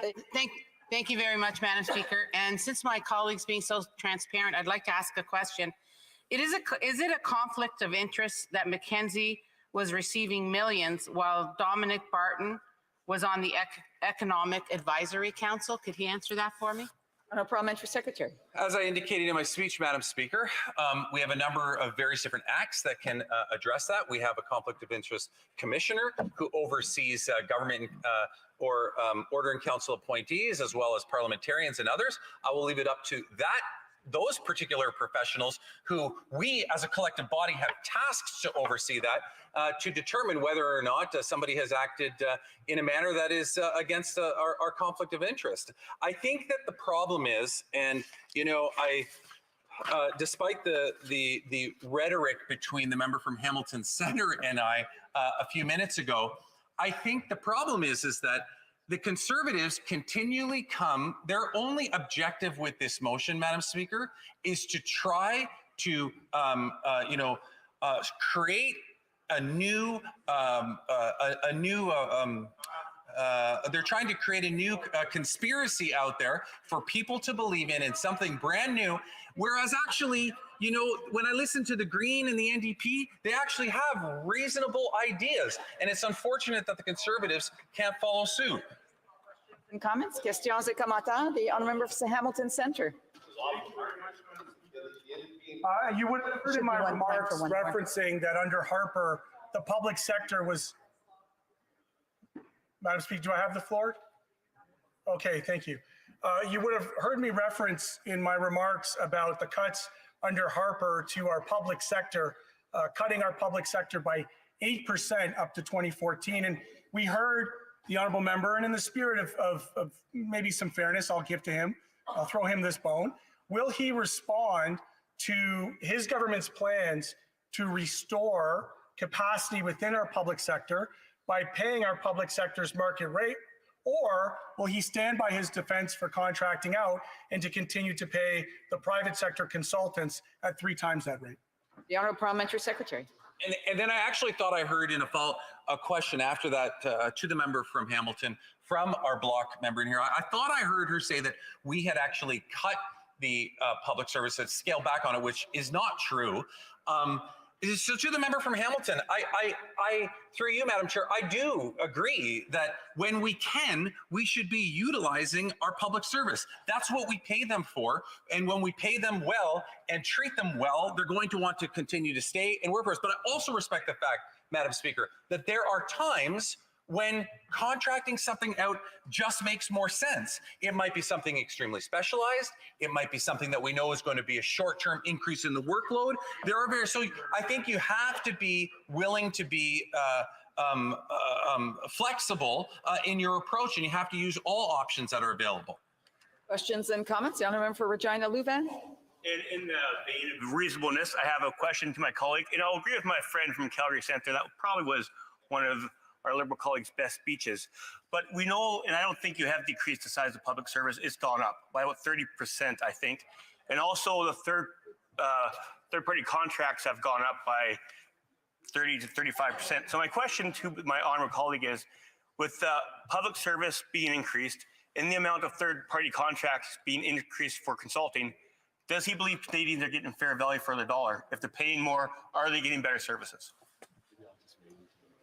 Thank you very much, Madam Speaker. And since my colleague's being so transparent, I'd like to ask a question. Is it a conflict of interest that McKinsey was receiving millions while Dominic Barton was on the Economic Advisory Council? Could he answer that for me? Honourable Parliamentary Secretary. As I indicated in my speech, Madam Speaker, we have a number of various different acts that can address that. We have a conflict of interest commissioner who oversees government or order and council appointees, as well as parliamentarians and others. I will leave it up to those particular professionals who we as a collective body have tasks to oversee that, to determine whether or not somebody has acted in a manner that is against our conflict of interest. I think that the problem is, and despite the rhetoric between the member from Hamilton Centre and I a few minutes ago, I think the problem is that the Conservatives continually their only objective with this motion, Madam Speaker, is to try to, create a new, they're trying to create a new conspiracy out there for people to believe in something brand new, whereas actually, when I listen to the Green and the NDP, they actually have reasonable ideas, and it's unfortunate that the Conservatives can't follow suit. And comments? Questions et commentaires? The honourable member for Hamilton Centre. You would have heard in my remarks referencing that under Harper, the public sector was. Madam Speaker, do I have the floor? Okay, thank you. You would have heard me reference in my remarks about the cuts under Harper to our public sector, cutting our public sector by 8% up to 2014. And we heard the honourable member, and in the spirit of maybe some fairness, I'll give to him, I'll throw him this bone. Will he respond to his government's plans to restore capacity within our public sector by paying our public sector's market rate, or will he stand by his defense for contracting out and to continue to pay the private sector consultants at 3 times that rate? The honourable Parliamentary Secretary. And then I actually thought I heard in a question after that to the member from Hamilton, from our block member in here. I thought I heard her say that we had actually cut the public service, had scaled back on it, which is not true. So to the member from Hamilton, I through you, Madam Chair, I do agree that when we can, we should be utilizing our public service. That's what we pay them for. And when we pay them well and treat them well, they're going to want to continue to stay and work for us. But I also respect the fact, Madam Speaker, that there are times when contracting something out just makes more sense. It might be something extremely specialized. It might be something that we know is going to be a short-term increase in the workload. So I think you have to be willing to be flexible in your approach, and you have to use all options that are available. Questions and comments? The honourable member for Regina Louvain. In the vein of reasonableness, I have a question to my colleague, and I'll agree with my friend from Calgary Centre. That probably was one of our Liberal colleagues' best speeches. But we know, and I don't think you have decreased the size of public service, it's gone up by about 30%, I think. And also the third-party contracts have gone up by 30 to 35%. So my question to my honourable colleague is, with public service being increased and the amount of third-party contracts being increased for consulting, does he believe Canadians are getting fair value for their dollar? If they're paying more, are they getting better services?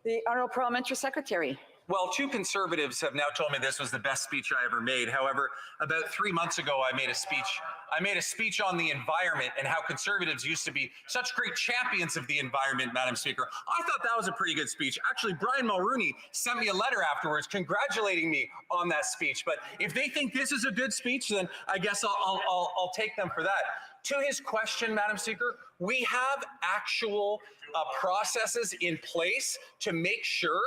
The honourable Parliamentary Secretary. Well, 2 Conservatives have now told me this was the best speech I ever made. However, about 3 months ago, I made a speech on the environment and how Conservatives used to be such great champions of the environment, Madam Speaker. I thought that was a pretty good speech. Actually, Brian Mulrooney sent me a letter afterwards congratulating me on that speech. But if they think this is a good speech, then I guess I'll take them for that. To his question, Madam Speaker, we have actual processes in place to make sure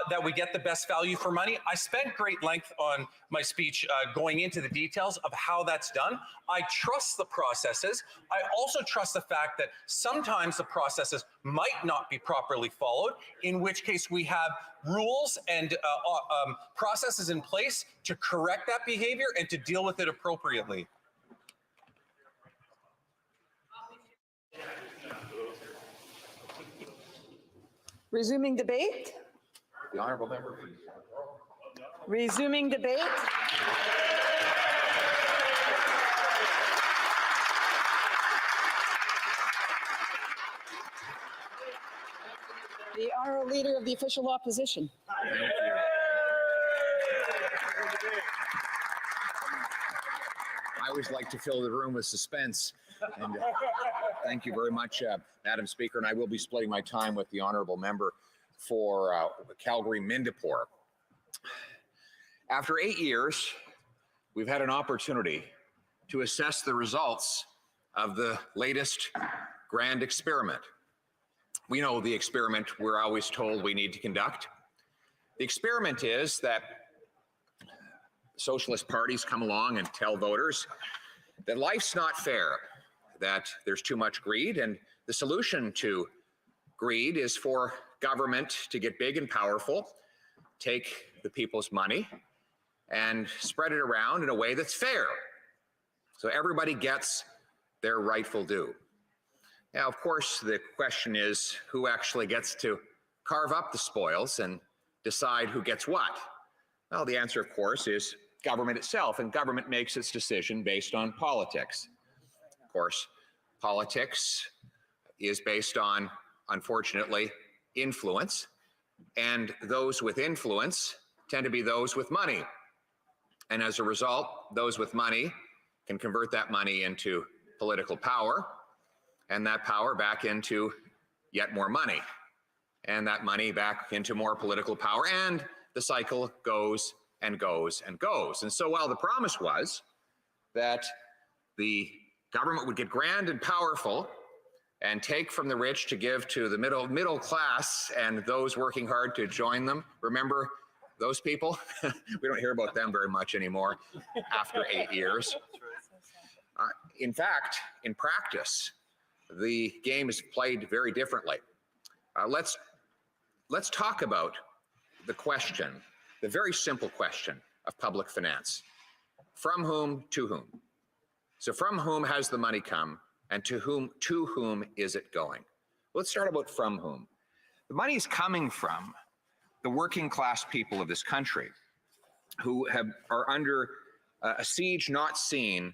that we get the best value for money. I spent great length on my speech going into the details of how that's done. I trust the processes. I also trust the fact that sometimes the processes might not be properly followed, in which case we have rules and processes in place to correct that behavior and to deal with it appropriately. Resuming debate. The honourable member, please. Resuming debate. The honourable leader of the official opposition. Thank you. I always like to fill the room with suspense. And thank you very much, Madam Speaker. And I will be splitting my time with the honourable member for Calgary-Mindapore. After 8 years, we've had an opportunity to assess the results of the latest grand experiment. We know the experiment we're always told we need to conduct. The experiment is that socialist parties come along and tell voters that life's not fair, that there's too much greed, and the solution to greed is for government to get big and powerful, take the people's money, and spread it around in a way that's fair, so everybody gets their rightful due. Now, of course, the question is who actually gets to carve up the spoils and decide who gets what? Well, the answer, of course, is government itself, and government makes its decision based on politics. Of course, politics is based on, unfortunately, influence, and those with influence tend to be those with money. And as a result, those with money can convert that money into political power, and that power back into yet more money, and that money back into more political power, and the cycle goes and goes and goes. And so while the promise was that the government would get grand and powerful and take from the rich to give to the middle class and those working hard to join them, remember those people? We don't hear about them very much anymore after 8 years. In fact, in practice, the game is played very differently. Let's talk about the question, the very simple question of public finance. From whom to whom? So from whom has the money come, and to whom is it going? Let's start about from whom. The money is coming from the working class people of this country who are under a siege not seen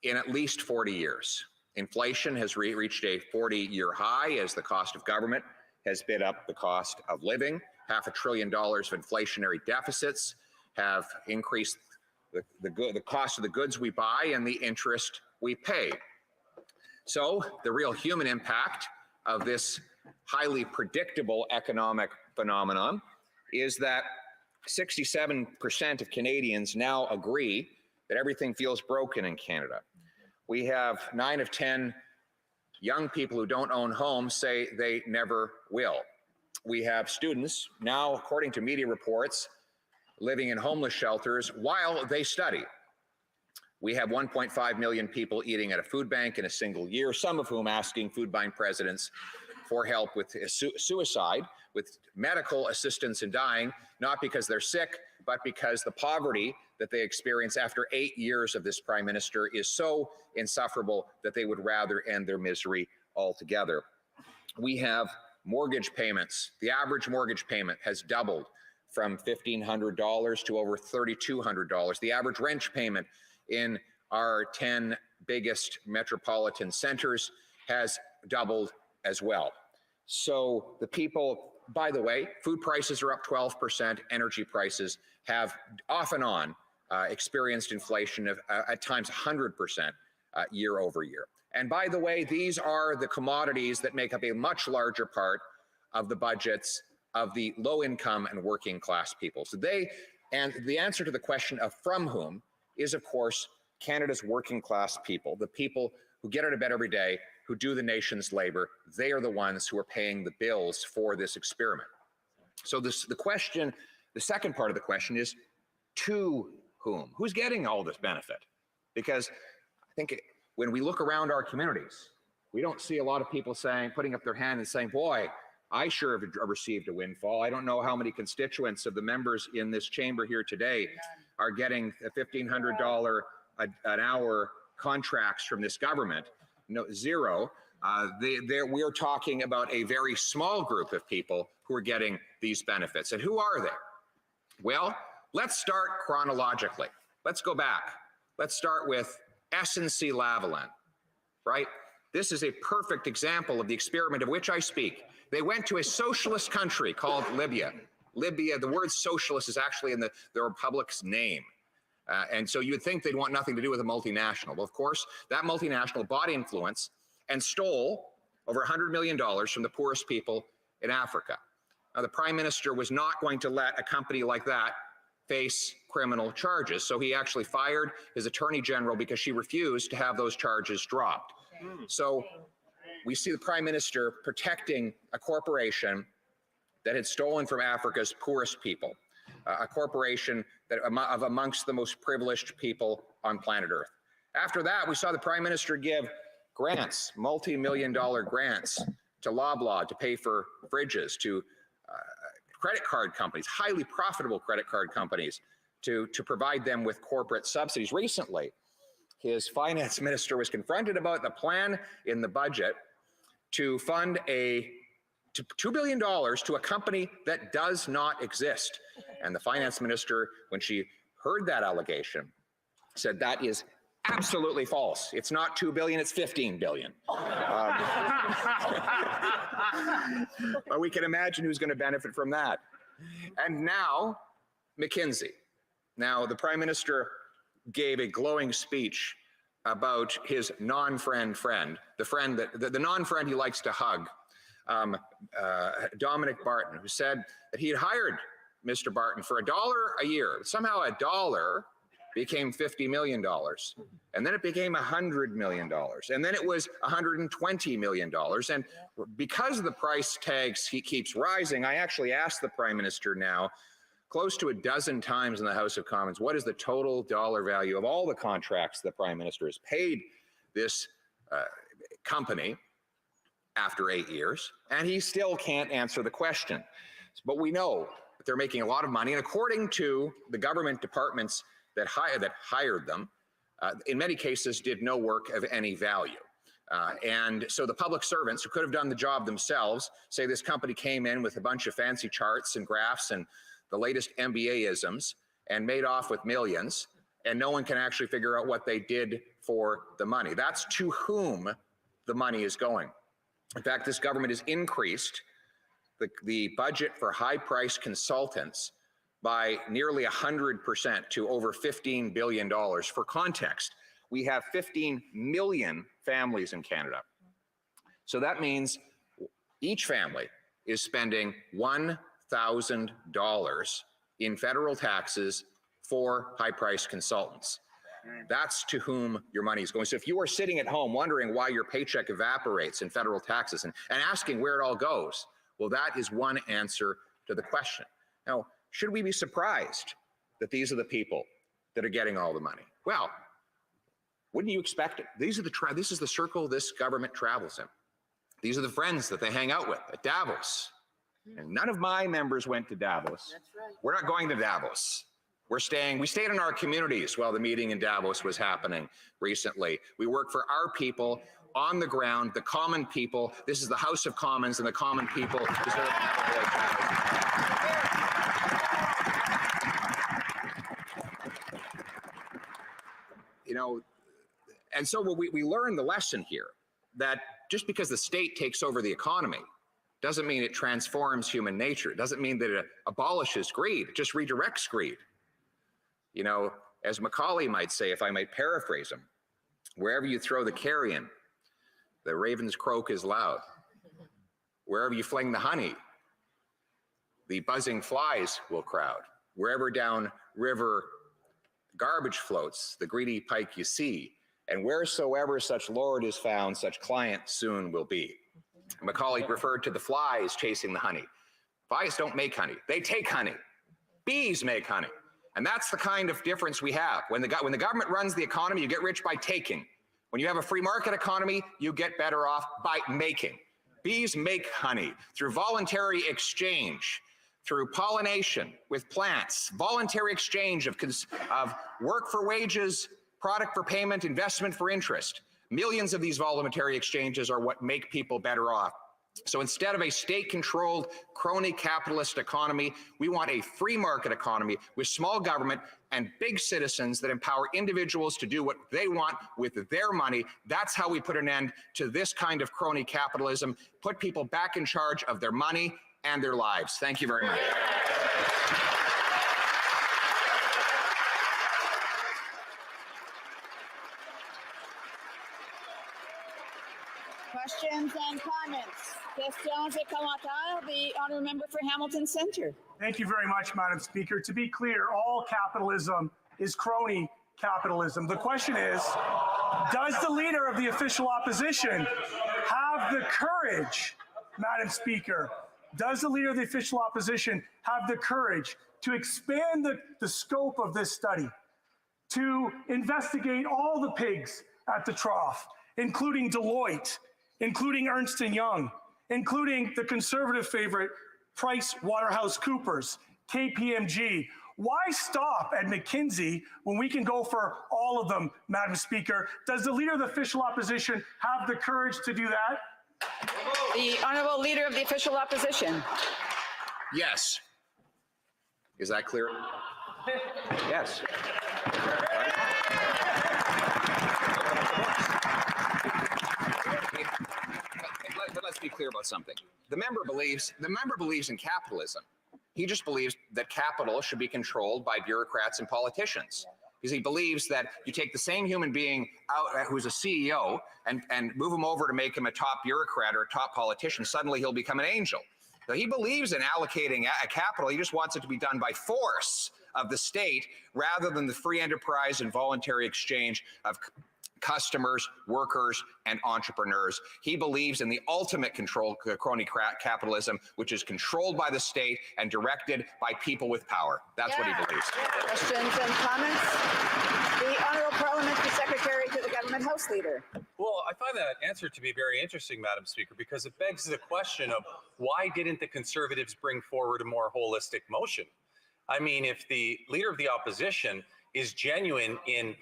in at least 40 years. Inflation has reached a 40-year high as the cost of government has bid up the cost of living. $500 billion of inflationary deficits have increased the cost of the goods we buy and the interest we pay. So the real human impact of this highly predictable economic phenomenon is that 67% of Canadians now agree that everything feels broken in Canada. We have 9 of 10 young people who don't own homes say they never will. We have students now, according to media reports, living in homeless shelters while they study. We have 1.5 million people eating at a food bank in a single year, some of whom asking food bank presidents for help with suicide, with medical assistance in dying, not because they're sick, but because the poverty that they experience after 8 years of this prime minister is so insufferable that they would rather end their misery altogether. We have mortgage payments. The average mortgage payment has doubled from $1,500 to over $3,200. The average rent payment in our 10 biggest metropolitan centers has doubled as well. So the people, by the way, food prices are up 12%, energy prices have off and on experienced inflation of at times 100% year over year. And by the way, these are the commodities that make up a much larger part of the budgets of the low income and working class people. So and the answer to the question of from whom is, of course, Canada's working class people, the people who get out of bed every day, who do the nation's labor. They are the ones who are paying the bills for this experiment. So the second part of the question is, to whom? Who's getting all this benefit? Because I think when we look around our communities, we don't see a lot of people putting up their hand and saying, boy, I sure have received a windfall. I don't know how many constituents of the members in this chamber here today are getting $1,500 an hour contracts from this government. No, zero. We're talking about a very small group of people who are getting these benefits. And who are they? Well, let's start chronologically. Let's go back. Let's start with SNC-Lavalin, right? This is a perfect example of the experiment of which I speak. They went to a socialist country called Libya. Libya, the word socialist is actually in the republic's name. And so you'd think they'd want nothing to do with a multinational. Well, of course, that multinational bought influence and stole over $100 million from the poorest people in Africa. Now, the Prime Minister was not going to let a company like that face criminal charges. So he actually fired his Attorney General because she refused to have those charges dropped. So we see the Prime Minister protecting a corporation that had stolen from Africa's poorest people, a corporation that of amongst the most privileged people on planet Earth. After that, we saw the Prime Minister give grants, multi-million-dollar grants to Loblaw to pay for fridges, to credit card companies, highly profitable credit card companies, to provide them with corporate subsidies. Recently, his finance minister was confronted about the plan in the budget to fund $2 billion to a company that does not exist. And the finance minister, when she heard that allegation, said that is absolutely false. It's not 2 billion, it's 15 billion. But we can imagine who's going to benefit from that. And now, McKinsey. Now, the Prime Minister gave a glowing speech about his non-friend friend, the non-friend he likes to hug, Dominic Barton, who said that he had hired Mr. Barton for $1 a year. Somehow $1 became $50 million. And then it became $100 million. And then it was $120 million. And because the price tags he keeps rising, I actually asked the Prime Minister now, close to a dozen times in the House of Commons, what is the total dollar value of all the contracts the Prime Minister has paid this company after 8 years? And he still can't answer the question. But we know that they're making a lot of money. And according to the government departments that hired them, in many cases did no work of any value. And so the public servants who could have done the job themselves say this company came in with a bunch of fancy charts and graphs and the latest MBA-isms and made off with millions, and no one can actually figure out what they did for the money. That's to whom the money is going. In fact, this government has increased the budget for high-priced consultants by nearly 100% to over $15 billion. For context, we have 15 million families in Canada. So that means each family is spending $1,000 in federal taxes for high-priced consultants. That's to whom your money is going. So if you are sitting at home wondering why your paycheck evaporates in federal taxes and asking where it all goes, well, that is one answer to the question. Now, should we be surprised that these are the people that are getting all the money? Well, wouldn't you expect it? This is the circle this government travels in. These are the friends that they hang out with at Davos. And none of my members went to Davos. That's right. We're not going to Davos. We stayed in our communities while the meeting in Davos was happening recently. We work for our people on the ground, the common people. This is the House of Commons, and the common people deserve to have a voice. And so we learn the lesson here that just because the state takes over the economy doesn't mean it transforms human nature. It doesn't mean that it abolishes greed. It just redirects greed. As Macaulay might say, if I might paraphrase him, wherever you throw the carrion, the raven's croak is loud. Wherever you fling the honey, the buzzing flies will crowd. Wherever down river garbage floats, the greedy pike you see, and wheresoever such lord is found, such client soon will be. My colleague referred to the flies chasing the honey. Flies don't make honey, they take honey. Bees make honey. And that's the kind of difference we have. When the government runs the economy, you get rich by taking. When you have a free market economy, you get better off by making. Bees make honey through voluntary exchange, through pollination with plants, voluntary exchange of work for wages, product for payment, investment for interest. Millions of these voluntary exchanges are what make people better off. So instead of a state-controlled, crony capitalist economy, we want a free market economy with small government and big citizens that empower individuals to do what they want with their money. That's how we put an end to this kind of crony capitalism, put people back in charge of their money and their lives. Thank you very much. Questions and comments? Questions et commentaires. The honourable member for Hamilton Centre. Thank you very much, Madam Speaker. To be clear, all capitalism is crony capitalism. The question is, does the leader of the official opposition have the courage, Madam Speaker, does the leader of the official opposition have the courage to expand the scope of this study, to investigate all the pigs at the trough, including Deloitte, including Ernst & Young, including the conservative favorite, PricewaterhouseCoopers, KPMG. Why stop at McKinsey when we can go for all of them, Madam Speaker? Does the leader of the official opposition have the courage to do that? The honourable leader of the official opposition. Yes. Is that clear? Yes. But let's be clear about something. The member believes in capitalism. He just believes that capital should be controlled by bureaucrats and politicians. Because he believes that you take the same human being out who's a CEO and move him over to make him a top bureaucrat or a top politician, suddenly he'll become an angel. So he believes in allocating capital. He just wants it to be done by force of the state rather than the free enterprise and voluntary exchange of customers, workers, and entrepreneurs. He believes in the ultimate control, crony capitalism, which is controlled by the state and directed by people with power. That's what he believes. Questions and comments? The Honourable Parliamentary Secretary to the Government House Leader. Well, I find that answer to be very interesting, Madam Speaker, because it begs the question of why didn't the Conservatives bring forward a more holistic motion? I mean, if the leader of the opposition is genuine in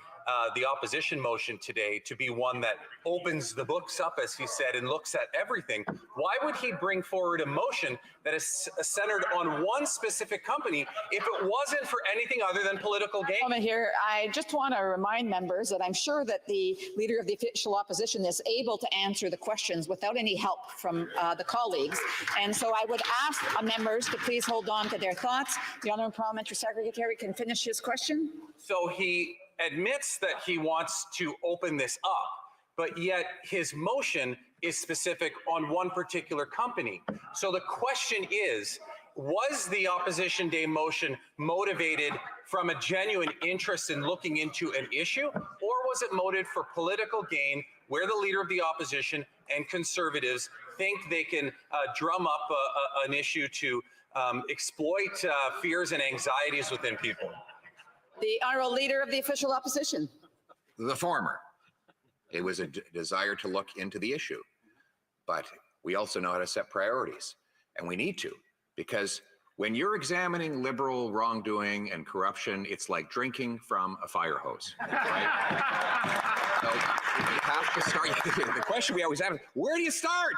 the opposition motion today to be one that opens the books up, as he said, and looks at everything, why would he bring forward a motion that is centered on one specific company if it wasn't for anything other than political gain? Moment here, I just want to remind members that I'm sure that the leader of the official opposition is able to answer the questions without any help from the colleagues. And so I would ask members to please hold on to their thoughts. The Honourable Parliamentary Secretary can finish his question. So he admits that he wants to open this up, but yet his motion is specific on one particular company. So the question is, was the opposition day motion motivated from a genuine interest in looking into an issue, or was it motivated for political gain where the leader of the opposition and Conservatives think they can drum up an issue to exploit fears and anxieties within people? The Honourable Leader of the official opposition. The former. It was a desire to look into the issue. But we also know how to set priorities, and we need to, because when you're examining Liberal wrongdoing and corruption, it's like drinking from a fire hose, right? So you have to start. The question we always have is, where do you start?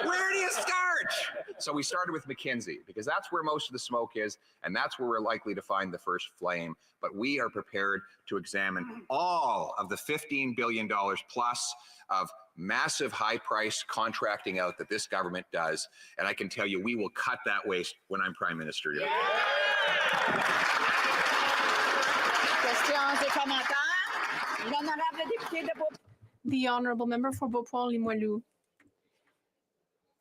Where do you start? So we started with McKinsey, because that's where most of the smoke is, and that's where we're likely to find the first flame. But we are prepared to examine all of the $15 billion plus of massive high-priced contracting out that this government does. And I can tell you, we will cut that waste when I'm Prime Minister. Yeah. Questions et commentaires? L'honorable député de Beauport. The Honourable Member for Beauport-Limoilou.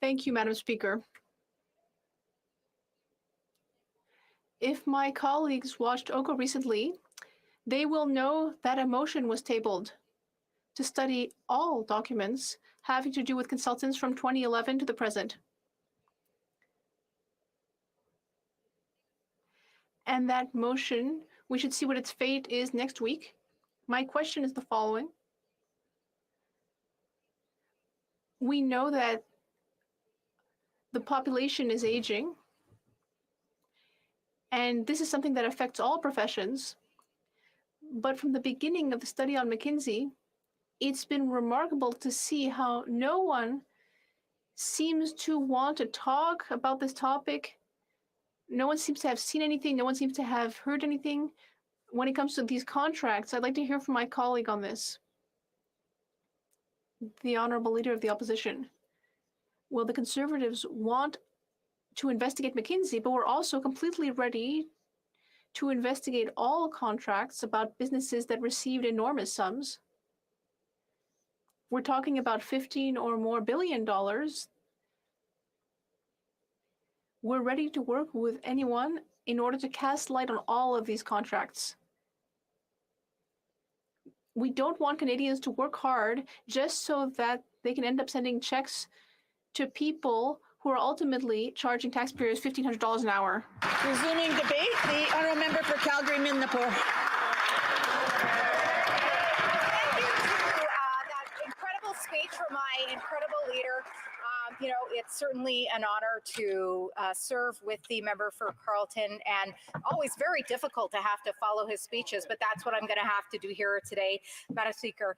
Thank you, Madam Speaker. If my colleagues watched Ogo recently, they will know that a motion was tabled to study all documents having to do with consultants from 2011 to the present. And that motion, we should see what its fate is next week. My question is the following. We know that the population is aging, and this is something that affects all professions. But from the beginning of the study on McKinsey, it's been remarkable to see how no one seems to want to talk about this topic. No one seems to have seen anything. No one seems to have heard anything. When it comes to these contracts, I'd like to hear from my colleague on this. The Honorable Leader of the Opposition. Well, the Conservatives want to investigate McKinsey, but we're also completely ready to investigate all contracts about businesses that received enormous sums. We're talking about $15 or more billion. We're ready to work with anyone in order to cast light on all of these contracts. We don't want Canadians to work hard just so that they can end up sending checks to people who are ultimately charging taxpayers $1,500 an hour. Resuming debate, the honourable member for Calgary-Midnapore. Thank you to that incredible speech from my incredible leader. You know, it's certainly an honor to serve with the member for Carleton, and always very difficult to have to follow his speeches, but that's what I'm going to have to do here today, Madam Speaker.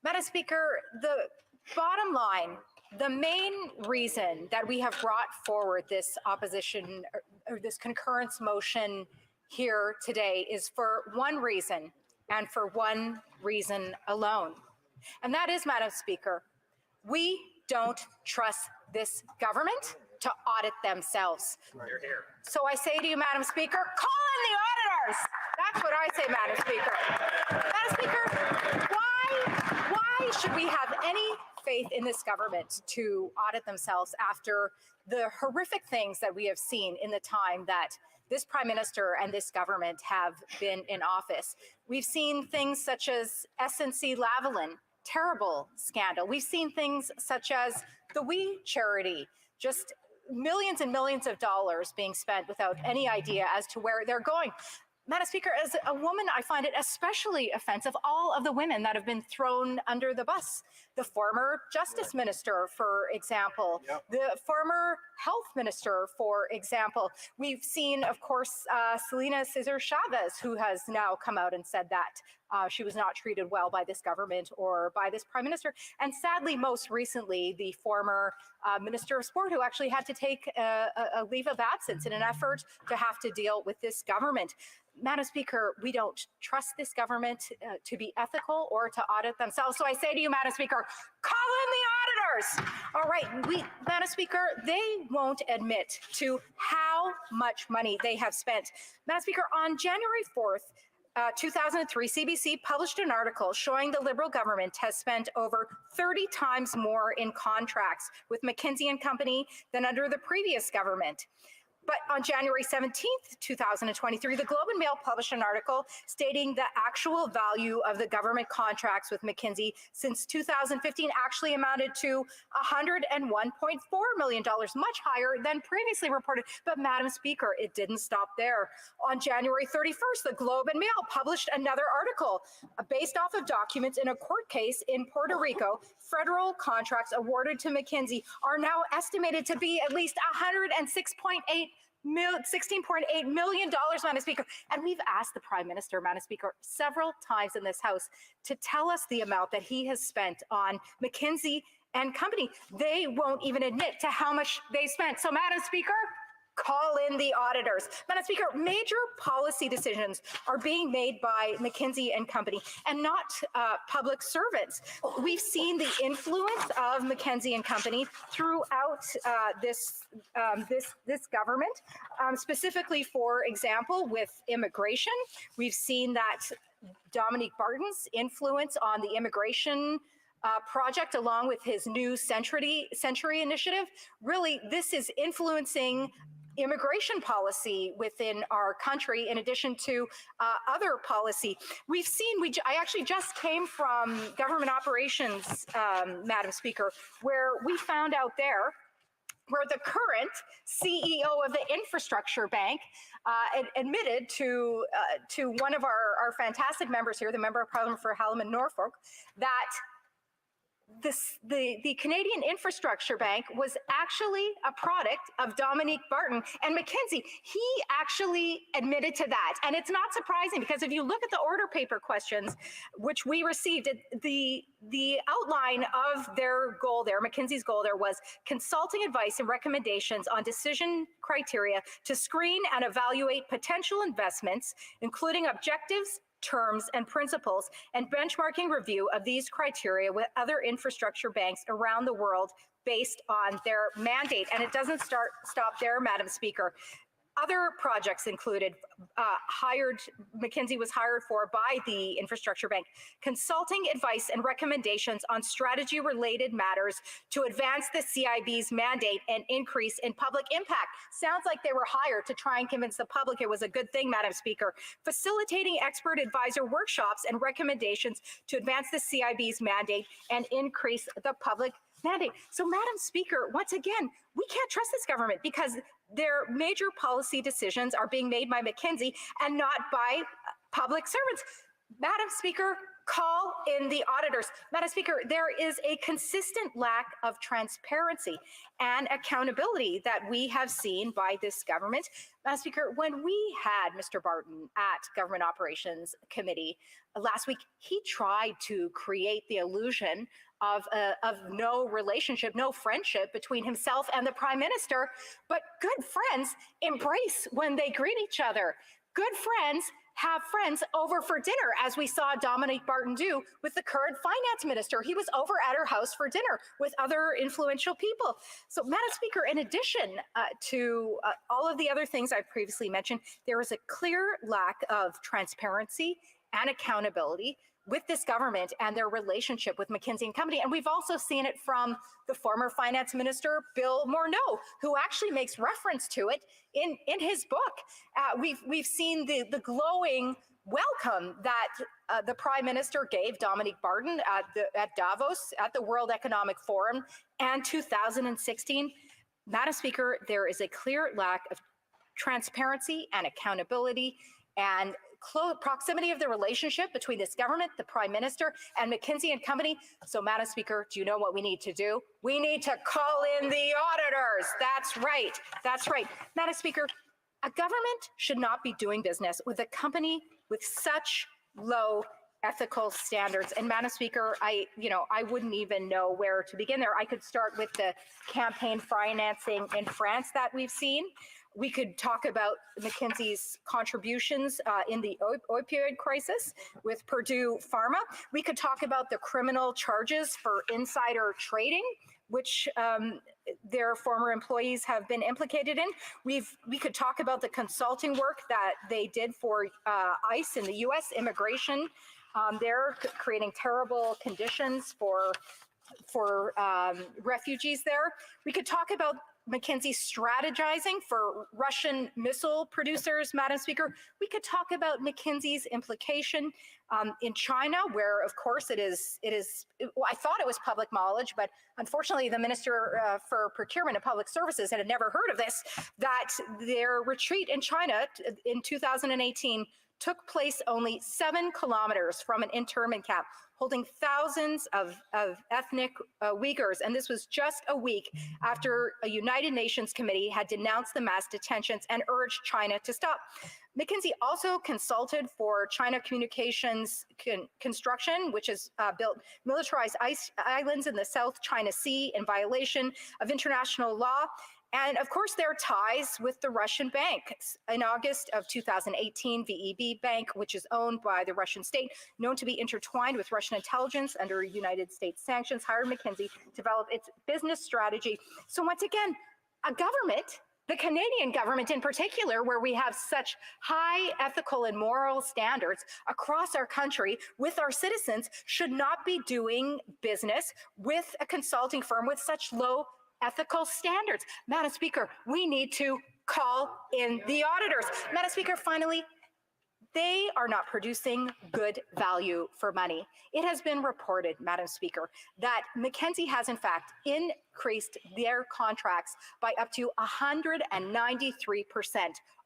Madam Speaker, the bottom line, the main reason that we have brought forward this opposition or this concurrence motion here today is for one reason and for one reason alone. And that is, Madam Speaker, we don't trust this government to audit themselves. You're here. So I say to you, Madam Speaker, call in the auditors. That's what I say, Madam Speaker. Madam Speaker, why should we have any faith in this government to audit themselves after the horrific things that we have seen in the time that this Prime Minister and this government have been in office? We've seen things such as SNC-Lavalin, terrible scandal. We've seen things such as the We charity, just millions and millions of dollars being spent without any idea as to where they're going. Madam Speaker, as a woman, I find it especially offensive, all of the women that have been thrown under the bus. The former Justice Minister, for example, the former Health Minister, for example. We've seen, of course, Selena Cesar Chavez, who has now come out and said that she was not treated well by this government or by this Prime Minister. And sadly, most recently, the former Minister of Sport, who actually had to take a leave of absence in an effort to have to deal with this government. Madam Speaker, we don't trust this government to be ethical or to audit themselves. So I say to you, Madam Speaker, call in the auditors. All right, Madam Speaker, they won't admit to how much money they have spent. Madam Speaker, on January 4th, 2003, CBC published an article showing the Liberal government has spent over 30 times more in contracts with McKinsey and Company than under the previous government. But on January 17th, 2023, the Globe and Mail published an article stating the actual value of the government contracts with McKinsey since 2015 actually amounted to $101.4 million, much higher than previously reported. But Madam Speaker, it didn't stop there. On January 31st, the Globe and Mail published another article based off of documents in a court case in Puerto Rico. Federal contracts awarded to McKinsey are now estimated to be at least $16.8 million, Madam Speaker. And we've asked the Prime Minister, Madam Speaker, several times in this House to tell us the amount that he has spent on McKinsey and Company. They won't even admit to how much they spent. So, Madam Speaker, call in the auditors. Madam Speaker, major policy decisions are being made by McKinsey and Company and not public servants. We've seen the influence of McKinsey and Company throughout this government, specifically, for example, with immigration. We've seen that Dominique Barton's influence on the immigration project, along with his new Century Initiative. Really, this is influencing immigration policy within our country, in addition to other policy. We've seen, I actually just came from government operations, Madam Speaker, where we found out there where the current CEO of the infrastructure bank admitted to one of our fantastic members here, the Member of Parliament for Haldimand Norfolk, that the Canadian Infrastructure Bank was actually a product of Dominique Barton and McKinsey. He actually admitted to that. And it's not surprising, because if you look at the order paper questions, which we received, the outline of their goal there, McKinsey's goal there, was consulting advice and recommendations on decision criteria to screen and evaluate potential investments, including objectives, terms, and principles, and benchmarking review of these criteria with other infrastructure banks around the world based on their mandate. And it doesn't stop there, Madam Speaker. Other projects included, McKinsey was hired for by the Infrastructure Bank, consulting advice and recommendations on strategy-related matters to advance the CIB's mandate and increase in public impact. Sounds like they were hired to try and convince the public it was a good thing, Madam Speaker. Facilitating expert advisor workshops and recommendations to advance the CIB's mandate and increase the public mandate. So, Madam Speaker, once again, we can't trust this government, because their major policy decisions are being made by McKinsey and not by public servants. Madam Speaker, call in the auditors. Madam Speaker, there is a consistent lack of transparency and accountability that we have seen by this government. Madam Speaker, when we had Mr. Barton at Government Operations Committee last week, he tried to create the illusion of no relationship, no friendship between himself and the Prime Minister, but good friends embrace when they greet each other. Good friends have friends over for dinner, as we saw Dominique Barton do with the current finance minister. He was over at her house for dinner with other influential people. So, Madam Speaker, in addition to all of the other things I previously mentioned, there is a clear lack of transparency and accountability with this government and their relationship with McKinsey and Company. And we've also seen it from the former finance minister, Bill Morneau, who actually makes reference to it in his book. We've seen the glowing welcome that the Prime Minister gave Dominique Barton at Davos, at the World Economic Forum, and 2016. Madam Speaker, there is a clear lack of transparency and accountability and proximity of the relationship between this government, the Prime Minister, and McKinsey and Company. So, Madam Speaker, do you know what we need to do? We need to call in the auditors. That's right. That's right. Madam Speaker, a government should not be doing business with a company with such low ethical standards. And Madam Speaker, I wouldn't even know where to begin there. I could start with the campaign financing in France that we've seen. We could talk about McKinsey's contributions in the opioid crisis with Purdue Pharma. We could talk about the criminal charges for insider trading, which their former employees have been implicated in. We could talk about the consulting work that they did for ICE in the U.S. immigration. They're creating terrible conditions for refugees there. We could talk about McKinsey strategizing for Russian missile producers, Madam Speaker. We could talk about McKinsey's implication in China, where, of course, it is. Well, I thought it was public knowledge, but unfortunately, the Minister for Procurement and Public Services had never heard of this, that their retreat in China in 2018 took place only 7 kilometers from an internment camp, holding thousands of ethnic Uyghurs. And this was just a week after a United Nations committee had denounced the mass detentions and urged China to stop. McKinsey also consulted for China Communications Construction, which has built militarized islands in the South China Sea in violation of international law. And of course, their ties with the Russian banks. In August of 2018, VEB Bank, which is owned by the Russian state, known to be intertwined with Russian intelligence under United States sanctions, hired McKinsey to develop its business strategy. So once again, a government, the Canadian government in particular, where we have such high ethical and moral standards across our country with our citizens, should not be doing business with a consulting firm with such low ethical standards. Madam Speaker, we need to call in the auditors. Madam Speaker, finally, they are not producing good value for money. It has been reported, Madam Speaker, that McKinsey has in fact increased their contracts by up to 193%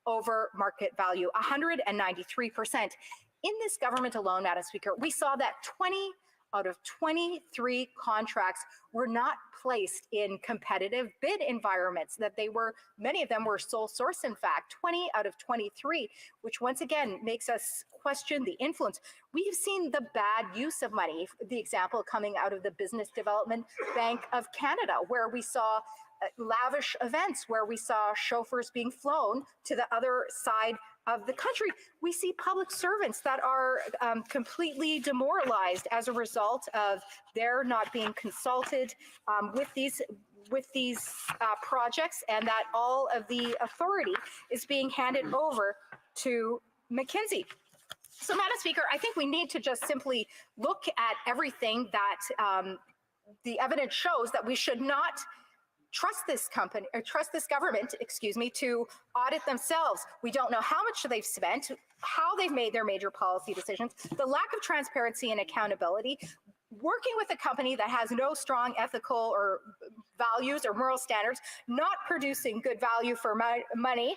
over market value, 193%. In this government alone, Madam Speaker, we saw that 20 out of 23 contracts were not placed in competitive bid environments, that they were, many of them were sole source, in fact, 20 out of 23, which once again makes us question the influence. We've seen the bad use of money, the example coming out of the Business Development Bank of Canada, where we saw lavish events, where we saw chauffeurs being flown to the other side of the country. We see public servants that are completely demoralized as a result of their not being consulted with these projects, and that all of the authority is being handed over to McKinsey. So, Madam Speaker, I think we need to just simply look at everything that the evidence shows that we should not trust this company or trust this government, excuse me, to audit themselves. We don't know how much they've spent, how they've made their major policy decisions, the lack of transparency and accountability, working with a company that has no strong ethical or values or moral standards, not producing good value for money.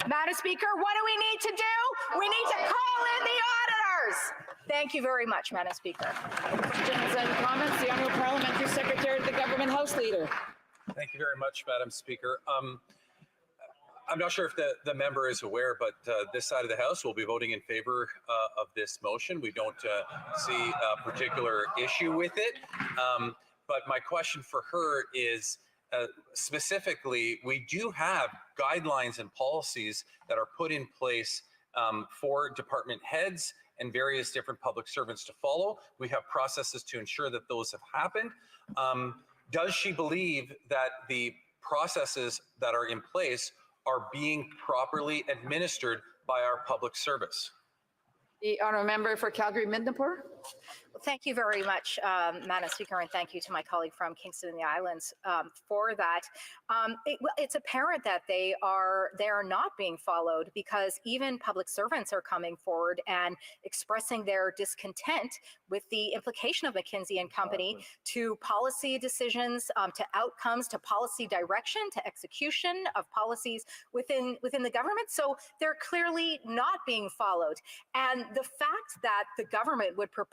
Madam Speaker, what do we need to do? We need to call in the auditors. Thank you very much, Madam Speaker. Questions and comments. The Honourable Parliamentary Secretary to the Government House Leader. Thank you very much, Madam Speaker. I'm not sure if the member is aware, but this side of the House will be voting in favor of this motion. We don't see a particular issue with it. But my question for her is, specifically, we do have guidelines and policies that are put in place for department heads and various different public servants to follow. We have processes to ensure that those have happened. Does she believe that the processes that are in place are being properly administered by our public service? The honourable member for Calgary-Midnapore. Well, thank you very much, Madam Speaker, and thank you to my colleague from Kingston and the Islands for that. It's apparent that they are not being followed, because even public servants are coming forward and expressing their discontent with the implication of McKinsey and Company to policy decisions, to outcomes, to policy direction, to execution of policies within the government. So they're clearly not being followed. And the fact that the government would propose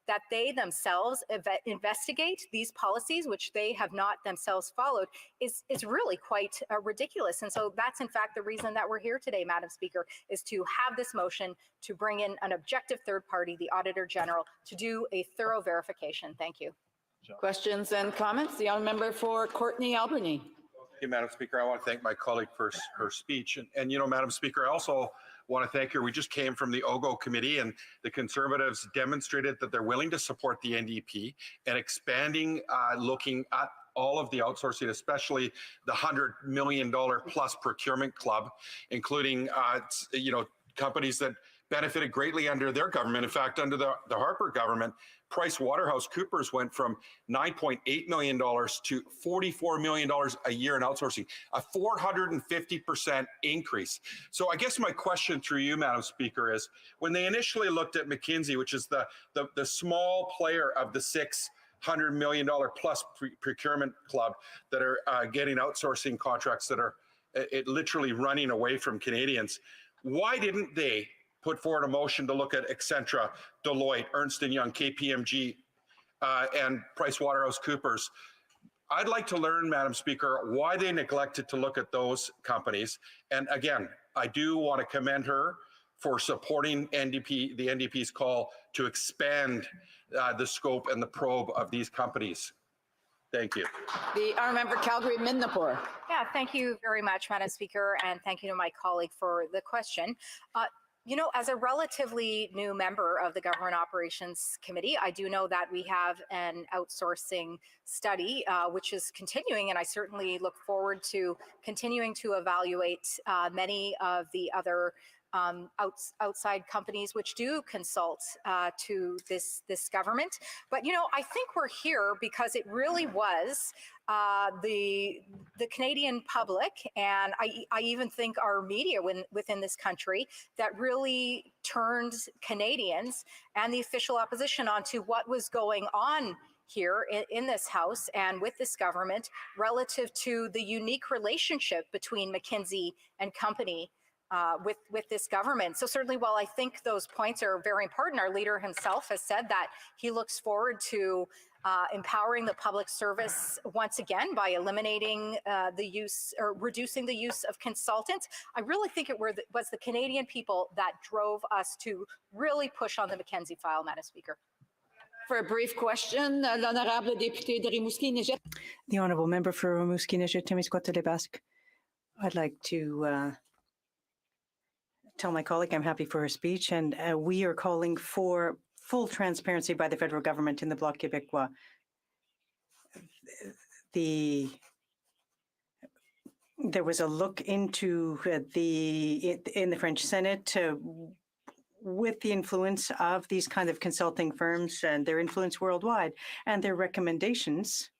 that they themselves investigate these policies, which they have not themselves followed, is really quite ridiculous. And so that's in fact the reason that we're here today, Madam Speaker, is to have this motion to bring in an objective third party, the Auditor General, to do a thorough verification. Thank you. Questions and comments. The honourable member for Courtenay-Albany. Thank you, Madam Speaker. I want to thank my colleague for her speech. And you know, Madam Speaker, I also want to thank her. We just came from the OGO committee, and the Conservatives demonstrated that they're willing to support the NDP and expanding, looking at all of the outsourcing, especially the $100 million plus procurement club, including, companies that benefited greatly under their government. In fact, under the Harper government, PricewaterhouseCoopers went from $9.8 million to $44 million a year in outsourcing, a 450% increase. So I guess my question through you, Madam Speaker, is when they initially looked at McKinsey, which is the small player of the $600 million plus procurement club that are getting outsourcing contracts that are literally running away from Canadians, why didn't they put forward a motion to look at Accenture, Deloitte, Ernst & Young, KPMG, and PricewaterhouseCoopers? I'd like to learn, Madam Speaker, why they neglected to look at those companies. And again, I do want to commend her for supporting the NDP's call to expand the scope and the probe of these companies. Thank you. The honourable member Calgary-Midnapore. Yeah, thank you very much, Madam Speaker, and thank you to my colleague for the question. You know, as a relatively new member of the Government Operations Committee, I do know that we have an outsourcing study, which is continuing, and I certainly look forward to continuing to evaluate many of the other outside companies which do consult to this government. But, you know, I think we're here because it really was the Canadian public, and I even think our media within this country, that really turned Canadians and the official opposition onto what was going on here in this House and with this government relative to the unique relationship between McKinsey and company with this government. So certainly, while I think those points are very important, our leader himself has said that he looks forward to empowering the public service once again by eliminating the use or reducing the use of consultants. I really think it was the Canadian people that drove us to really push on the McKinsey file, Madam Speaker. For a brief question, l'honorable député de Rimouski-Niget. The honourable member for Rimouski-Niget-Témiscouata-les-Basques. I'd like to tell my colleague I'm happy for her speech, and we are calling for full transparency by the federal government in the Bloc Québécois. There was a look into in the French Senate with the influence of these kind of consulting firms and their influence worldwide, and their recommendations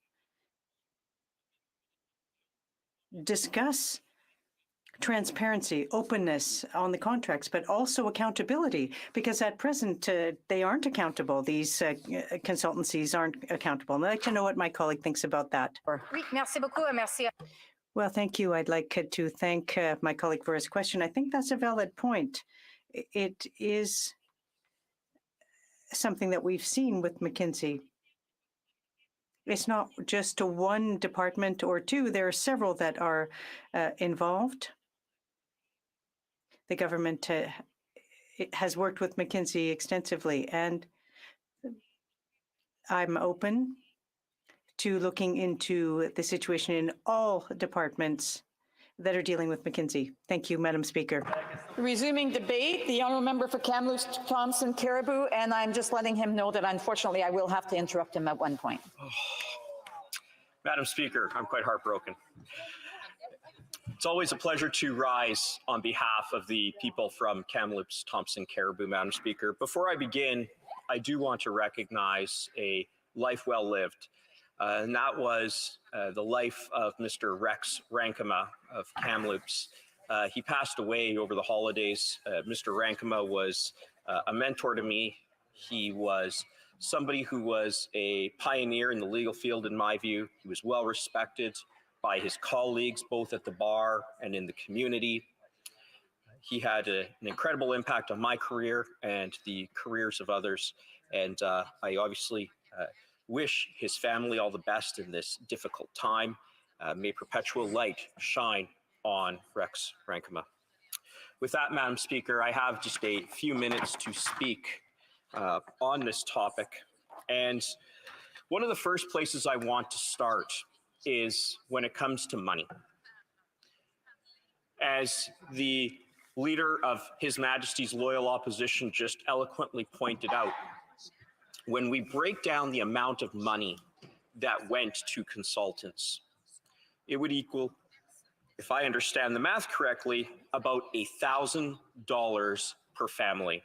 discuss transparency, openness on the contracts, but also accountability, because at present they aren't accountable. These consultancies aren't accountable. And I'd like to know what my colleague thinks about that. Oui, merci beaucoup, merci. Well, thank you. I'd like to thank my colleague for his question. I think that's a valid point. It is something that we've seen with McKinsey. It's not just one department or two. There are several that are involved. The government has worked with McKinsey extensively, and I'm open to looking into the situation in all departments that are dealing with McKinsey. Thank you, Madam Speaker. Resuming debate, the honourable member for Kamloops Thompson Caribou, and I'm just letting him know that unfortunately I will have to interrupt him at one point. Madam Speaker, I'm quite heartbroken. It's always a pleasure to rise on behalf of the people from Kamloops Thompson Caribou, Madam Speaker. Before I begin, I do want to recognize a life well lived. And that was the life of Mr. Rex Rankema of Kamloops. He passed away over the holidays. Mr. Rankema was a mentor to me. He was somebody who was a pioneer in the legal field, in my view. He was well respected by his colleagues, both at the bar and in the community. He had an incredible impact on my career and the careers of others. And I obviously wish his family all the best in this difficult time. May perpetual light shine on Rex Rankema. With that, Madam Speaker, I have just a few minutes to speak on this topic. And one of the first places I want to start is when it comes to money. As the leader of His Majesty's Loyal Opposition just eloquently pointed out, when we break down the amount of money that went to consultants, it would equal, if I understand the math correctly, about $1,000 per family.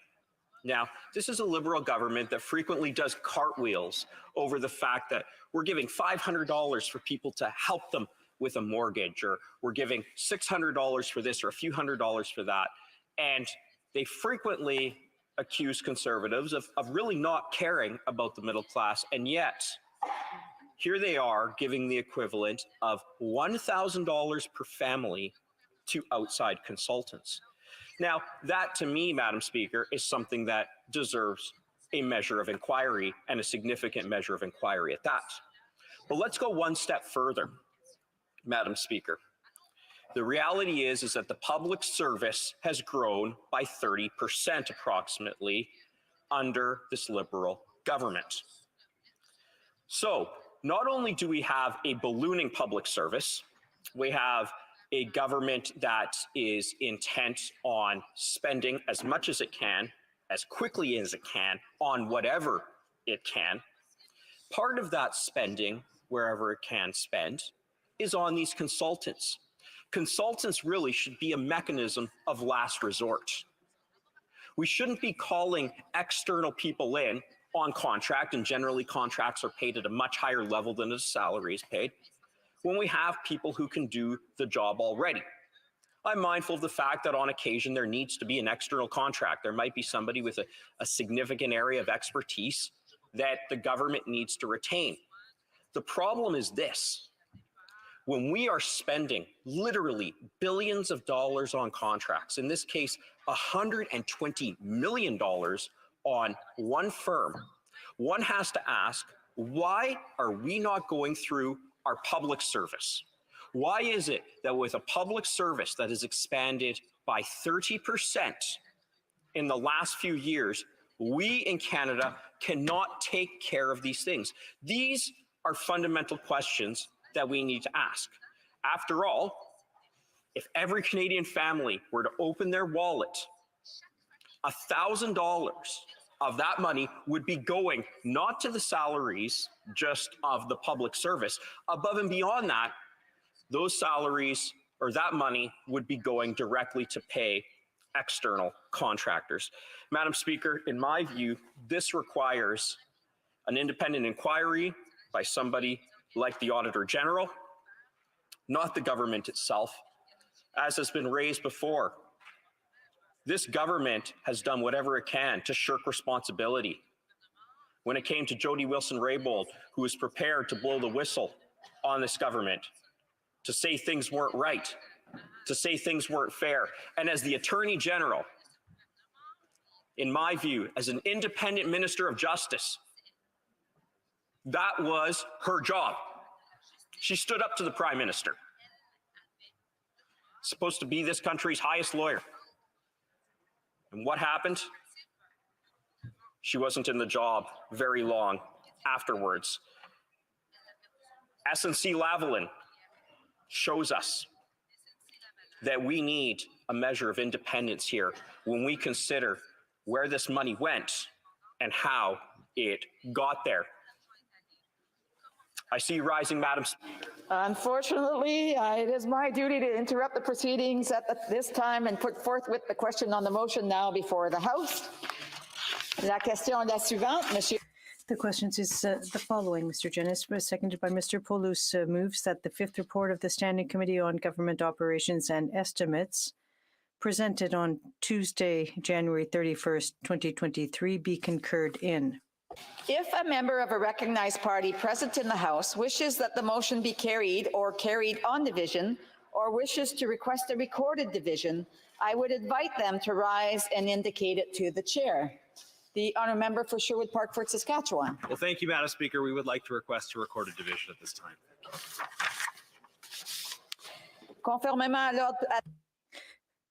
Now, this is a Liberal government that frequently does cartwheels over the fact that we're giving $500 for people to help them with a mortgage, or we're giving $600 for this or a few $100s for that. And they frequently accuse Conservatives of really not caring about the middle class. And yet, here they are giving the equivalent of $1,000 per family to outside consultants. Now, that to me, Madam Speaker, is something that deserves a measure of inquiry, and a significant measure of inquiry at that. But let's go one step further, Madam Speaker. The reality is that the public service has grown by 30% approximately under this Liberal government. So not only do we have a ballooning public service, we have a government that is intent on spending as much as it can, as quickly as it can, on whatever it can. Part of that spending, wherever it can spend, is on these consultants. Consultants really should be a mechanism of last resort. We shouldn't be calling external people in on contract, and generally contracts are paid at a much higher level than a salary is paid. when we have people who can do the job already. I'm mindful of the fact that on occasion there needs to be an external contract. There might be somebody with a significant area of expertise that the government needs to retain. The problem is this: when we are spending literally billions of dollars on contracts, in this case, $120 million on one firm, one has to ask, why are we not going through our public service? Why is it that with a public service that has expanded by 30% in the last few years, we in Canada cannot take care of these things? These are fundamental questions that we need to ask. After all, if every Canadian family were to open their wallet, $1,000 of that money would be going not to the salaries just of the public service. Above and beyond that, those salaries or that money would be going directly to pay external contractors. Madam Speaker, in my view, this requires an independent inquiry by somebody like the Auditor General, not the government itself. As has been raised before, this government has done whatever it can to shirk responsibility. When it came to Jody Wilson-Raybould, who was prepared to blow the whistle on this government, to say things weren't right, to say things weren't fair. And as the Attorney General, in my view, as an independent Minister of Justice, that was her job. She stood up to the Prime Minister. Supposed to be this country's highest lawyer. And what happened? She wasn't in the job very long afterwards. SNC-Lavalin shows us that we need a measure of independence here when we consider where this money went and how it got there. I see you rising, Madam Speaker. Unfortunately, it is my duty to interrupt the proceedings at this time and put forth with the question on the motion now before the House. La question est la suivante, Monsieur. The questions is the following. Mr. Jennis, seconded by Mr. Paulus, moves that the fifth report of the Standing Committee on Government Operations and Estimates, presented on Tuesday, January 31st, 2023, be concurred in. If a member of a recognized party present in the House wishes that the motion be carried or carried on division, or wishes to request a recorded division, I would invite them to rise and indicate it to the chair. The honourable member for Sherwood Park, Fort Saskatchewan. Well, thank you, Madam Speaker. We would like to request a recorded division at this time. Conformément à l'ordre.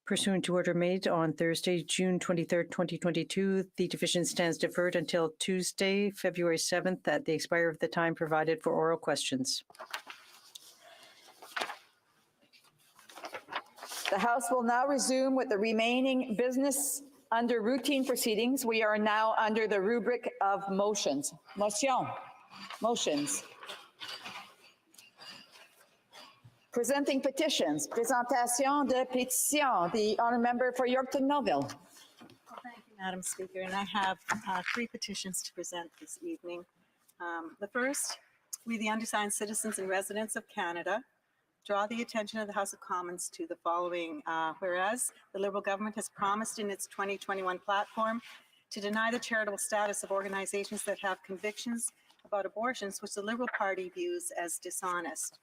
Pursuant to order made on Thursday, June 23rd, 2022, the division stands deferred until Tuesday, February 7th at the expiry of the time provided for oral questions. The House will now resume with the remaining business under routine proceedings. We are now under the rubric of motions. Motions. Presenting petitions. Présentation de pétition. The honourable member for Yorkton Melville. Well, thank you, Madam Speaker. And I have 3 petitions to present this evening. The first, we, the undersigned citizens and residents of Canada, draw the attention of the House of Commons to the following. Whereas the Liberal government has promised in its 2021 platform to deny the charitable status of organizations that have convictions about abortions, which the Liberal Party views as dishonest.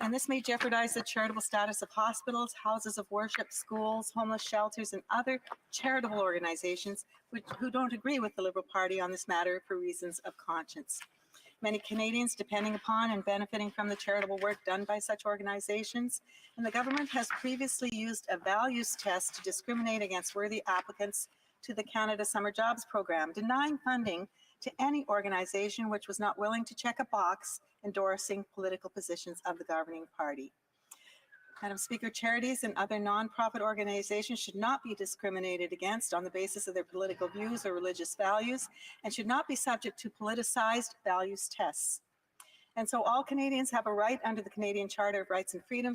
And this may jeopardize the charitable status of hospitals, houses of worship, schools, homeless shelters, and other charitable organizations who don't agree with the Liberal Party on this matter for reasons of conscience. Many Canadians depending upon and benefiting from the charitable work done by such organizations, and the government has previously used a values test to discriminate against worthy applicants to the Canada Summer Jobs Program, denying funding to any organization which was not willing to check a box endorsing political positions of the governing party. Madam Speaker, charities and other nonprofit organizations should not be discriminated against on the basis of their political views or religious values, and should not be subject to politicized values tests. And so all Canadians have a right under the Canadian Charter of Rights and Freedoms